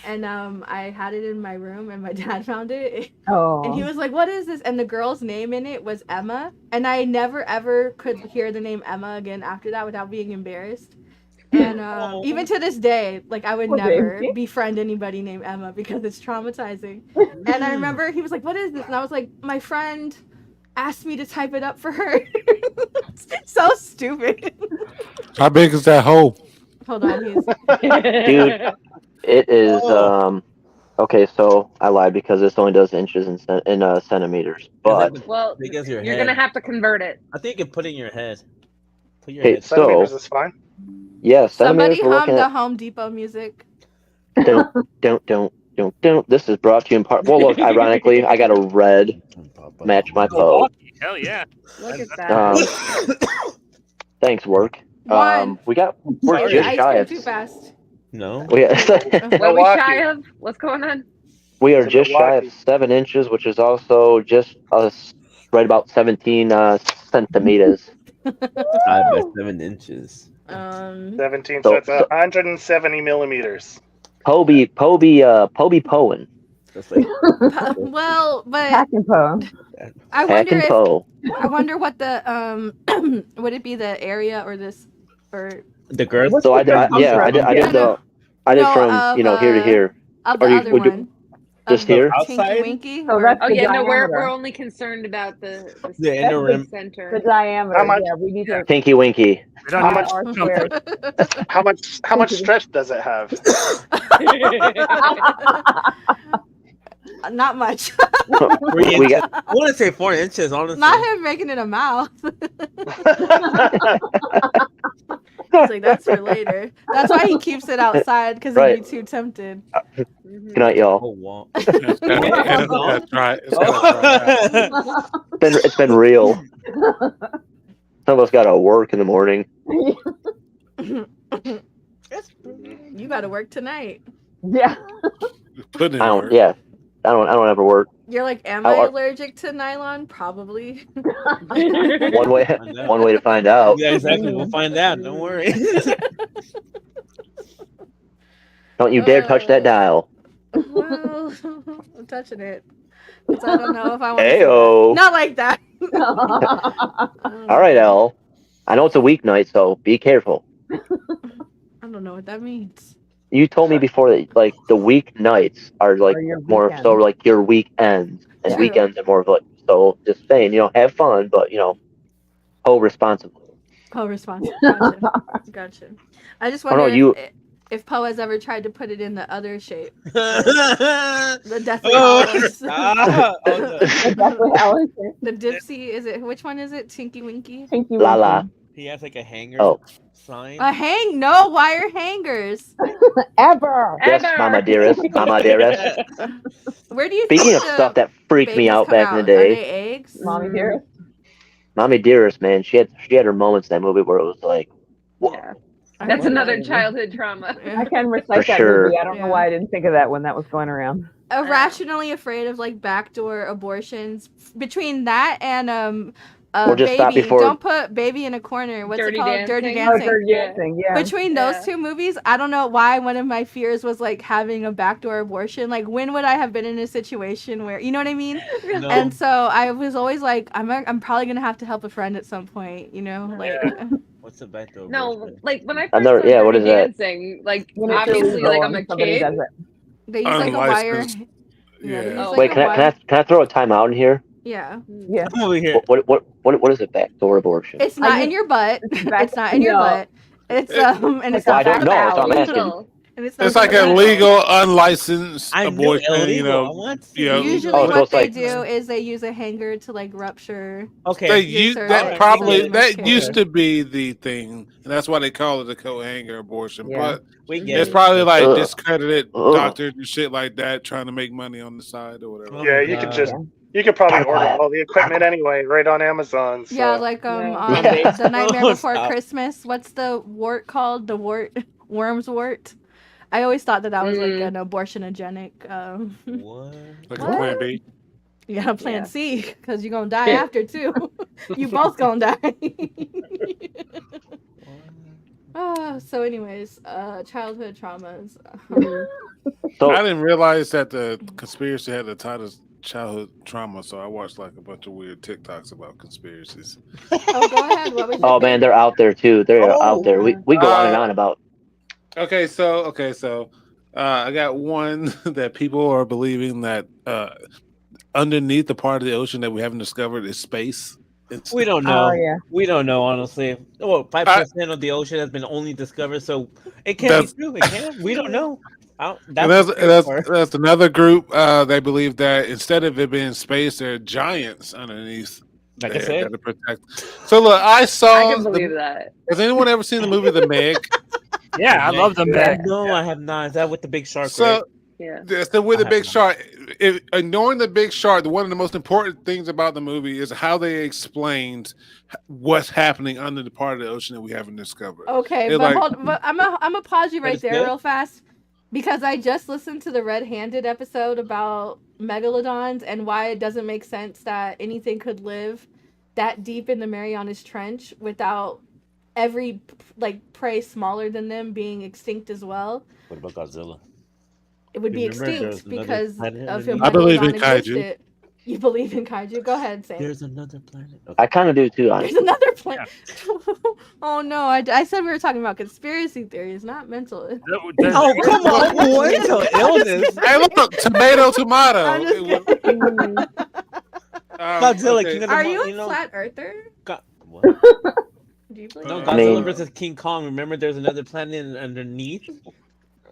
and I had it in my room and my dad found it. Oh. And he was like, "What is this?" And the girl's name in it was Emma, and I never ever could hear the name Emma again after that without being embarrassed. And even to this day, like I would Poor never baby. befriend anybody named Emma because it's traumatizing. And I remember he was like, "What is this?" And I was like, "My friend asked me to type it up for her." So stupid. How big is that hole? Hold on, he's Dude, it is. Okay, so I lied because this only does inches in centimeters. But Well, big as your you're head. gonna have to convert it. I think you can put it in your head. Put your okay, head. Centimeters so is fine. yeah, centimeters. somebody We're hum looking the at. Home Depot music. Don't. This is brought to you in part. Well, look, ironically, I got a red match my Poe. Milwaukee, hell yeah. Look at Um, that. thanks, work. One. We're Sorry, just ice shy cream of. too fast. No. We, What are we Milwaukee. shy of? What's going on? we are It's just shy of Milwaukee. 7 inches, which is also just right about 17 centimeters. 5 by 7 inches. 17, So- so it's 170 millimeters. Poby Poen. That's like Well, but Pack and Poe. I Pack wonder and if Poe. I wonder what the would it be the area or this or the girth. What's So I the did No, from of, here to here. of the Or you- other would you- one. Just Of the here? Tinky Outside? Winky. So or- that's Oh the yeah, no, we're diameter. only concerned about the The inner the- rim. center. The diameter. How much- Yeah, we need to Tinky Winky. We don't How need much- R squared. How much stretch does it have? Not much. 3 We inches. got I want to say 4 inches, honestly. Not him making it a mouth. It's like that's for later. That's why he keeps it outside because Right. he'd be too tempted. Good night, y'all. Oh, wow. It's gotta dry. It's gotta dry out. It's been real. Some of us gotta work in the morning. You got to work tonight. Yeah. Put it I in don't. work. Yeah, I don't ever work. You're like, am Oh, I are- allergic to nylon? Probably. One way to find out. Yeah, exactly. We'll find out. Don't worry. Don't you dare touch that dial. Well, I'm touching it. 'Cause I don't know if I want to. Ayo. Not like that. All right, Elle. I know it's a weeknight, so be careful. I don't know what that means. You told me before that like the weeknights are like Or your more weekends. so like your weekends, and True. weekends are more of like so. Just saying, have fun, but hold responsibly. Poe response. Gotcha. I just wonder no, if Poe has ever tried to put it in the other shape. Oh, The Deathly Hallows. Exactly how it is. The Dipsy, is it? Which one is it? Tinky Winky? Pinky La la. winky. he has like a hanger Oh. sign. No wire hangers. Ever. Yes, Ever. Mama dearest, Mama dearest. Where do you Speaking think of the stuff that freaked me babies out come back in the out? Are day, they eggs? Mommy dearest. Mommy dearest, man, she had her moments in that movie where it was like, whoa. Yeah. I That's don't another know. childhood trauma. I can recite For that sure. movie. I don't know Yeah. why I didn't think of that when that was going around. Irrationally afraid of like backdoor abortions. Between that and We'll just stop baby, before- don't put baby in a corner. What's Dirty it called? Dirty Dancing. Oh, Dancing. Dirty Yeah. Dancing, yeah. Between those Yeah. two movies, I don't know why one of my fears was like having a backdoor abortion. Like, when would I have been in a situation where, you know what I mean? No. And so I was always like, I'm probably gonna have to help a friend at some point, like. What's the back door? No, like when I I've first never- saw yeah, what Dirty is that? Dancing, like When it's obviously, illegal like I'm and a somebody kid. does it. They use like a wire. Unlicensed. Yeah, Yeah. they use Oh. like Wait, a can wire. I throw a timeout in here? Yeah. Yeah. I'm over here. What is a backdoor abortion? It's Are not you- in your butt. it's back- It's not in your no. butt. It's and it's Like I not don't know. That's what I'm back asking. Neutral. and it's It's not like gonna a be legal, unlicensed I knew abortion. illegal. I want to Usually, Oh, so what it's they like do is they use a hanger to like rupture. Okay. That So probably you that miscarry. used to be the thing, and that's why they call it a coat hanger abortion. Yeah. But We get it's it. probably like Ugh. discredited Ugh. doctors and shit like that trying to make money on the side or whatever. Oh Yeah, my you could God. just you could probably order all the equipment anyway right on Amazon. So. Yeah, like Yeah. The Nightmare Oh, Before stop. Christmas. What's the wart called? The worm's wart. I always thought that was like an abortionogenic. What? Like a plan B. Yeah, plan Yeah. C, because you're gonna die after too. You both gonna die. So anyways, childhood traumas. So I didn't realize that the conspiracy had the title childhood trauma, so I watched like a bunch of weird TikToks about conspiracies. Oh, go ahead. What was your oh man, they're out there too. They're out there. We go on and on about. Okay, so I got one that people are believing that underneath the part of the ocean that we haven't discovered is space. We don't know. Oh, yeah. We don't know, honestly. Well, 5% of the ocean has been only discovered, so it can't be true. It can't. We don't know. That's another group. They believe that instead of it being space, there are giants underneath. Like I said. That are protect. So look, I saw. I can believe that. Has anyone ever seen the movie The Meg? Yeah, I love the Meg. No, I have not. Is that with the big shark? So right? Yeah. So with the big shark, ignoring the big shark, one of the most important things about the movie is how they explained what's happening under the part of the ocean that we haven't discovered. Okay, It's but like- but I'm gonna pause you But right it's there good? real fast because I just listened to the Red-Handed episode about megalodons and why it doesn't make sense that anything could live that deep in the Marianas Trench without every prey smaller than them being extinct as well. What about Godzilla? It would be Remember, there's extinct another because planet of a underneath? I believe in megalodon kaiju. existed. You believe in kaiju? Go ahead, Sam. There's another planet. I kind of do too. There's Honestly. another planet. Oh no! I said we were talking about conspiracy theories, not mental. Oh, come on, boy. Mental illness. Hey, look, tomato. I'm just It was- kidding. Godzilla, okay. King of the Are Mon- you a you know, flat earther? What? Do you believe? No, that? Godzilla mean- versus King Kong. Remember, there's another planet underneath.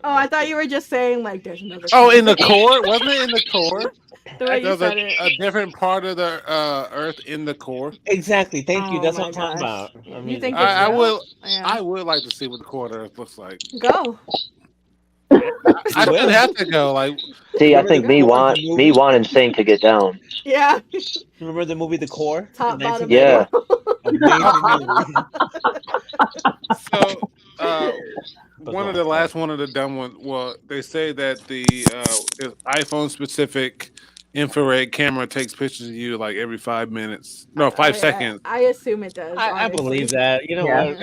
Oh, I thought you were just saying like there's another. Oh, in the core? Wasn't it in the core? The way you There's said it. a different part of the Earth in the core. Exactly. Thank you. Oh That's my what I'm talking gosh. about. I You mean, think it's I real? will. Yeah. I would like to see what the core of the Earth looks like. Go. I shouldn't have to go. Like, See, I Remember think the me core, want the movie? and Sing could get down. Yeah. remember the movie The Core? Top, The bottom, 19- Yeah. middle. Amazing movie. so one of the dumb ones. Well, they say that the iPhone specific infrared camera takes pictures of you like every 5 minutes. No, 5 seconds. I assume it does. I honestly. believe that. You know Yeah. what?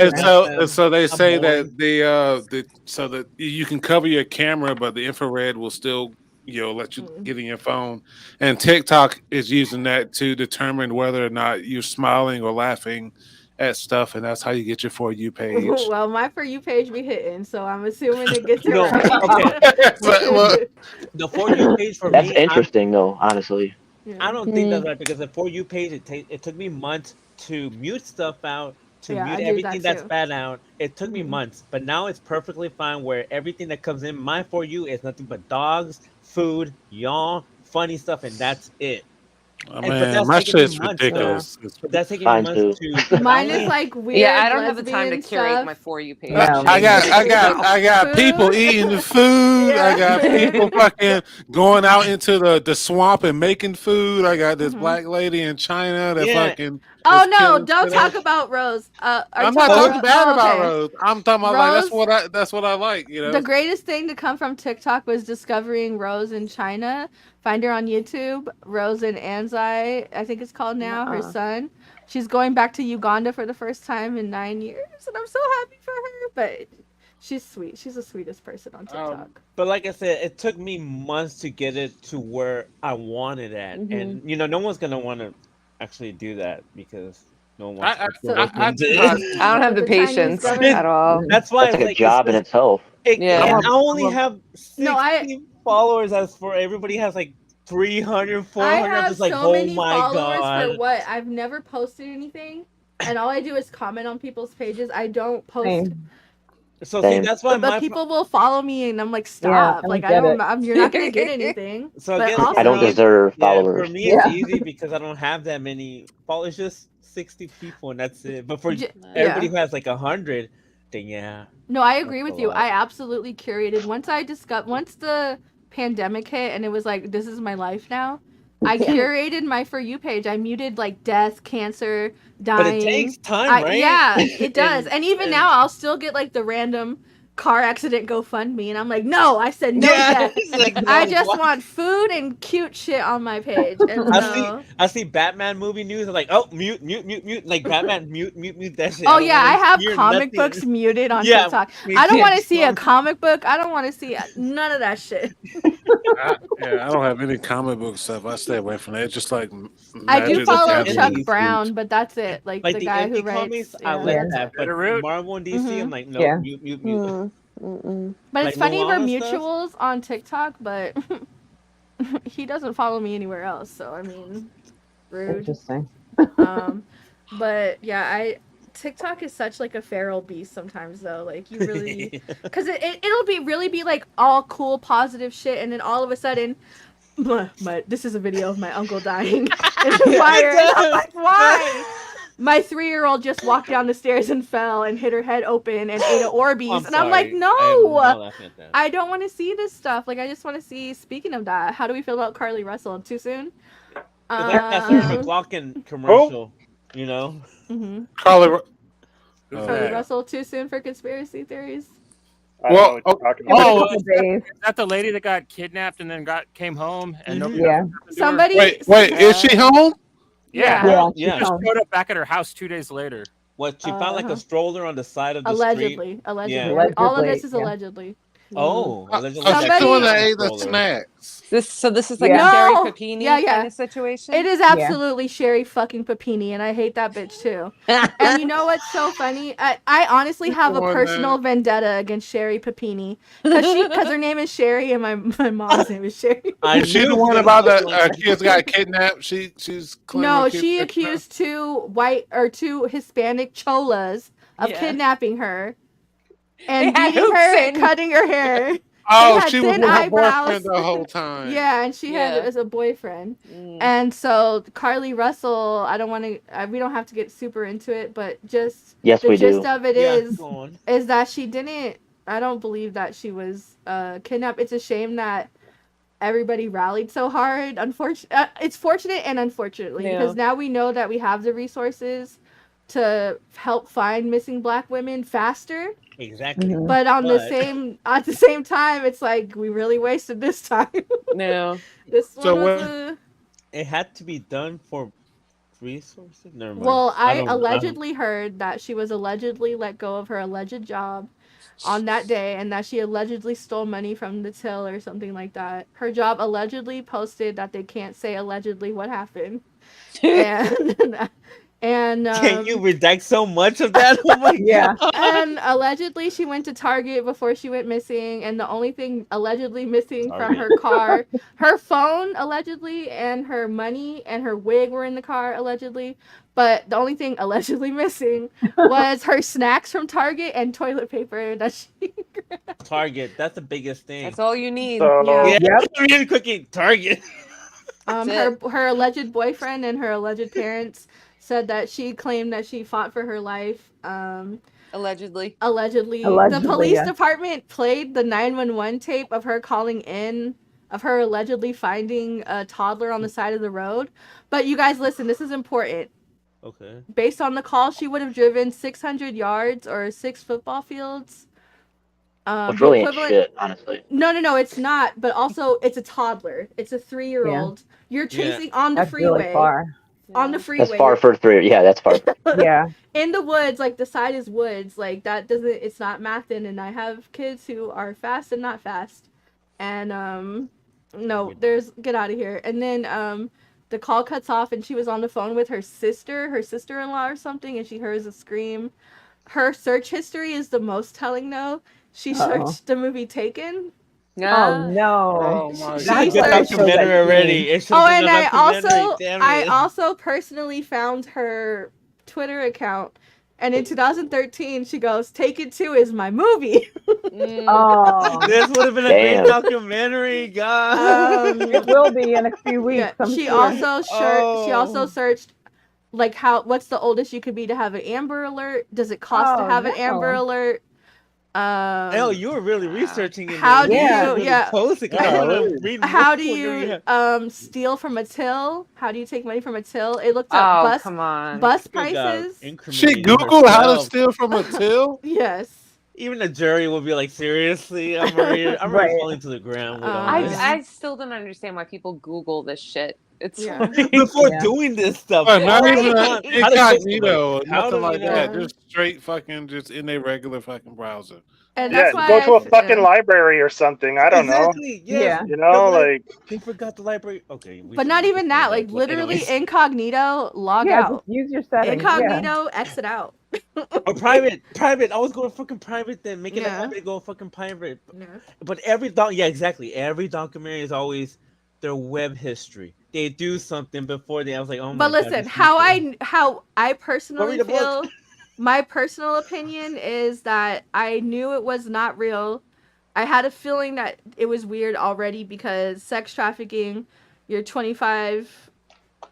And so they I'm say boring. that so that you can cover your camera, but the infrared will still let you get in your phone. And TikTok is using that to determine whether or not you're smiling or laughing at stuff, and that's how you get your For You page. Well, my For You page be hitting, so I'm assuming it gets it No, right. The For You page for That's me, interesting, though. Honestly. I don't think that's right because the For You page, it took me months to mute stuff out, to Yeah, I mute do everything that that's too. bad out. It took me months, but now it's perfectly fine where everything that comes in my For You is nothing but dogs, food, y'all, funny stuff, and that's it. Oh, But man, that's my taking me shit's months, ridiculous. But that's taking Mine me months too. to. Mine is like weird. Yeah, I don't have the time to lesbian curate stuff. my For You page. No. I got people eating the food. Yeah. I got people fucking going out into the swamp and making food. I got this Mhm. black lady in China that Yeah. fucking. Oh is no! killing Don't shit talk up. about Rose. I'm not talking bad about okay. Rose. I'm talking about like Rose- that's what I like. The greatest thing to come from TikTok was discovering Rose in China. Find her on YouTube. Rose in Anzai, I think it's called now. Her son. She's going back to Uganda for the first time in 9 years, and I'm so happy for her. But she's sweet. She's the sweetest person on TikTok. But like I said, it took me months to get it to where I wanted it, and no one's gonna want to actually do that because no one wants to. I don't have the patience at all. That's why That's like a it's job in itself. I only have 60 No, I- followers. As for everybody has like 300, 400. I have I'm just like, so oh many my followers god. for what? I've never posted anything, and all I do is comment on people's pages. I don't post Same. So see, Same. that's why But people will follow me, and I'm like, stop. I Like, don't I get don't. it. You're not gonna get anything. So I But guess also, I don't deserve yeah, followers. for me it's Yeah. easy because I don't have that many followers. Just 60 people, and that's it. But for yeah. everybody who has like 100, then yeah, No, I agree that's a with you. lot. I absolutely curated. Once the pandemic hit, and it was like, this is my life now. I curated my For You page. I muted like death, cancer, But it dying. takes time, right? Yeah, it does. And even now, I'll still get like the random car accident GoFundMe, and I'm like, no, I said no yeah, death. it's like I no, just what? want food and cute shit on my page. And I see Batman movie news. I'm like, oh, mute, like Batman, mute that shit. oh don't yeah, I wanna have hear comic nothing. books muted on Yeah, TikTok. me I don't too. want to see a comic book. I don't want to see none of that shit. I don't have any comic book stuff. I stay away from that. It's just like I do Magic the follow Gathering Chuck and Brown, but that's it. Like Like the the guy who indie writes. comics, I Yeah. like that. But Bitterroot. Marvel and DC, I'm like, no, Yeah. mute. But Like it's funny we're Moana stuff? mutuals on TikTok, but he doesn't follow me anywhere else. So I mean, rude. Interesting. But yeah, TikTok is such like a feral beast sometimes though. Like you really, because it'll really be like all cool positive shit, and then all of a sudden, this is a video of my uncle dying in the fire. And I'm like, why? My 3-year-old just walked down the stairs and fell and hit her head open and ate an Orbeez. And I'm like, sorry. no, I am not laughing at that. I don't want to see this stuff. Like, I just want to see. Speaking of that, how do we feel about Carly Russell? Too soon? It's like that Sarah McLachlan commercial, you know? Mm-hmm. Carly Carly Russell too soon for conspiracy theories? I don't know what you're talking about. Oh, is that the lady that got kidnapped and then came home and nobody Yeah. knows what to do? Somebody. Wait, is she home? Yeah. Yeah. She just showed up back at her house 2 days later. What, she found like a stroller on the side of the street? Allegedly. Yeah. All of this is yeah. allegedly. Oh, allegedly. Somebody- She's the one that ate the Stroller. snacks. This is like Yeah. a Sherry No! Papini Yeah. kind of situation. It is absolutely Sherry fucking Papini, and I hate that bitch too. And you know what's so funny? I honestly have a Come on, personal vendetta against Sherry Papini because her name is Sherry and my mom's name is Sherry. Is she the one about the kids got kidnapped? She's claiming No, kids she got accused two Hispanic cholas of kidnapping her and They had beating her hoops and in. cutting her hair. Oh, had she was thin with her eyebrows. boyfriend the whole time. Yeah, and she had it as a boyfriend. And so Carly Russell, I don't want to. We don't have to get super into it, but just Yes, the we gist do. of it Yeah, is go on. that she didn't. I don't believe that she was kidnapped. It's a shame that everybody rallied so hard. It's fortunate and unfortunately because now we know that we have the resources to help find missing Black women faster. Exactly. But at the same time, it's like we really wasted this time. No. This So one was when- It had to be done for resources? Never mind. Well, I don't- allegedly heard that she was allegedly let go of her alleged job on that day and that she allegedly stole money from the till or something like that. Her job allegedly posted that they can't say allegedly what happened. And Can you redact so much of that? Oh my god. And allegedly she went to Target before she went missing, and the only thing allegedly missing from her car, her phone allegedly, and her money and her wig were in the car allegedly. But the only thing allegedly missing was her snacks from Target and toilet paper that she Target, that's the biggest thing. That's all you need. Yeah, really quickly, Target. Her alleged boyfriend and her alleged parents said that she claimed that she fought for her life. Allegedly. The police department played the 911 tape of her calling in, of her allegedly finding a toddler on the side of the road. But you guys listen, this is important. Okay. Based on the call, she would have driven 600 yards or 6 football fields. Which really ain't shit, honestly. No, it's not. But also, it's a toddler. It's a 3-year-old. You're chasing on the freeway. Really far. On the freeway. That's far for 3. Yeah, that's far. Yeah. In the woods, like the side is woods, like that doesn't. It's not mathing, and I have kids who are fast and not fast, and no, get out of here. And then the call cuts off, and she was on the phone with her sister-in-law or something, and she hears a scream. Her search history is the most telling though. She searched the movie Taken. Oh no! Oh my She did documentary already. It Oh, and I also personally found her Twitter account, And in 2013, she goes, "Take It Two is my movie." Oh, This would have been a Damn. great documentary, God. it will be in a few weeks. I'm she sure. also searched like what's the oldest you could be to have an Amber Alert? Does it cost to have an Amber Alert? Elle, you were really researching it. How do Yeah. you really yeah? post it, 'cause I want to read How more do when you steal from a till? How do you take money from a till? It looked up Oh, come on. bus Good God, prices. She incriminating Googled how to herself. steal from a till. Yes. Even the jury will be like, seriously, I'm already Right. falling to the ground with all this. I still don't understand why people Google this shit. It's Yeah. Before Yeah. doing this stuff. But not Right. even How to fix incognito, it. How nothing do like you know? that. Just straight fucking, just in their regular fucking browser. And Yeah, that's why go to a fucking library or something. I don't know. Exactly. Yes. Yeah. You know, like They forgot the library. Okay. But not even that, like literally anyways. incognito, log Yeah, out. just use your settings. Yeah. Incognito, exit out. Or private. I was going fucking private then. Make it a Yeah. habit to go fucking private. Yeah. But yeah, exactly. Every documentary is always their web history. They do something before I was like, oh my But God. listen, these how I people. personally read a book. feel, my personal opinion is that I knew it was not real. I had a feeling that it was weird already because sex trafficking, you're 25,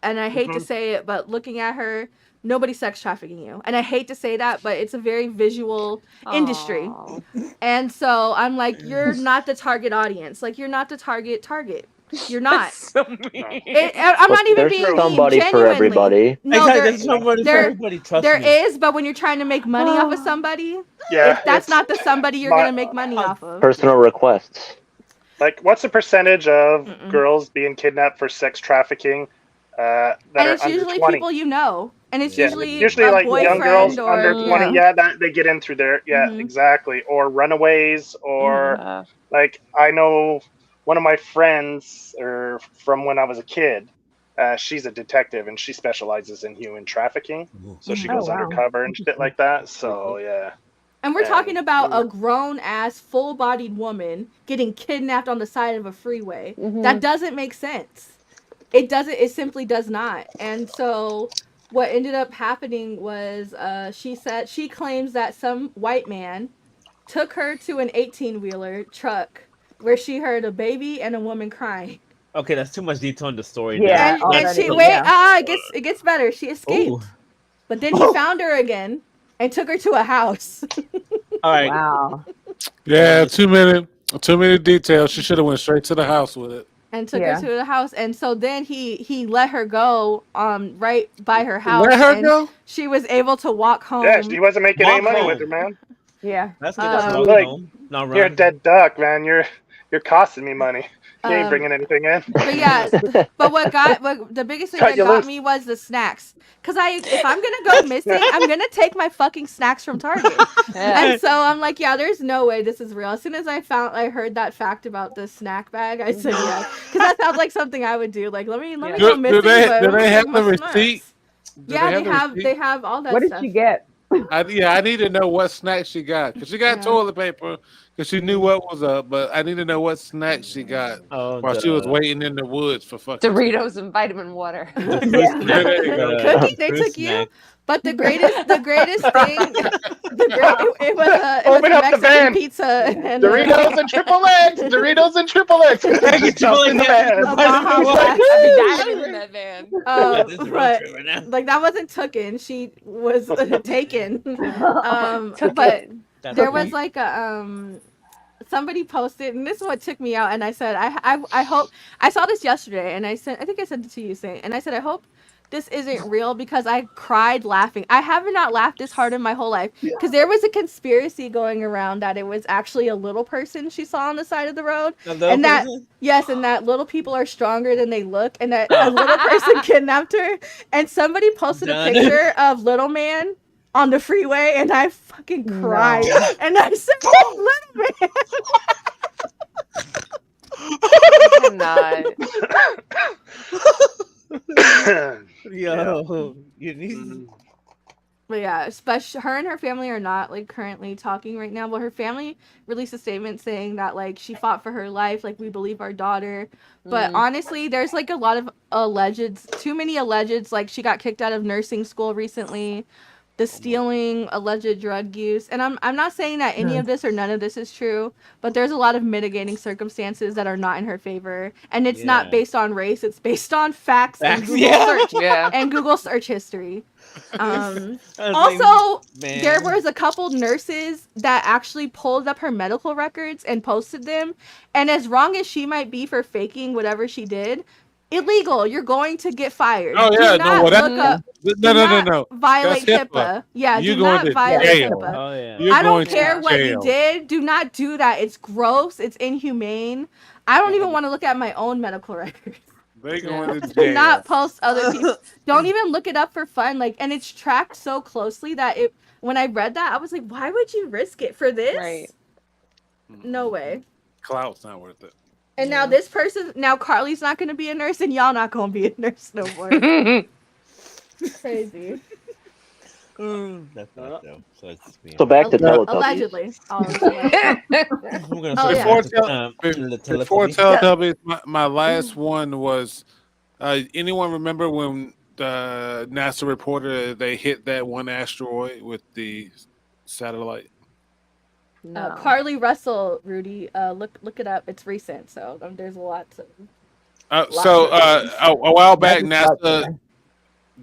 and I hate to say it, but looking at her, nobody's sex trafficking you. And I hate to say that, but it's a very visual industry. Aw. And so I'm like, you're not the target audience. Like, you're not the target. You're not. So mean. I'm not even There's being mean. somebody for Genuinely. everybody. No, Exactly. there, There's somebody for there, everybody. Trust there me. is, but when you're trying to make money off of somebody, yeah, that's it's not the somebody you're my- gonna make money off of. Personal requests. like what's the percentage of girls being kidnapped for sex trafficking that And are it's under usually 20? people you know, and it's Yeah, usually usually a like young girls boyfriend or under 20. Yeah, that they get in through there. Yeah, Mhm. exactly. Or runaways, or Uh, like I know one of my friends, or from when I was a kid. She's a detective and she specializes in human trafficking. So she Mhm. goes Oh, wow. undercover and shit like that. So yeah. And we're talking about yeah. a grown ass, full bodied woman getting kidnapped on the side of a freeway. Mhm. That doesn't make sense. It doesn't, it simply does not. And so what ended up happening was she claims that some white man took her to an 18-wheeler truck where she heard a baby and a woman crying. Okay, that's too much detail in the story. Yeah, now. And she already, it gets better. She escaped. Ooh. But then he found her again and took her to a house. All right. Wow. Yeah, too many details. She should have went straight to the house with it. And took Yeah. her to the house, and so then he let her go right by her house. Let her and go? She was able to walk home. Yeah, she wasn't making any Walk money home. with her, man. Yeah. That's good. Um, Like, home. Not you're a run. dead duck, man. You're costing me money. You ain't bringing anything in. But yeah, but what the biggest thing Cut that you got loose. me was the snacks. Cause if I'm gonna go missing, I'm gonna take my fucking snacks from Target. Yeah. And so I'm like, yeah, there's no way this is real. As soon as I heard that fact about the snack bag, I said yes, because that sounds like something I would do. Like, let me Yeah. go missing. Do they but I'm gonna have take my the snacks. receipt? Do Yeah, the receipt? they have all that What did stuff. you get? I need to know what snack she got. Because she got Yeah. toilet paper because she knew what was up. But I need to know what snack she got Oh, while she was waiting in the woods for fucking Doritos and vitamin water. There you go. Cookie, they took you. But the greatest thing, it was Open a up the Mexican van. pizza and Doritos and triple X. Doritos and triple X. Just jump in the van. a Baja Blast. I'd be diving in that van. This is a road But trip right now. like that wasn't taken. She was taken. Took But it. That's there okay. was like a somebody posted, and this is what took me out. And I said, I hope I saw this yesterday, and I think I sent it to you, saying, and I said, I hope this isn't real because I cried laughing. I have not laughed this hard in my whole life because there was a conspiracy going around that it was actually a little person she saw on the side of the road, and that and that little people are stronger than they look, and that a little person kidnapped her. And somebody posted a picture of little man on the freeway, and I fucking cried. No. And I said, little man. I'm not. Yo, you need. But yeah, especially her and her family are not like currently talking right now. But her family released a statement saying that like she fought for her life, like we believe our daughter. But honestly, there's like a lot of too many allegeds. Like she got kicked out of nursing school recently. the stealing, alleged drug use, and I'm not saying that any of this or none of this is true, but there's a lot of mitigating circumstances that are not in her favor, and it's not based on race; it's based on facts and Google search and Google search history. Also, there was a couple nurses that actually pulled up her medical records and posted them, and as wrong as she might be for faking whatever she did, illegal. You're going to get fired. Oh yeah, do not look up. No. Violate That's HIPAA. Yeah, You're do going not to violate jail. HIPAA. Oh, yeah. You're I don't going to care what you jail. did. Do not do that. It's gross. It's inhumane. I don't even want to look at my own medical records. They going to Do jail. not post other people. Don't even look it up for fun. Like, and it's tracked so closely that it. When I read that, I was like, why would you risk it for this? Right. No way. Clout's not worth it. And now this person, now Carly's not going to be a nurse, and y'all not going to be a nurse no more. Crazy. That's not though. So back to Teletubbies. Allegedly. Before Teletubbies, my last one was. Anyone remember when the NASA reported they hit that one asteroid with the satellite? No. Carly Russell, Rudy, look it up. It's recent, so there's a lot to. A while back, NASA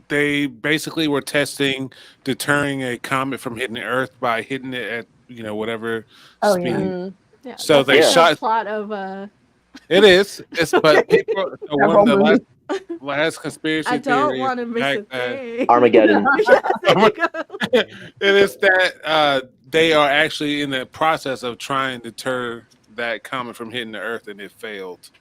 they basically were testing deterring a comet from hitting the Earth by hitting it at whatever speed. Yeah, so they shot the plot of It is. It's but people. One of the last conspiracy I don't theory want to miss a thing. Armageddon. It is that they are actually in the process of trying to deter that comet from hitting the Earth, and it failed.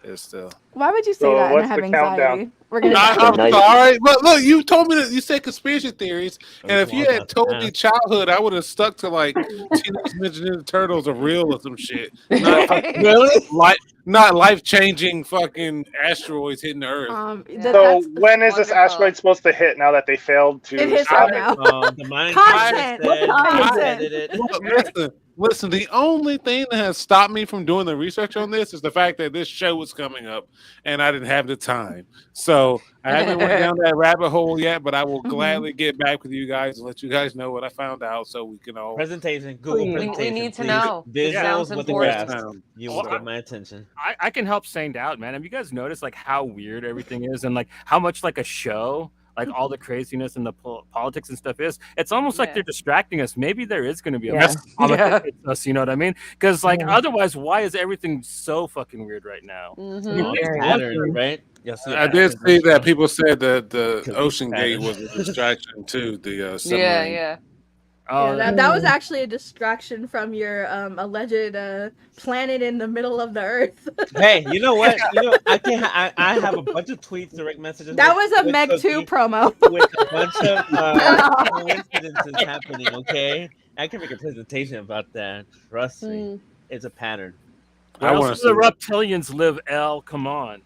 It's still. Why would you say that and have anxiety? We're gonna. I'm sorry, but look, you told me that you said conspiracy theories, and if you had told me childhood, I would have stuck to like Teenage Mutant Ninja Turtles are real or some shit. Not really, not life changing fucking asteroids hitting the Earth. So when is this asteroid supposed to hit? Now that they failed to. It hits right now. Listen, the only thing that has stopped me from doing the research on this is the fact that this show was coming up and I didn't have the time. So I haven't went down that rabbit hole yet, but I will gladly get back with you guys and let you guys know what I found out so we can all presentation. Google presentation. We need to know. Visuals with the graphs. You will get my attention. I can help Saint out, man. Have you guys noticed like how weird everything is and like how much like a show like all the craziness and the politics and stuff is? It's almost like they're distracting us. Maybe there is going to be a us, you know what I mean? Because like otherwise, why is everything so fucking weird right now? Pattern, right? Yes, I did see that people said that the Ocean Gate was a distraction too. The submarine. That was actually a distraction from your alleged planet in the middle of the Earth. Hey, you know what? I have a bunch of tweets, direct messages. That was a Meg 2 promo. With a bunch of coincidences happening, okay? I can make a presentation about that. Trust me. It's a pattern. Where else do the reptilians live, Elle? Come on.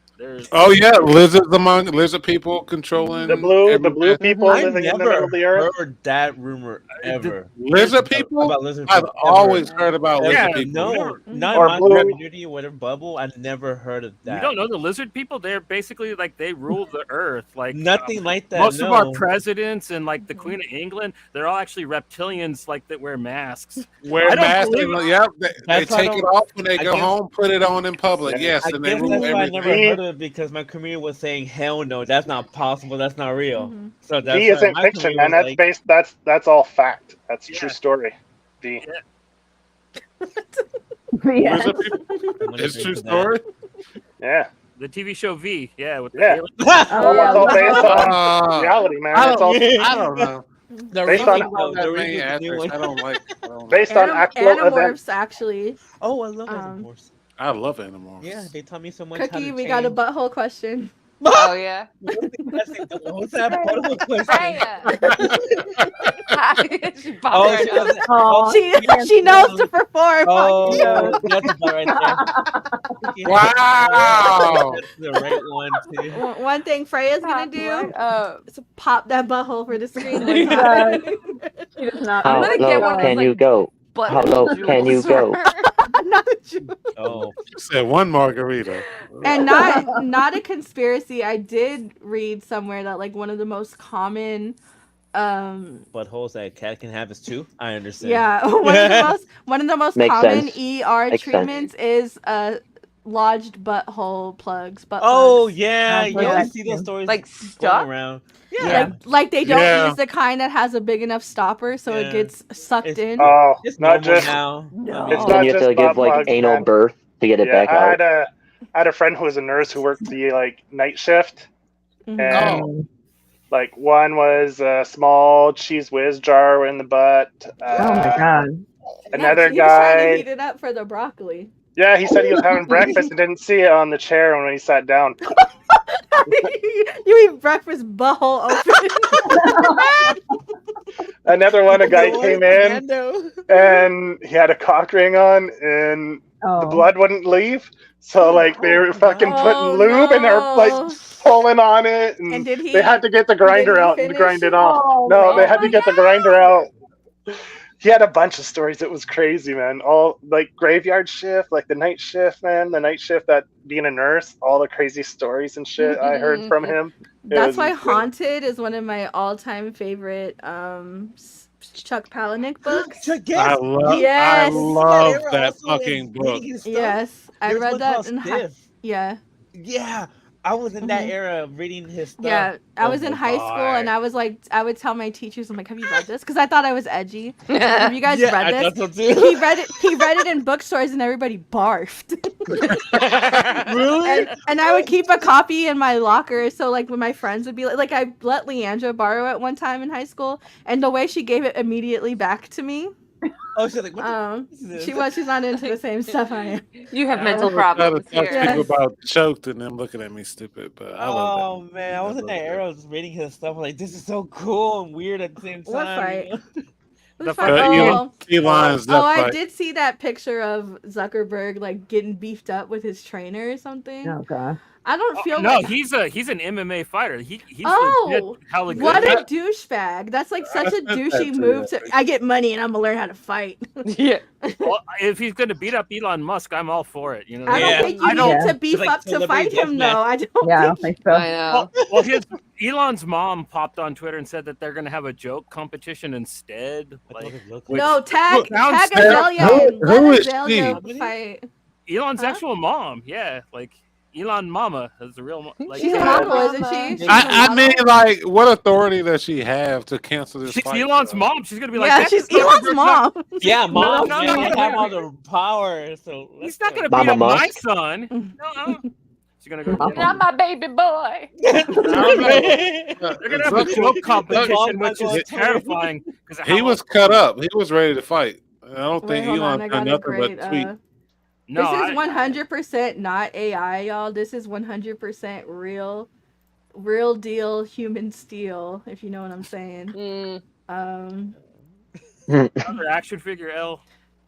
Oh yeah, lizard people controlling the blue people living in the middle of the earth. Heard that rumor ever. Lizard people? About lizard I've people always heard about lizard people. No, not in my community or whatever bubble. I've never heard of that. You don't know the lizard people? They're basically like they rule the earth. Like nothing like that. Most of our presidents and like the Queen of England, they're all actually reptilians, like that wear masks. Wear masks. Yep, they take it off when they go home, put it on in public. Yes, and they rule everything. I never heard of it because my community was saying, "Hell no, that's not possible. That's not real." So that's V isn't fiction, man. That's based. That's all fact. That's a true story. V. It's true story. Yeah. The TV show V. Yeah. With it's all based on reality, man. I don't know. Based on based on actual Animorphs, events. actually. Oh, I love Animorphs. I love Animorphs. Yeah, they taught me so much. Cookie, we got a butthole question. Oh yeah. What's that butthole question? She knows to perform. Oh, that's about right there. Wow. That's the right one too. One thing Freya's gonna do is pop that butthole for the screen. How low can you go? How low can you go? Oh, said one margarita. And not a conspiracy. I did read somewhere that like one of the most common buttholes that a cat can have is two. I understand. Yeah, one of the most Makes common sense. ER Makes sense. treatments is lodged butthole plugs, butt Oh plugs. yeah, I've you heard Yeah. always that see too. those stories Like going stuck? around. Yeah. Like they don't Yeah. use the kind that has a big enough stopper, so it Yeah. gets sucked It's in. Oh, it's not normal just now. it's Then not you have just to give butt like plugs, anal man. birth to get it Yeah, back out. I had a friend who was a nurse who worked the like night shift, Mhm. and Oh. like one was a small cheese whiz jar in the butt. Oh my god. Another He was trying to guy, heat it up for the broccoli. yeah, he said he was having breakfast and didn't see it on the chair when he sat down. You eat breakfast butthole open. Another one, a guy The one came in commando. and he had a cock ring on, and the Oh. blood wouldn't leave. So like they were fucking putting Oh, lube and they're like no. pulling on it, And and did he? they had to get the grinder did he out and grind finish? it off. Oh, No, they man. had to get the grinder out. He had a bunch of stories. It was crazy, man. All like graveyard shift, like the night shift, man. The night shift, that being a nurse, all the crazy stories and shit I heard from him. It That's was why insane. Haunted is one of my all-time favorite Chuck Palahniuk books. I love Yes. that fucking book. Yes, I There's read one that called in high. Stiff. Yeah. Yeah, I was in that Mhm. era of reading his stuff. Yeah, I Oh was in my high school, and God. I was like, I would tell my teachers, I'm like, "Have you read this?" Because I thought I was edgy. Like, have you guys Yeah, read I this? thought so too. He read it. He read it in bookstores, and everybody barfed. Really? And I would keep a copy in my locker, so like when my friends would be like I let Leandra borrow it one time in high school, and the way she gave it immediately back to me, Oh, she's like, what the f- is this? she's not into the same stuff I am. You have I mental was trying to problems talk to here. people Yes. about choked and them looking at me stupid, but I love that. Oh man, I was in that era. I was reading his stuff. I'm like, this is so cool and weird at the same time. What fight? You know? The Fun- fight- Elon's oh, I fight. did see that picture of Zuckerberg like getting beefed up with his trainer or something. Oh god. I don't feel no, like he's an MMA fighter. He's Oh, legit hella good. what a douchebag! That's like such a said that douchey too, move. yeah. I get money and I'm gonna learn how to fight. Yeah. Well, if he's gonna beat up Elon Musk, I'm all for it. You know. I don't Yeah. think you I don't- need to beef like up to fight celebrity him deathmatch. though. I don't Yeah, I don't think. think so. I know. Well, Elon's mom popped on Twitter and said that they're gonna have a joke competition instead. Like No, tag sounds Azalea Who- and let who is Azalea she? fight. Elon's Huh? actual mom, yeah, like Elon Mama is the real. Like, She's a Yeah. model, isn't she? She's a I mean, model. like, what authority does she have to cancel this she's fight? Elon's though? mom. She's gonna be like, Yeah, "That's she's Zuckerberg's Elon's not- mom. Yeah, mom. no, man, no, you no, have no. all the power. So He's not gonna Mama beat up my Musk. son." No. She's gonna go. Mama. Not my baby boy. They're gonna have a joke competition, which is Zuckerberg- terrifying. 'Cause He how- was cut up. He was ready to fight. I don't Wait, think hold on. Elon I done got a nothing great. but tweet. No, This is I- 100% not AI, y'all. This is 100% real deal human steel. If you know what I'm saying. Mm. another action figure L.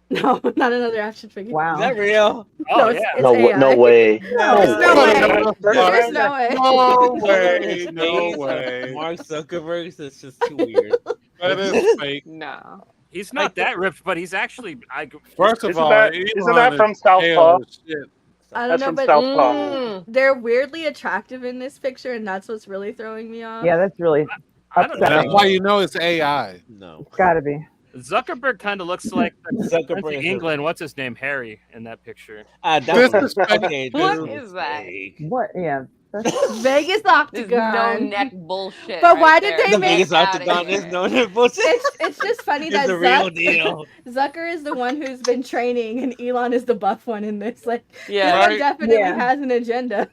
No, not another action figure. Wow. Is that real? Oh No, yeah. it's No, AI. no way. There's no way. There's no way. No way. No Face of way. Mark Zuckerberg. That's just too weird. That is fake. No. He's not that ripped, but he's actually. First of Isn't all, that- Elon isn't that is from Southpaw? pale as shit. I don't That's know, from but Southpaw. Mm. they're weirdly attractive in this picture, and that's what's really throwing me off. Yeah, that's really I don't know. That's upsetting. why you know it's AI. No. It's gotta be. Zuckerberg kind of looks like the Zuckerberg Prince of is England. What's his name? Harry in that picture. That This was is fake. okay. What this is that? fake. What? Yeah. That's, Vegas This no Octagon. neck bullshit. But right why did there. they The make- Vegas Get outta Octagon here. is no bullshit. It's just funny It's that the real deal. Zucker is the one who's been training, and Elon is the buff one in this. Like, Yeah. this one Right. definitely Yeah. has an agenda.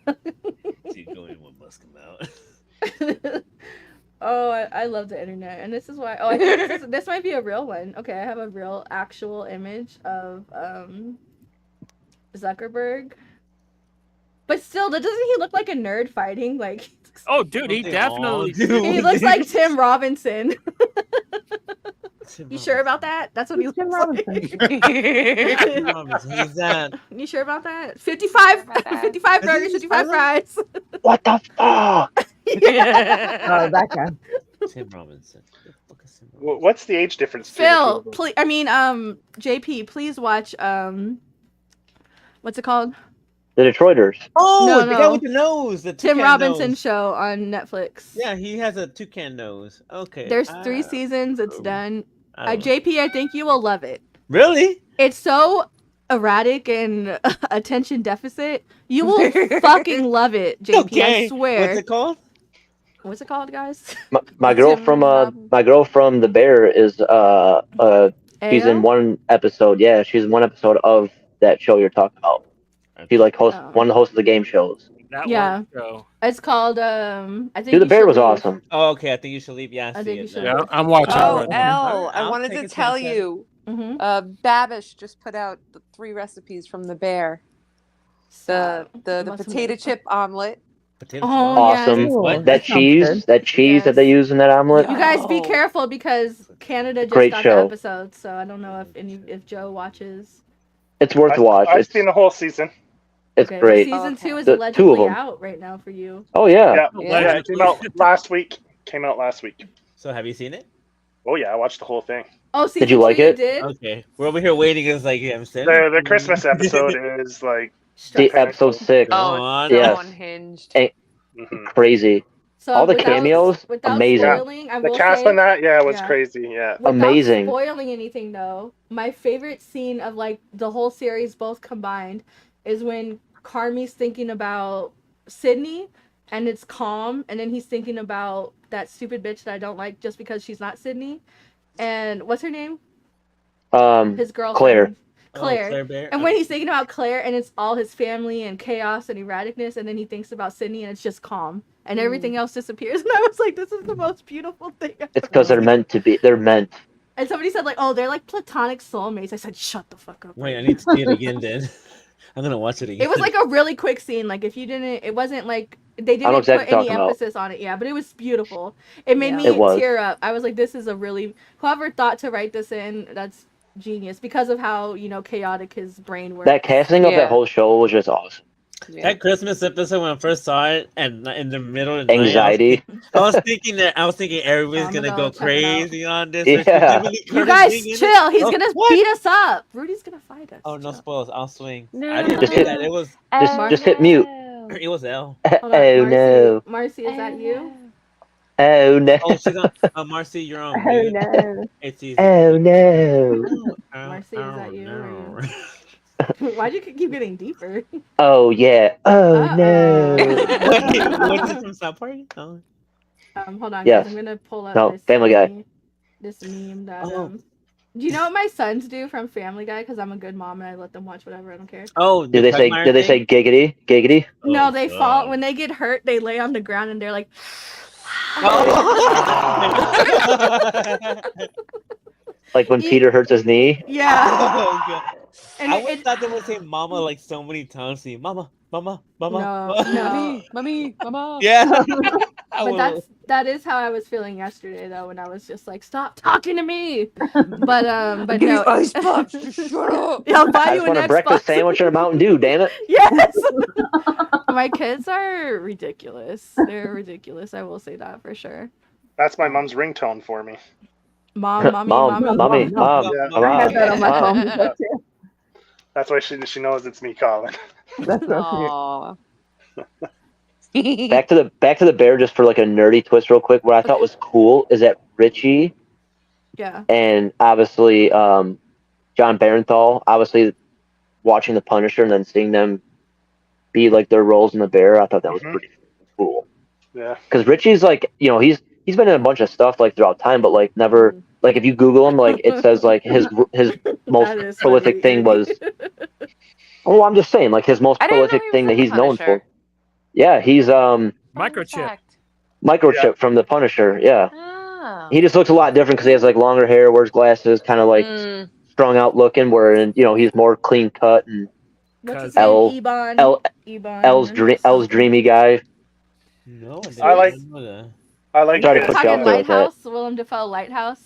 See, going with must come out. Oh, I love the internet, and this is why. Oh, I think this might be a real one. Okay, I have a real actual image of Zuckerberg. But still, doesn't he look like a nerd fighting? Like, Oh, dude, he They definitely. all do. he looks like Tim Robinson. Tim You sure about that? That's what he Tim looks Robinson. like. Robinson, he's that. You sure about that? 55, About that. 55 Is burgers, he 55 Spider-Man? fries. What the fuck? Oh, that guy. Tim Robinson. Who the fuck is Tim Robinson? What's the age difference? between the two Phil, of them? please. JP, please watch. What's it called? The Detroiters. Oh, No, the guy no. with the nose. The Tim toucan Robinson nose. show on Netflix. Yeah, he has a toucan nose. Okay. There's 3 seasons. It's done. I don't know. JP, I think you will love it. Really? It's so erratic and attention deficit. You will fucking love it, JP. Okay. I swear. What's it called? What's it called, guys? My girl Tim from Robbins. my girl from The Bear is she's in Elle? one episode. Yeah, she's in one episode of that show you're talking about. She like hosts Oh. one of the hosts of the game shows. That Yeah. one show. It's called I think Dude, The You Bear Should was Leave. awesome. Oh, okay. I think you should leave. Yeah, I I see think you it should now. Yeah, I'm watching it Oh, right now. Elle, I I'll wanted take to a tell chance. you, Mm-hmm. Babish just put out the 3 recipes from the bear. The What's potato amazing? chip omelet. Potato Oh, chip. Awesome. yes. Ooh, That that sounds cheese, good. that cheese that they Yes. use in that omelet. You guys be Oh. careful because Canada just Great got show. the episodes, so I don't know if Joe watches. It's worth a watch. I've It's seen the whole season. it's Okay, great. Season Okay. 2 is The 2 of allegedly them. out right now for you. Oh yeah. Yeah, Yeah. it came out last week. So have you seen it? Oh yeah, I watched the whole thing. Oh, season you like 2 it? You did? Okay. We're over here waiting. It's like, yeah, I'm saying. The Christmas episode is like The Stressful. episode 6. Go Oh, on. it's so Yes. unhinged. mhm. Crazy. So All the without- cameos, without amazing. Spoiling, I the will cast say, on that, yeah, was yeah. crazy. Yeah, without Amazing. spoiling anything though, my favorite scene of like the whole series both combined is when Carmi's thinking about Sydney and it's calm, and then he's thinking about that stupid bitch that I don't like just because she's not Sydney. And what's her name? His girlfriend. Claire. Claire. Oh, Claire Bear. And when he's thinking about Claire and it's all his family and chaos and erraticness, and then he thinks about Sydney and it's just calm and everything else disappears. And I was like, this is the most beautiful thing ever. It's because they're meant to be. They're meant. And somebody said like, oh, they're like platonic soulmates. I said, shut the fuck up. Wait, I need to see it again then. I'm gonna watch it again. It was like a really quick scene. Like if you didn't, it wasn't like they know didn't exactly put what any you're talking about. emphasis on it. Yeah, but it was beautiful. It made Yeah. me It was. tear up. I was like, this is a really whoever thought to write this in. That's genius because of how chaotic his brain works. That casting of Yeah. that whole show was just awesome. Yeah. that Christmas episode when I first saw it, and in the middle of the Anxiety. night, I was thinking everybody's I'm gonna gonna go check it out. crazy on this. Yeah. Jamie Lee You Curtis guys being in it. chill. He's Oh, gonna what? beat us up. Rudy's gonna fight us. Oh, no Chill. spoilers. I'll swing. No. I didn't Just say hit- that. It was Just hit mute. it was Elle. Hold on, Oh Marcy. no. Marcy, is that you? Oh no. Oh, she's on. Marcy, you're on. Oh mute. no. It's easy. Oh no. Marcy, is that you or no. Why'd you keep getting deeper? Oh yeah. Oh no. Wait, what's it from South Park? Oh. Hold on, Yes. guys. I'm gonna pull up No, this Family Guy. meme- This meme that Oh. Do you know what my sons do from Family Guy? Because I'm a good mom and I let them watch whatever. I don't care. Oh, Did they say? Quagmire Did they thing? say giggity? Giggity? No, Oh, they God. fall when they get hurt. They lay on the ground and they're like, Like when Eat- Peter hurts his knee? yeah. Oh, God. And I it- would thought they would say "mama" like so many times. See, "mama, mama, mama." No. Mommy, mama. Yeah. But that is how I was feeling yesterday though, when I was just like, stop talking to me. But Give no. you ice pops. Just shut up. Yeah, I'll buy I you just an want a breakfast Xbox. sandwich and a Mountain Dew. Damn it! Yes. My kids are ridiculous. They're ridiculous. I will say that for sure. that's my mom's ringtone for me. Mom, mommy, Mom, mommy. mommy, Mom. mom, Yeah. mom, I had that on my mom. phone before, too. That's why she knows it's me calling. That's so Aw. Back to the bear, just for like a nerdy twist, real quick. What I thought was cool is that Richie Yeah. and obviously John Barenthal, obviously watching The Punisher and then seeing them be like their roles in the bear, I thought that was Mhm. pretty cool. Yeah. Because Richie's like, he's been in a bunch of stuff like throughout time, but like never like if you Google him, like it says like his most That is prolific funny. thing was. Oh, I'm just saying, like his most I didn't know prolific he was thing in that The he's known Punisher. for. Yeah, he's Microchip. Fact. Microchip from The Punisher. Yeah, Oh. he just looks a lot different because he has like longer hair, wears glasses, kind of like Mm. strung out looking. Where he's more clean cut and What's his Elle- name? Ebon. Elle- Ebon. Elle's dreamy guy. No, I like- I like Sorry to his, put you out Talking there like that. Lighthouse. Willem Dafoe Lighthouse.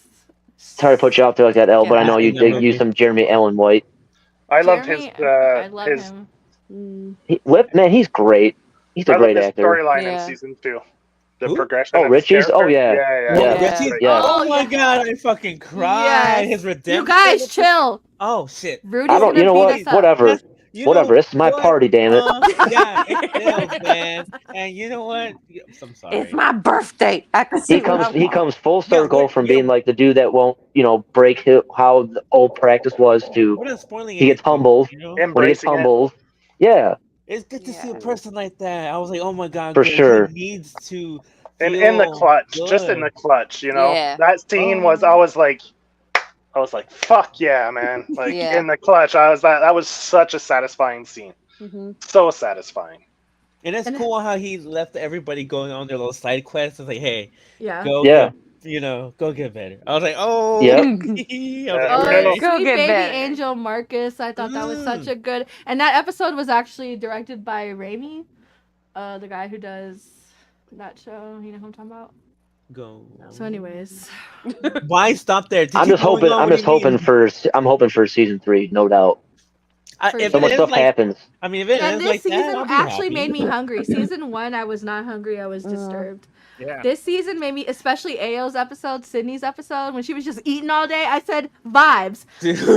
Sorry to put you out there like that, Elle, but I know you Yeah. use some Jeremy Allen White. I loved his I love his him. Man, he's great. He's a I great loved his actor. storyline Yeah. in season 2. The Who? progression. Oh, of his Richie's? Oh, character. yeah. Yeah. Yeah. Yeah. Great. Yeah. Oh my yeah. God! I fucking cried. Yes. His redemption. You guys chill. Oh shit! Rudy's I don't. gonna You know beat what? us up. Whatever. Whatever, this is my party, damn it. Yeah, it's Phil, man. And you know what? I'm sorry. It's my birthday. I can see He comes full circle from being like the dude that won't, break how the old practice was to We're not spoiling he gets anything, humbled. you know? When he gets Embracing it. humbled, yeah, It's good to see a person like that. I was like, oh my god, for good. sure. He needs to And in the feel clutch, just in good. the clutch, Yeah. That scene was, I was like, fuck yeah, man. Like Yeah. in the clutch, that was such a satisfying scene. Mhm. So satisfying. And it's cool how he left everybody going on their little side quests. It's like, hey, go Yeah. get, go get better. I was like, oh, Yep. I was like, Oh, right. Go sweet get baby better. angel Marcus. I thought that was such a good. And that episode was actually directed by Raimi, the guy who does that show. You know who I'm talking about? Go. So, anyways, Why stop there? To I'm keep just going hoping. on, I'm what do just you mean? hoping I'm hoping for season 3, no doubt. If So it much ends stuff like, happens. I mean, if it and ends this like season that, I'll be actually happy. made me hungry. Season 1, I was not hungry. I was disturbed. Yeah. This season made me, especially Ao's episode, Sydney's episode, when she was just eating all day. I said, vibes.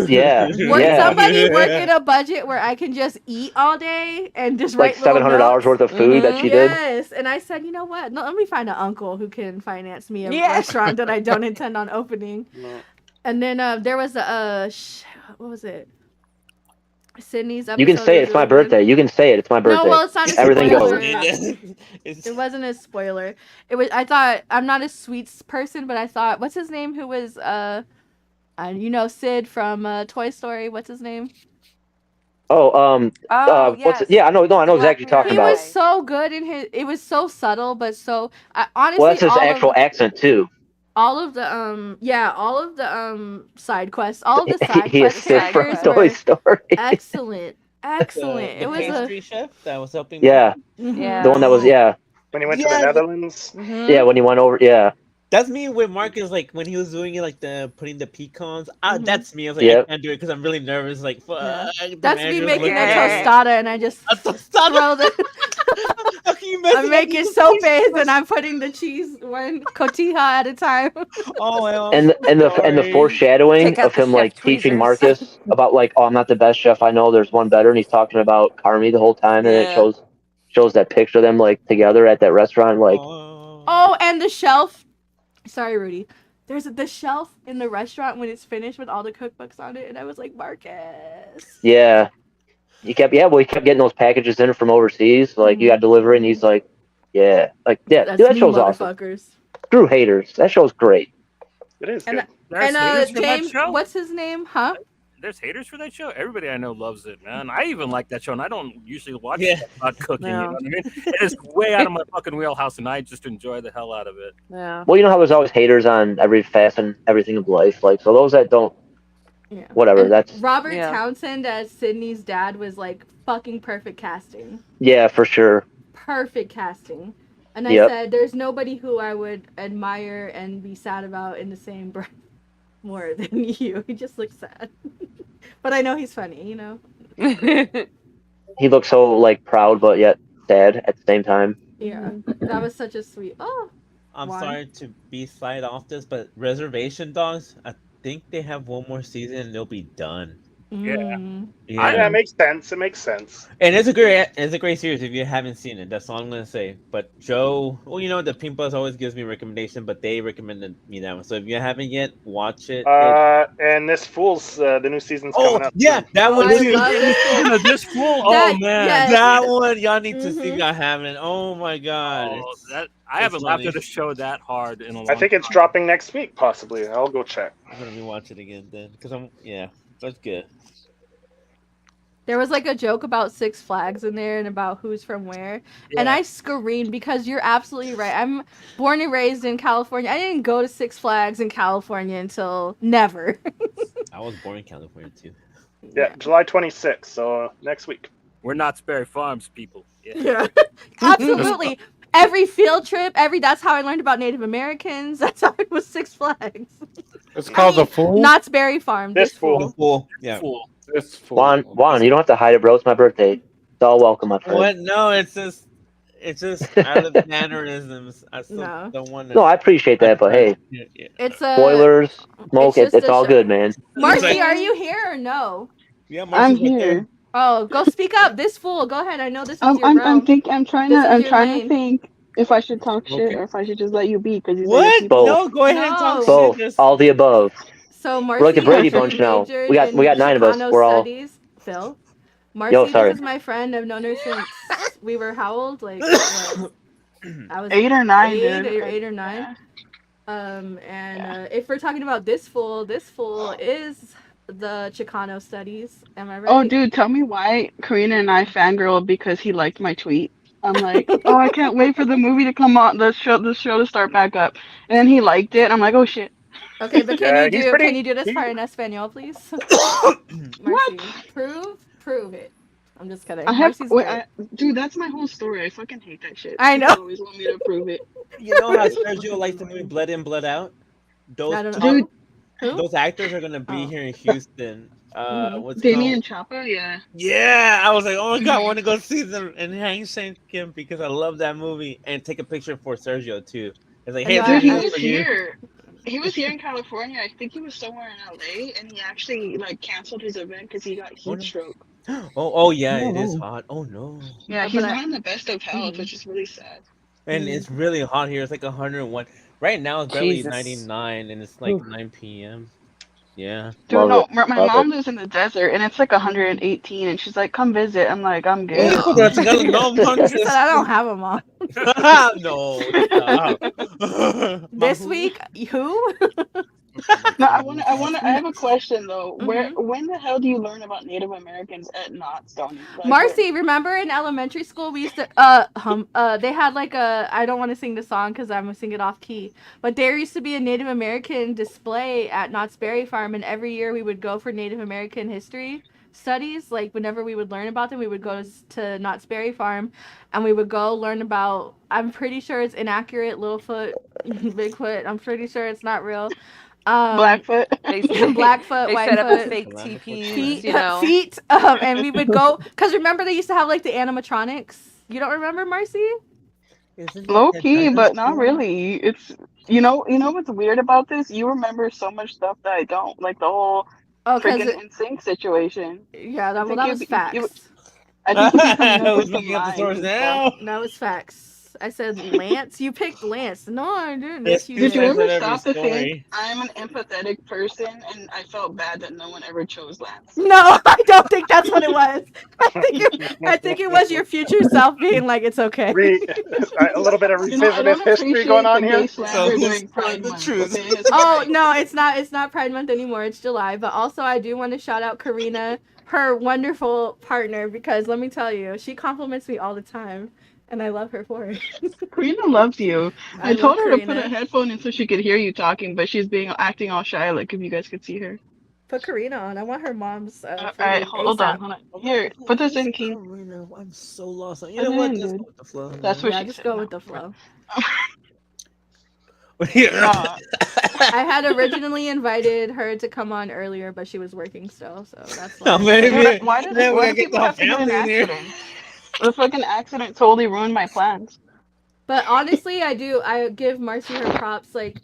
Yeah, yeah. Somebody work in a budget where I can just eat all day and just Like write little $700 notes. worth of food that she did. Yes, and I said, you know what? No, let me find an uncle who can finance me a Yeah. restaurant that I don't intend on opening. And then there was what was it? Sydney's episode. You can say was it's my really good. birthday. You can say it. It's my birthday. No, well, it's not a Everything spoiler. goes. It wasn't a spoiler. It was. I thought I'm not a sweets person, but I thought, what's his name? Who was Sid from Toy Story? What's his name? Oh, What's yes. yeah? I know The exactly Black what you're talking He about. was so good in his. It was so subtle, but so honestly. Well, that's his all actual of, accent too. all of the side quests, all of the side He is quest Sid from characters Toy were Story. excellent. Excellent. The It was a pastry chef that was helping. Yeah, Yeah. the one that was When he went to the Netherlands. Mhm. yeah when he went over That's me with Marcus, like when he was doing it, like the putting the pecans. That's me. I was like, Yep. I can't do it because I'm really nervous. Like, fuck. Yeah. the That's me manager's making looking a at me. tostada, and I just A tostada? throw the. How can you mess I'm it up? making You sopes, and I'm putting the cheese one cotija at a time. Oh, well, and the sorry. foreshadowing Take out of the him chef like teaching tweezers. Marcus about like, oh, I'm not the best chef I know. There's one better, and he's talking about Carmi the whole time, and it Yeah. shows that picture of them like together at that restaurant. Like, Oh, and the shelf. Sorry, Rudy. There's the shelf in the restaurant when it's finished with all the cookbooks on it, and I was like, Marcus. yeah, he kept getting those packages in from overseas. Like, you got delivery, and he's like, yeah, That's dude, that me, show's awesome. motherfuckers. Screw haters. That show's great. It is And good. There's haters for that James, show? what's his name? Huh? There's haters for that show. Everybody I know loves it, man. I even like that show, and I don't usually watch Yeah. stuff about cooking. No. You know what I mean? It is way out of my fucking wheelhouse, and I just enjoy the hell out of it. Yeah. Well, you know how there's always haters on every facet and everything of life. Like, so those that don't, Yeah. whatever. And That's Robert Yeah. Townsend as Sydney's dad was like fucking perfect casting. yeah, for sure. Perfect casting. And I Yep. said, there's nobody who I would admire and be sad about in the same breath more than you. He just looks sad. But I know he's funny, you know? He looks so like proud, but yet sad at the same time. Yeah. That was such a sweet. Oh. I'm Why? sorry to be slide off this, but Reservation Dogs, I think they have one more season and they'll be done. Mm. Yeah, it makes sense. It makes sense. And it's a great series if you haven't seen it. That's all I'm gonna say. But Joe, well, you know the Pink Bus always gives me a recommendation, but they recommended me that one. So if you haven't yet, watch it. And this Fool's the new season's coming up. yeah, that one I too. love it. This fool. Oh That- man. yes. That one y'all need to see. Mhm. Y'all haven't. Oh my god. Oh, It's- that I haven't laughed funny. at a show that hard in a long I think it's time. dropping next week, possibly. I'll go check. I'm gonna rewatch it again then, because that's good. There was like a joke about Six Flags in there and about who's from where. And I screamed because you're absolutely right. I'm born and raised in California. I didn't go to Six Flags in California until never. I was born in California too. Yeah, July 26th, so next week. We're not Sperry Farms people. Yeah. Absolutely. Every field trip, that's how I learned about Native Americans. That's how it was Six Flags. It's called The Fool? Knott's Berry Farm. This Fool. Fool. Yeah. Fool. This Fool. Juan, you don't have to hide it, bro. It's my birthday. It's all welcome, my friend. What? No, it's just out of mannerisms. I still No. don't want to. No, I appreciate that, but hey, It's a spoilers, smoke, just it's a all show. good, man. Marcy, like- are you here or no? Yeah, I'm Marcy's right there. here. Oh, go speak up. This fool. Go ahead. I know this is your I'm realm. trying This to is your lane. think if I should talk shit Okay. or if I should just let you be because these are your What? people. Both. No, go ahead and talk No. shit. Both. Just All the above. So We're like the Marcy Brady actually Bunch now. majored We in got 9 of us. Chicano We're all. studies. Phil. Yo, Marcy, this sorry. is my friend. I've known her since we were how old? Like what? I was 8 or 9, 8 dude. or 8 or 9. If we're talking about this fool is the Chicano studies. Am I right? Oh, dude, tell me why Karina and I fangirled because he liked my tweet. I'm like, oh, I can't wait for the movie to come on, the show to start back up. And then he liked it. I'm like, oh shit. Okay, but Yeah, can you do this part in Espanol, please? Marcy, prove it. I'm just kidding. Marcy's great. Dude, that's my whole story. I fucking hate that shit. I know. People always want me to prove it. you know how Sergio likes the movie Blood In, Blood Out? I don't know. Dude, Those actors are gonna be here in Houston. What's it Danny called? and Choppa, yeah. Yeah, I was like, oh my god, I want to go see them and hang Shane Kim because I love that movie and take a picture for Sergio too. It's like, hey, Dude, he this is was for you. here. He was here in California. I think he was somewhere in LA, and he actually like canceled his event because he got heat stroke. Oh yeah, it is hot. Oh no. Yeah, he's not in the best of health, which is really sad. And it's really hot here. It's like 101. Right now it's barely Jesus. 99 and it's like 9 p.m. Yeah. Dude, no, my mom lives in the desert, and it's like 118, and she's like, "Come visit." I'm like, "I'm good." He said, I don't have a mom. No, stop. This week, who? No, I have a question though. When the hell do you learn about Native Americans at Knott's, Donnie? Like, Marcy, remember in elementary school we used to they had like a, I don't want to sing the song because I'm gonna sing it off key, but there used to be a Native American display at Knott's Berry Farm, and every year we would go for Native American history studies. Like whenever we would learn about them, we would go to Knott's Berry Farm, and we would go learn about. I'm pretty sure it's inaccurate. Littlefoot, Bigfoot. I'm pretty sure it's not real. Blackfoot. Blackfoot, They Whitefoot, set up fake teepees, you know. feet, and we would go because remember they used to have like the animatronics. You don't remember, Marcy? Low key, but not really. It's you know what's weird about this? You remember so much stuff that I don't, like the whole freaking NSYNC situation. Yeah, that was facts. I think you'd be coming up with some looking up the source lines and now. stuff. That was facts. I said Lance. You picked Lance. No, I didn't. Yes, Did you ever every stop to think story. I'm an empathetic person and I felt bad that no one ever chose Lance? No, I don't think that's what it was. I think it was your future self being like, it's okay. A little bit of revisionist history going on here. The truth. Oh no, it's not. It's not Pride Month anymore. It's July. But also, I do want to shout out Karina, her wonderful partner, because let me tell you, she compliments me all the time, and I love her for it. Karina loves you. I love told her to Karina. put a headphone in so she could hear you talking, but she's acting all shy, like if you guys could see her. Put Karina on. I want her mom's. Alright, hold on. Here, put this in, King. I'm so lost. You know what? Just go with the flow. That's what she just said. go with the flow. Yeah. I had originally invited her to come on earlier, but she was working still, so that's why. Oh, maybe. Why does Then we why gotta do get people the have to get an family in here. accident? The fucking accident totally ruined my plans. But honestly, I give Marcy her props. Like,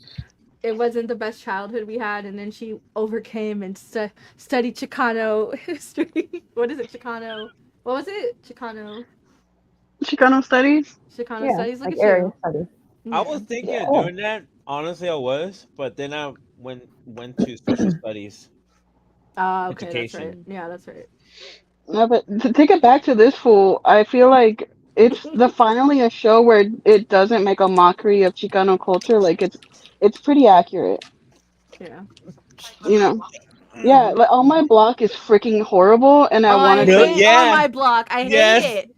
it wasn't the best childhood we had, and then she overcame and studied Chicano history. What is it, Chicano? What was it? Chicano studies? Chicano studies. Look like at area you. studies. I was thinking of doing that. Honestly, I was, but then I went to social studies. Okay, Education. that's right. Yeah, that's right. No, but to take it back to this fool, I feel like it's finally a show where it doesn't make a mockery of Chicano culture. Like it's pretty accurate. Yeah. You know. Yeah, like on my block is freaking horrible, and I wanted I to. hate on my block. I hate it.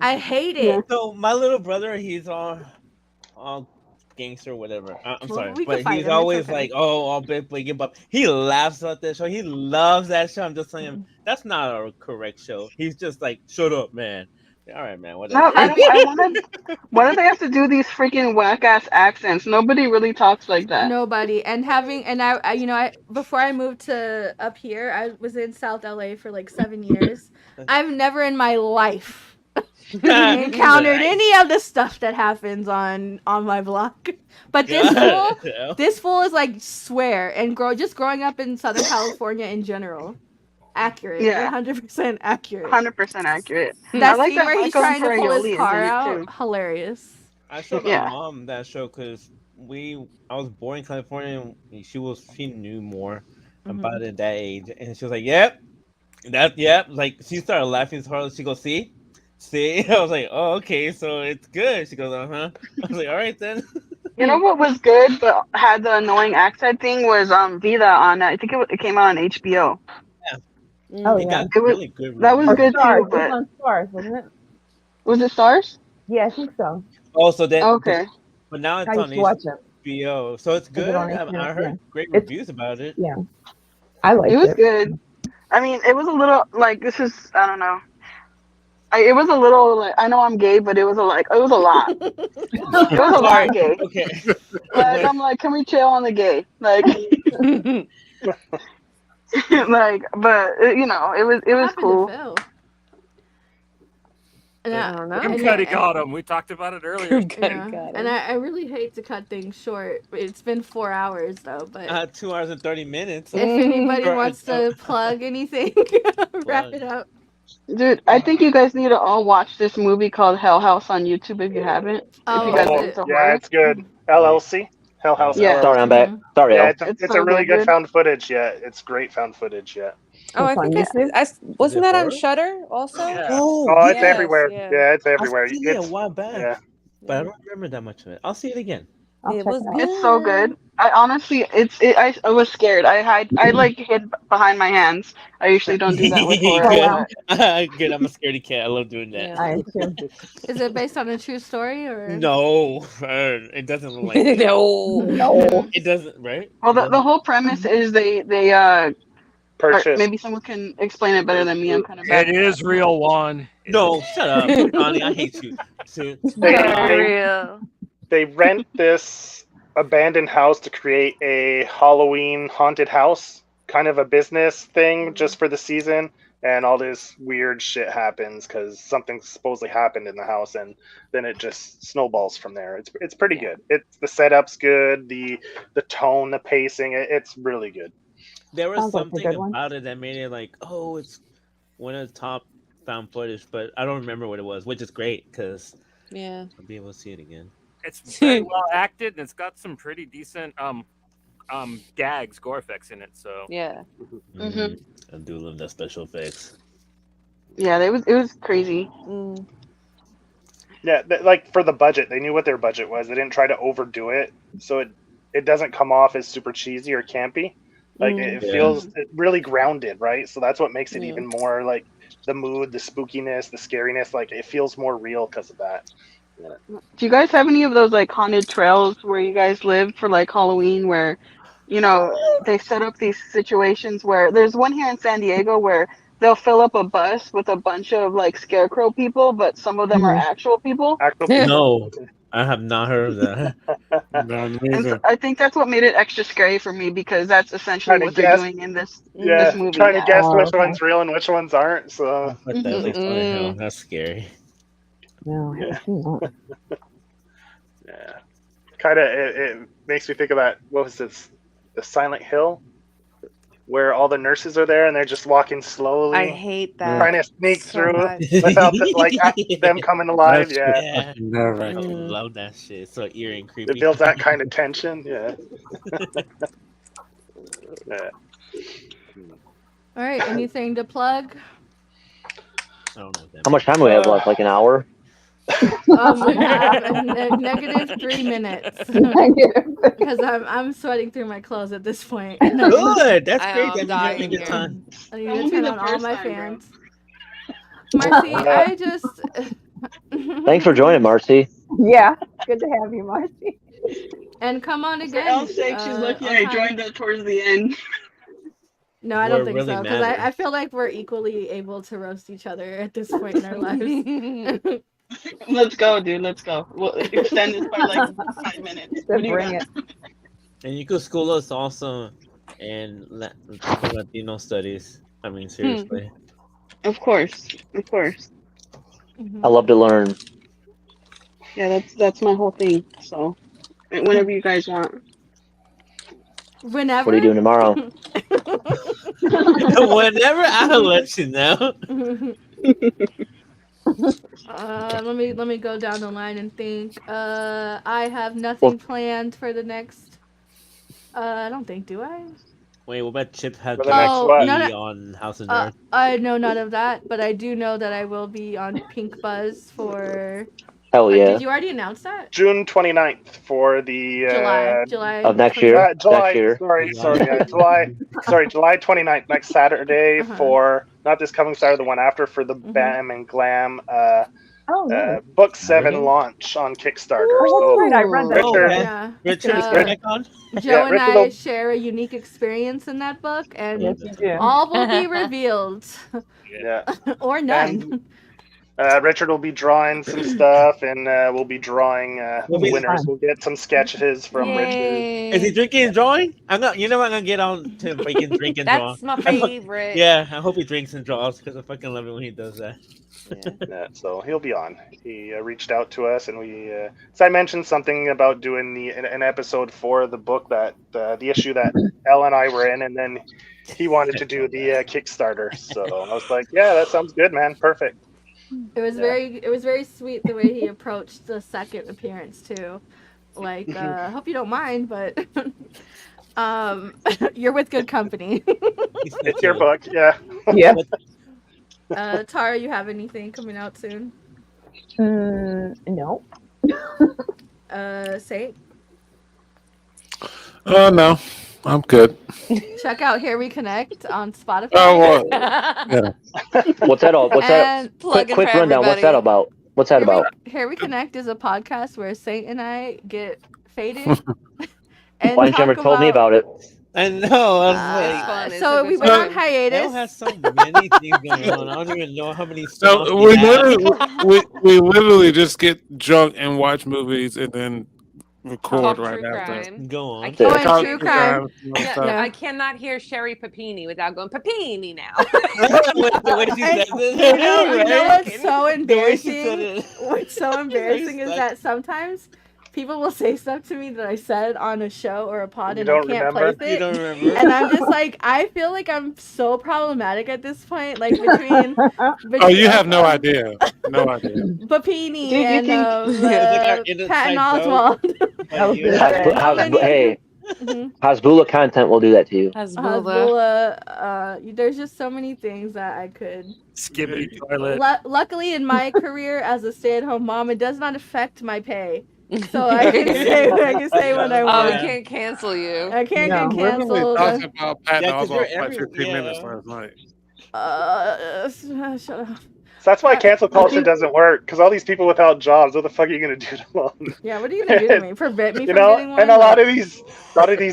I hate it. So my little brother, he's all gangster, whatever. I'm sorry, we can but fight he's him, it's always okay. like, oh, all big, but he laughs at that show. He loves that show. I'm just saying, Mm-hmm. that's not a correct show. He's just like, shut up, man. All right, man. No, Whatever. I wanted. Why do they have to do these freaking whack ass accents? Nobody really talks like that. Nobody. And I before I moved to up here, I was in South LA for like 7 years. I've never in my life encountered any of the stuff that happens on my block. But this fool is like swear and just growing up in Southern California in general. accurate. Yeah. 100% accurate. 100% accurate. That I like scene that where he's Michael trying to pull his Imperioli is car in it out, too. hilarious. I showed my Yeah. mom that show because I was born in California and she knew more about it at that age, and she was like, "Yep, yep." Like she started laughing as hard as she goes, "See, see." I was like, "Oh, okay, so it's good." She goes, "Uh huh." I was like, "All right then." You know what was good but had the annoying accent thing was Vida on I think it came out on HBO. Oh It yeah. got It was really good that was Or reviews. good Stars. too, It was but on Stars, wasn't it? was it Stars? Yeah, I think so. Also, Okay. but now I it's used on to watch it. HBO, so it's Is it on good. HBO? I Yeah. heard great It's reviews about it. yeah. I It liked was it. good. I mean, it was a little like this is I don't know. It was a little like I know I'm gay, but it was a like it was a lot. It was a Sorry. lot gay. Okay. Like I'm like, can we chill on the gay? Like, like, but you know, it What was happened cool. to Phil? And I don't know. Jim and Cuddy yeah, got him. We talked about it earlier. and I really hate to cut things short. It's been 4 hours though, but 2 hours and 30 minutes. if anybody Or, wants to plug anything, wrap it up. Dude, I think you guys need to all watch this movie called Hell House on YouTube if you haven't. If you Oh, guys is are Oh, it? into yeah, horror. it's good. LLC, Hell House Yeah. Sorry, I'm LLC. back. Sorry, Yeah, Elle. It's it's a so really good, good dude. found footage. Yeah, it's great found footage. Yeah. Oh, I It's on think YouTube. wasn't it that on horror? Shudder also? Yeah. Oh, Oh, it's yeah. everywhere. Yeah. Yeah, it's I've everywhere. seen it a It's while back, yeah. but I don't remember that much of it. I'll see it again. I'll It check was it out. It's so good. I honestly, I was scared. I like hid behind my hands. I usually don't do that with horror, Oh Good. wow. but Good. I'm a scaredy cat. I love doing that. Yeah. I am too. Is it based on a true story or? No, it doesn't look like it. No. No. It doesn't, right? well, It the doesn't. whole premise is they or Purchase. maybe someone can explain it better than me. I'm kind of bad. It is real, Juan. No, shut up, Connie. I hate you. They, Very they real. they rent this abandoned house to create a Halloween haunted house, kind of a business thing just for the season. And all this weird shit happens because something supposedly happened in the house, and then it just snowballs from there. It's pretty good. It's the setup's good, the tone, the pacing. It's really good. There was Sounds like a something good one. about it that made it like, oh, it's one of the top found footage, but I don't remember what it was, which is great because Yeah. I'll be able to see it again. It's very well acted, and it's got some pretty decent gags, gore effects in it. So Yeah. Mhm. I do love that special effects. Yeah, it was crazy. Mm. Yeah, like for the budget, they knew what their budget was. They didn't try to overdo it, so it doesn't come off as super cheesy or campy. Like it Yeah. feels really grounded, right? So that's what makes it Yeah. even more like the mood, the spookiness, the scariness. Like it feels more real because of that. Do you guys have any of those like haunted trails where you guys live for like Halloween where, you know, they set up these situations where there's one here in San Diego where they'll fill up a bus with a bunch of like scarecrow people, but some of them are actual people. Actual No, I have not heard of that. no, me And so neither. I think that's what made it extra scary for me because that's essentially Trying to what they're guess. doing in this Yeah, movie. trying to Yeah. guess Oh, which okay. one's real and which ones aren't. So Fuck that looks fun as hell. That's scary. No, I haven't seen that. yeah, kind of it makes me think of that. What was this? The Silent Hill, where all the nurses are there and they're just walking slowly. I hate that. Trying to sneak so through much. without them coming alive. That's Yeah, Yeah. Never. I love that shit. It's so eerie and it creepy. builds that kind of tension. Yeah. Yeah. All right, anything to plug? I don't know what that How much time do we have left? Like an hour? We have a negative 3 minutes because I'm sweating through my clothes at this point. Good. That's I great. am That means you're having a dying good here. time. I need That to won't be turn the on all first my time, bro. fans. Marcy, I just. Thanks for joining, Marcy. Yeah, good to have you, Marcy. And come on For again. Elle's sake, she's lucky I okay. joined it towards the end. No, I don't We're think really so because mad at I feel like we're equally able to roast each other at this point in our lives. Let's go, dude. Let's go. We'll extend this by like 5 minutes. So What do you bring got? it. And you could school us also in Latino studies. I mean, seriously. Of course, of course. I love to learn. Yeah, that's my whole thing. So, whenever you guys want. Whenever. What are you doing tomorrow? Whenever, I'll let you know. Let me go down the line and think. I have nothing planned for the next. I don't think. Do I? Wait, what about Chip had For to the next Oh, what? no, be no. on House of Nerds? I know none of that, but I do know that I will be on Pink Buzz for. Hell yeah. Did you already announce that? June 29th for the July Of next year. July. Next year. July 29th, next Saturday for not this coming Saturday, the one after for the Bam and Glam Book 7 launch on Kickstarter. Oh, that's right. I read that. Richard, Yeah. Richard is back on. Joe and Richard I will- share a unique experience in that book, and Yes, you do. all will be revealed, Yeah. or none. And Richard will be drawing some stuff, and we'll be drawing the winners. We'll get some sketches from Richard. Is he drinking and drawing? You know what? I'm gonna get on to freaking drink and draw. That's my favorite. Yeah, I hope he drinks and draws because I fucking love it when he does that. Yeah, so he'll be on. He reached out to us, and so I mentioned something about doing an episode for the book that the issue that Elle and I were in, and then he wanted to do the Kickstarter. So I was like, yeah, that sounds good, man. Perfect. It was very sweet the way he approached the second appearance too. Like, hope you don't mind, but you're with good company. It's your book, yeah. Yeah. Tara, you have anything coming out soon? No. Say. No, I'm good. Check out Here We Connect on Spotify. Oh, well, yeah. What's that all? What's that? And Quick rundown. What's that about? What's that about? Here We Connect is a podcast where Saint and I get faded. And Why didn't you ever told me about it? I know. I was like, so we went on hiatus. Elle has so many things going on. I don't even know how many. So we literally just get drunk and watch movies and then record right after. Go on. I can't true crime. Yeah, I cannot hear Sherry Papini without going Papini now. The way she says it. You know what's so The way she embarrassing? said it. What's so embarrassing is that sometimes people will say stuff to me that I said on a show or a pod and I can't place it. You don't remember? And I'm just like, I feel like I'm so problematic at this point. Like between Oh, you have no idea. No idea. Papini Dude, you and Patton Oswald. Hey, Hasbula content will do that to you. Hasbula, there's just so many things that I could. Skippy toilet. Luckily, in my career as a stay-at-home mom, it does not affect my pay. So I can say what I want. Oh, we can't cancel you. I can't get We really canceled. talked about Patton Yeah, 'cause Oswalt you're for like every- 15 yeah. minutes last night. Shut up. So that's why cancel culture doesn't work, because all these people without jobs, what the fuck are you gonna do to them? Yeah, what are you gonna do to me? Prevent me You from know, getting one? and a lot of these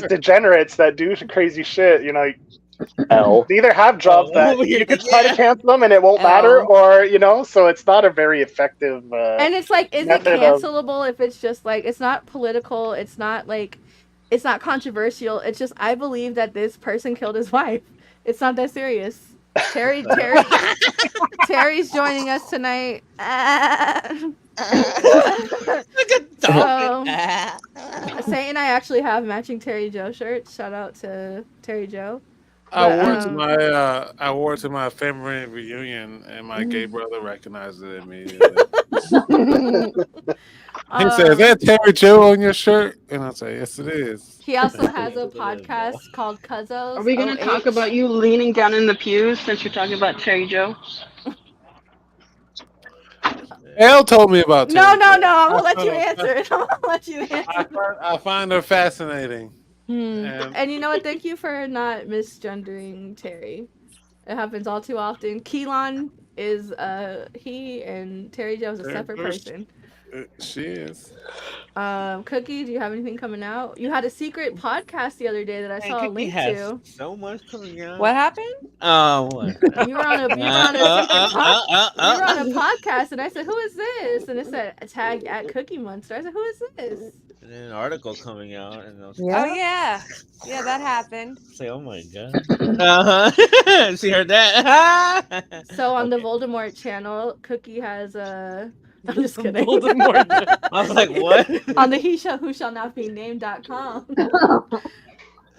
degenerates that do crazy shit, you know, Elle. they either have jobs that you could try to cancel them and it won't matter, or so it's not a very effective. And it's like, is it method of- cancelable if it's just like, it's not political, it's not like, it's not controversial. It's just, I believe that this person killed his wife. It's not that serious. Terry's joining us tonight. So, Saint and I actually have matching Terry Joe shirts. Shout out to Terry Joe. I wore it to my family reunion, and my gay brother recognized it immediately. He said, "Is that Terry Joe on your shirt?" And I say, "Yes, it is." He also has a podcast called Cuzzos. Are we going to talk about you leaning down in the pews since you're talking about Terry Joe? Elle told me about No, Terry no, Joe. no. I'm going to let you answer it. I'm going to let you answer I find her fascinating. And you know what? Thank you for not misgendering Terry. It happens all too often. Keelan is he, and Terry Joe is a separate person. She is. Cookie, do you have anything coming out? You had a secret podcast the other day that I saw a Cookie link has to. so much coming out. What happened? Oh, what? You were on a podcast, and I said, "Who is this?" And it said tag at Cookie Monster. I said, "Who is this?" And then an article coming out, and I was Oh yeah, that happened. say, "Oh my god!" Uh-huh. She heard that. So on the Voldemort channel, Cookie has I'm just kidding. I was like, what? On the he shall who shall not be named.com.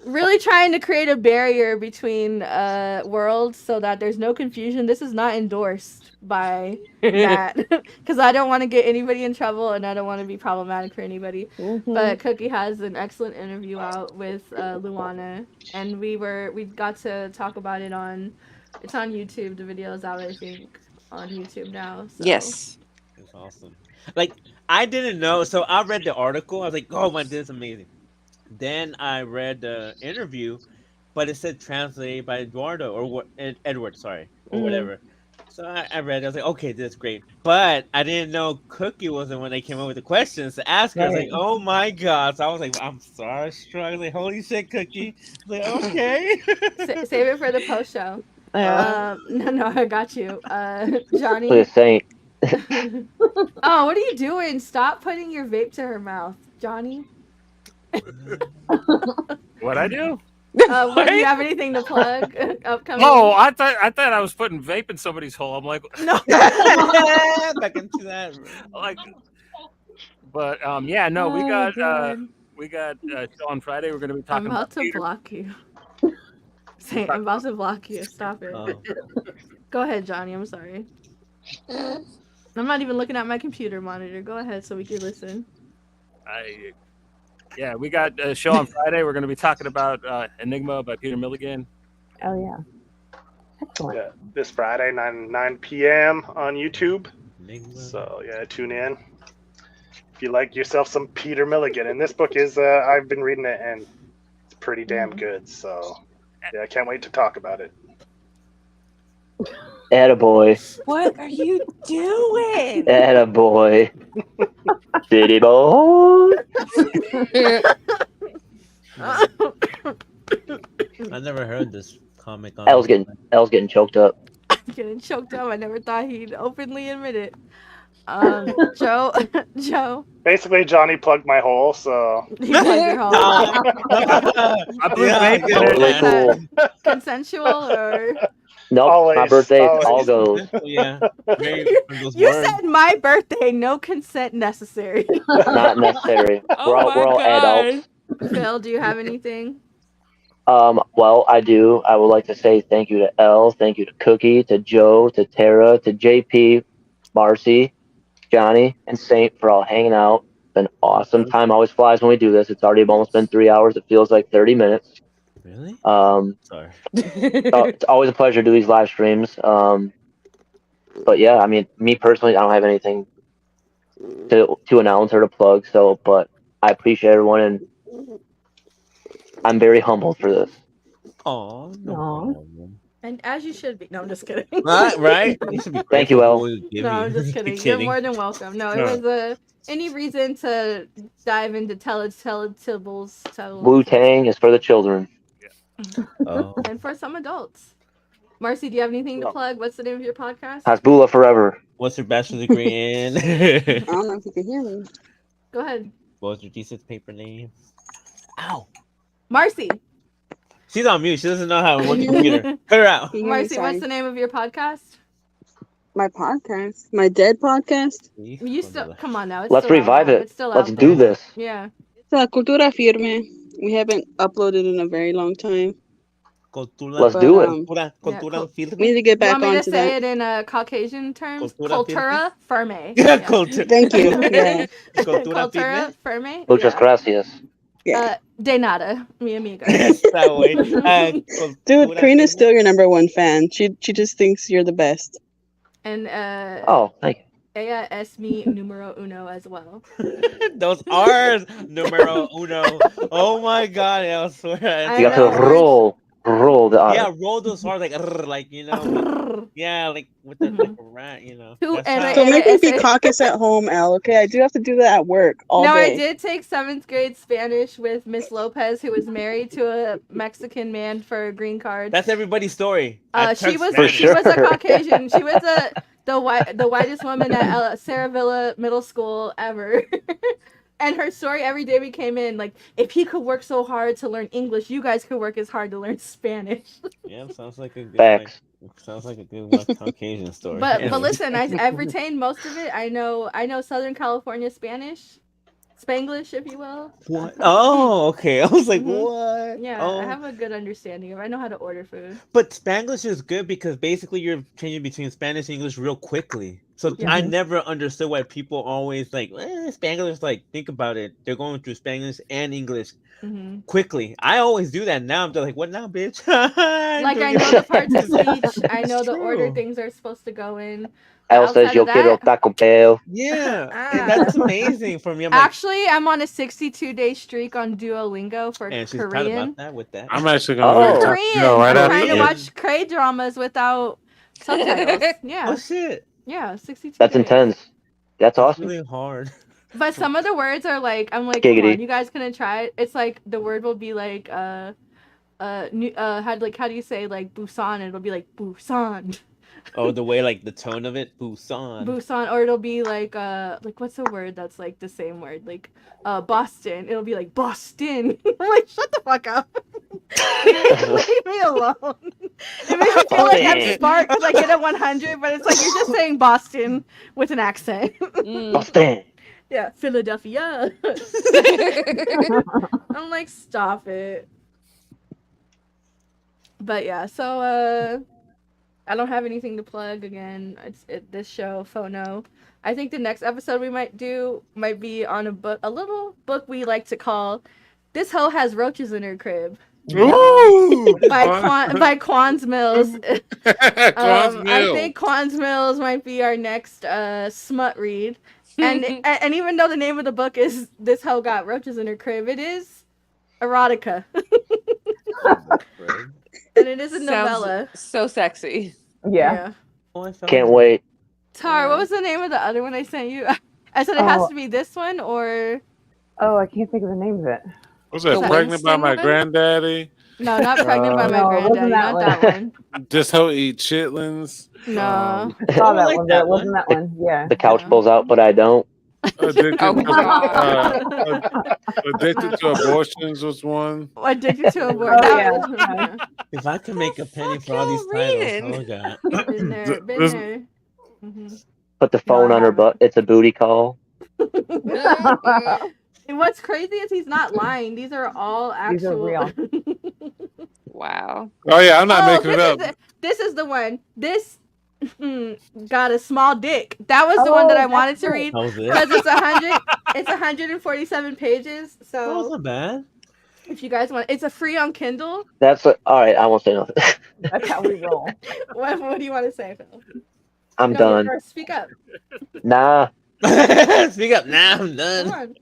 really trying to create a barrier between worlds so that there's no confusion. This is not endorsed by Matt because I don't want to get anybody in trouble and I don't want to be problematic for anybody. But Cookie has an excellent interview out with Luana, and we got to talk about it it's on YouTube. The video's out, I think, on YouTube now. So. Yes. It's awesome. Like, I didn't know, so I read the article. I was like, oh my, this is amazing. Then I read the interview, but it said translated by Eduardo or Edward, sorry, or whatever. So I read it. I was like, okay, this is great. But I didn't know Cookie was the one that came up with the questions to ask her. I was like, oh my god. So I was like, I'm sorry, struggling. Holy shit, Cookie. I was like, okay. Save it for the post show. No, I got you. Johnny. Please say. Oh, what are you doing? Stop putting your vape to her mouth, Johnny. What'd I do? Do you have anything to plug upcoming? Oh, I thought I was putting vape in somebody's hole. I'm like, no. Back into that. Like, but yeah, no, we got show on Friday. We're going to be talking. I'm about to block you. I'm about to block you. Stop it. Oh. Go ahead, Johnny. I'm sorry. I'm not even looking at my computer monitor. Go ahead so we can listen. Yeah, we got a show on Friday. We're going to be talking about Enigma by Peter Milligan. Oh, yeah. Excellent. Yeah, this Friday, 9 p.m. on YouTube. So, yeah, tune in. If you like yourself some Peter Milligan. And this book is, I've been reading it, and it's pretty damn good. So, yeah, I can't wait to talk about it. Attaboy. What are you doing? Attaboy. City boy. I never heard this comic. Elle's getting choked up. Getting choked up. I never thought he'd openly admit it. Joe. Basically, Johnny plugged my hole, so. He plugged your hole. I believe vape in it. Consensual or? Nope, Always, my birthday always. all goes. Yeah. You said my birthday, no consent necessary. Not necessary. We're all adults. Phil, do you have anything? Well, I do. I would like to say thank you to Elle, thank you to Cookie, to Joe, to Tara, to JP, Marcy, Johnny, and Saint for all hanging out. It's been awesome. Time always flies when we do this. It's already almost been 3 hours. It feels like 30 minutes. Really? Sorry. So it's always a pleasure to do these live streams. But yeah, I mean, me personally, I don't have anything to announce or to plug. So, but I appreciate everyone, and I'm very humbled for this. Oh, no. And as you should be. No, I'm just kidding. Right? You should be Thank you, Elle. No, I'm just kidding. You're more than welcome. No, it was any reason to dive into Teletubbies. Wu-Tang is for the children. Oh. And for some adults. Marcy, do you have anything to plug? What's the name of your podcast? Hasbula forever. What's your bachelor's degree in? I don't know if you can hear me. Go ahead. What was your thesis paper name? Ow. Marcy. She's on mute. She doesn't know how to work the computer. Cut her out. Marcy, what's the name of your podcast? My podcast? My dead podcast? You still come on now. It's Let's still revive out. it. It's still Let's out do there. this. Yeah. It's Cultura Firme. We haven't uploaded in a very long time. Let's do it. We need to get back you want me to onto say that. it in Caucasian terms? Cultura Cultura firme. Thank you. Yeah. Cultura firme. Muchas gracias. Yeah. De nada, mi amiga. Dude, Karina's still your number one fan. She just thinks you're the best. And oh, thank you. Ella es mi número uno as well. Those R's, numero uno. Oh my god, I swear. You have to roll the R. Yeah, roll those R's like you know. Yeah, like with the like a rat, you know. Don't make me be caucus at home, Al. Okay, I do have to do that at work all day. I did take 7th grade Spanish with Miss Lopez, who was married to a Mexican man for a green card. That's everybody's story. She was a Caucasian. She was the whitest woman at Sarah Villa Middle School ever. And her story every day we came in, like, if he could work so hard to learn English, you guys could work as hard to learn Spanish. Yeah, sounds like a good Caucasian story. But listen, I've retained most of it. I know Southern California Spanish. Spanglish, if you will. What? Oh, okay. I was like, Mhm. what? Yeah, I have a good understanding of it. I know how to order food. But Spanglish is good because basically you're changing between Spanish and English real quickly. So Yeah. I never understood why people always like Spanglish. Like, think about it. They're going through Spanglish and English quickly. I always do that now. I'm just like, what now, bitch? Like, I know the parts of speech. I know the order true. things are supposed to go in. Elle says, Outside "Yo of quiero that, Taco Bell." Yeah, and that's amazing for me. I'm like, actually, I'm on a 62-day streak on Duolingo for and she's proud Korean. about that with that. I'm actually For gonna do Korean, right I'm after trying to this. watch K dramas without subtitles. Yeah. Oh shit. Yeah, 62 That's days. intense. That's awesome. Really hard. But some of the words are like, I'm like, Giggity. come on, you guys gonna try it? It's like the word will be like, how do you say like Busan? It'll be like Busan. Oh, the way like the tone of it, Busan. Busan, or it'll be like what's a word that's like the same word, like Boston. It'll be like Boston. I'm like, shut the fuck up. Leave me alone. It makes me feel like I'm smart because I get a 100, but it's like you're just saying Boston with an accent. Boston. Yeah, Philadelphia. I'm like, stop it. But yeah, so I don't have anything to plug again. This show, Phono. I think the next episode we might do might be on a little book we like to call "This Hoe Has Roaches in Her Crib." Ooh, by Quan's Mills. Quan's I Mills. think Quan's Mills might be our next smut read. And even though the name of the book is "This Hoe Got Roaches in Her Crib," it is erotica. And it is a novella. So sexy. Yeah. Can't wait. Tar, what was the name of the other one I sent you? I said it has to be this one or. Oh, I can't think of the name of it. Was that Pregnant by My Granddaddy? No, not Pregnant by My No, it wasn't Granddaddy. that Not one. that one. This hoe eat chitlins. No. I saw that one, but it wasn't that one. Yeah. The couch pulls out, but I don't. Addicted, God. Addicted to Abortions was one. Addicted to Abortion. Oh, yeah. If I can make a penny for all these titles, oh god. Been there. Been there. Mm-hmm. Put the phone on her butt. It's a booty call. And what's crazy is he's not lying. These are all actual. These are real. Wow. Oh yeah, I'm not making it up. This is the one. This got a small dick. That was the one that I wanted to read That was it. because it's 100. It's 147 pages. That So wasn't bad. if you guys want, it's a free on Kindle. That's all right. I won't say nothing. That's how we roll. What do you want to say, Phil? I'm No, done. first, speak up. Nah. Speak up now. I'm Come done. on.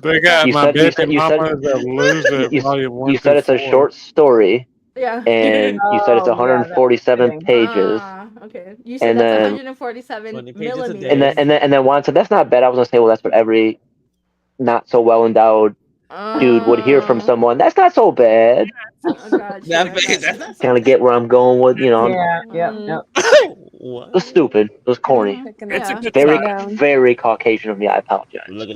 They got You my said- you baby said- you mama said- is a loser. You, volume one you said it's a through four. short story, Yeah. and you said it's Oh, yeah, 147 that's pages. Okay. You said And that's then- 147 20 pages a millimeters. day. And then Juan said that's not bad. I was gonna say, well, that's what every not so well endowed dude would hear from someone. That's not so bad. Oh, God, That sure, face, okay. that's Kind of get where I'm going with, you know. Yeah, yeah, Mm. yeah. what? It was stupid. It was corny. It's a Yeah. good Very, time. very Caucasian of me. I apologize. Look at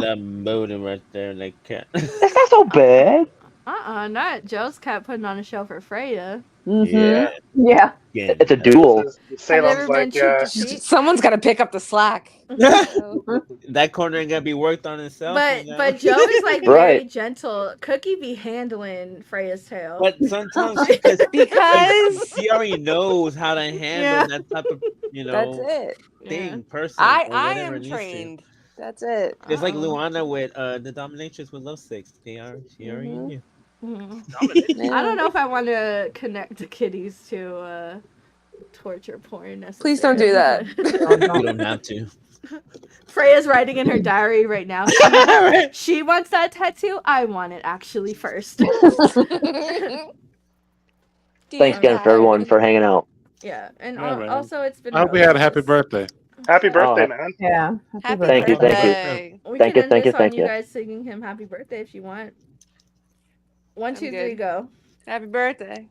that motor right there, like cat. That's not so bad. Not Joe's cat putting on a show for Freya. Yeah. Yeah. Yeah. It's a duel. Salem's never like, been cheek to cheek. Someone's got to pick up the slack. That corner ain't gonna be worked on itself. you know? But Joe is like very Right. gentle. Cookie be handling Freya's tail. But sometimes Because she already knows how to handle that type of that's it. thing, person. I or I whatever it am needs to. trained. That's it. It's like Luana with the dominatrix with Love Six. She already knew. Mhm. I don't know if I want to connect the kitties to torture porn. Please don't do that. You don't have to. Freya's writing in her diary right now. She wants that tattoo. I want it actually first. Thanks again for everyone for hanging out. Yeah, and Yeah, man. also it's been. I hope we had a happy birthday. Happy birthday, Oh. man. Yeah. Happy Thank you, thank you. birthday. We Thank can you, end thank this you, thank on you. you guys singing him happy birthday if you want. 1, 2, I'm 3, good. go. Happy birthday.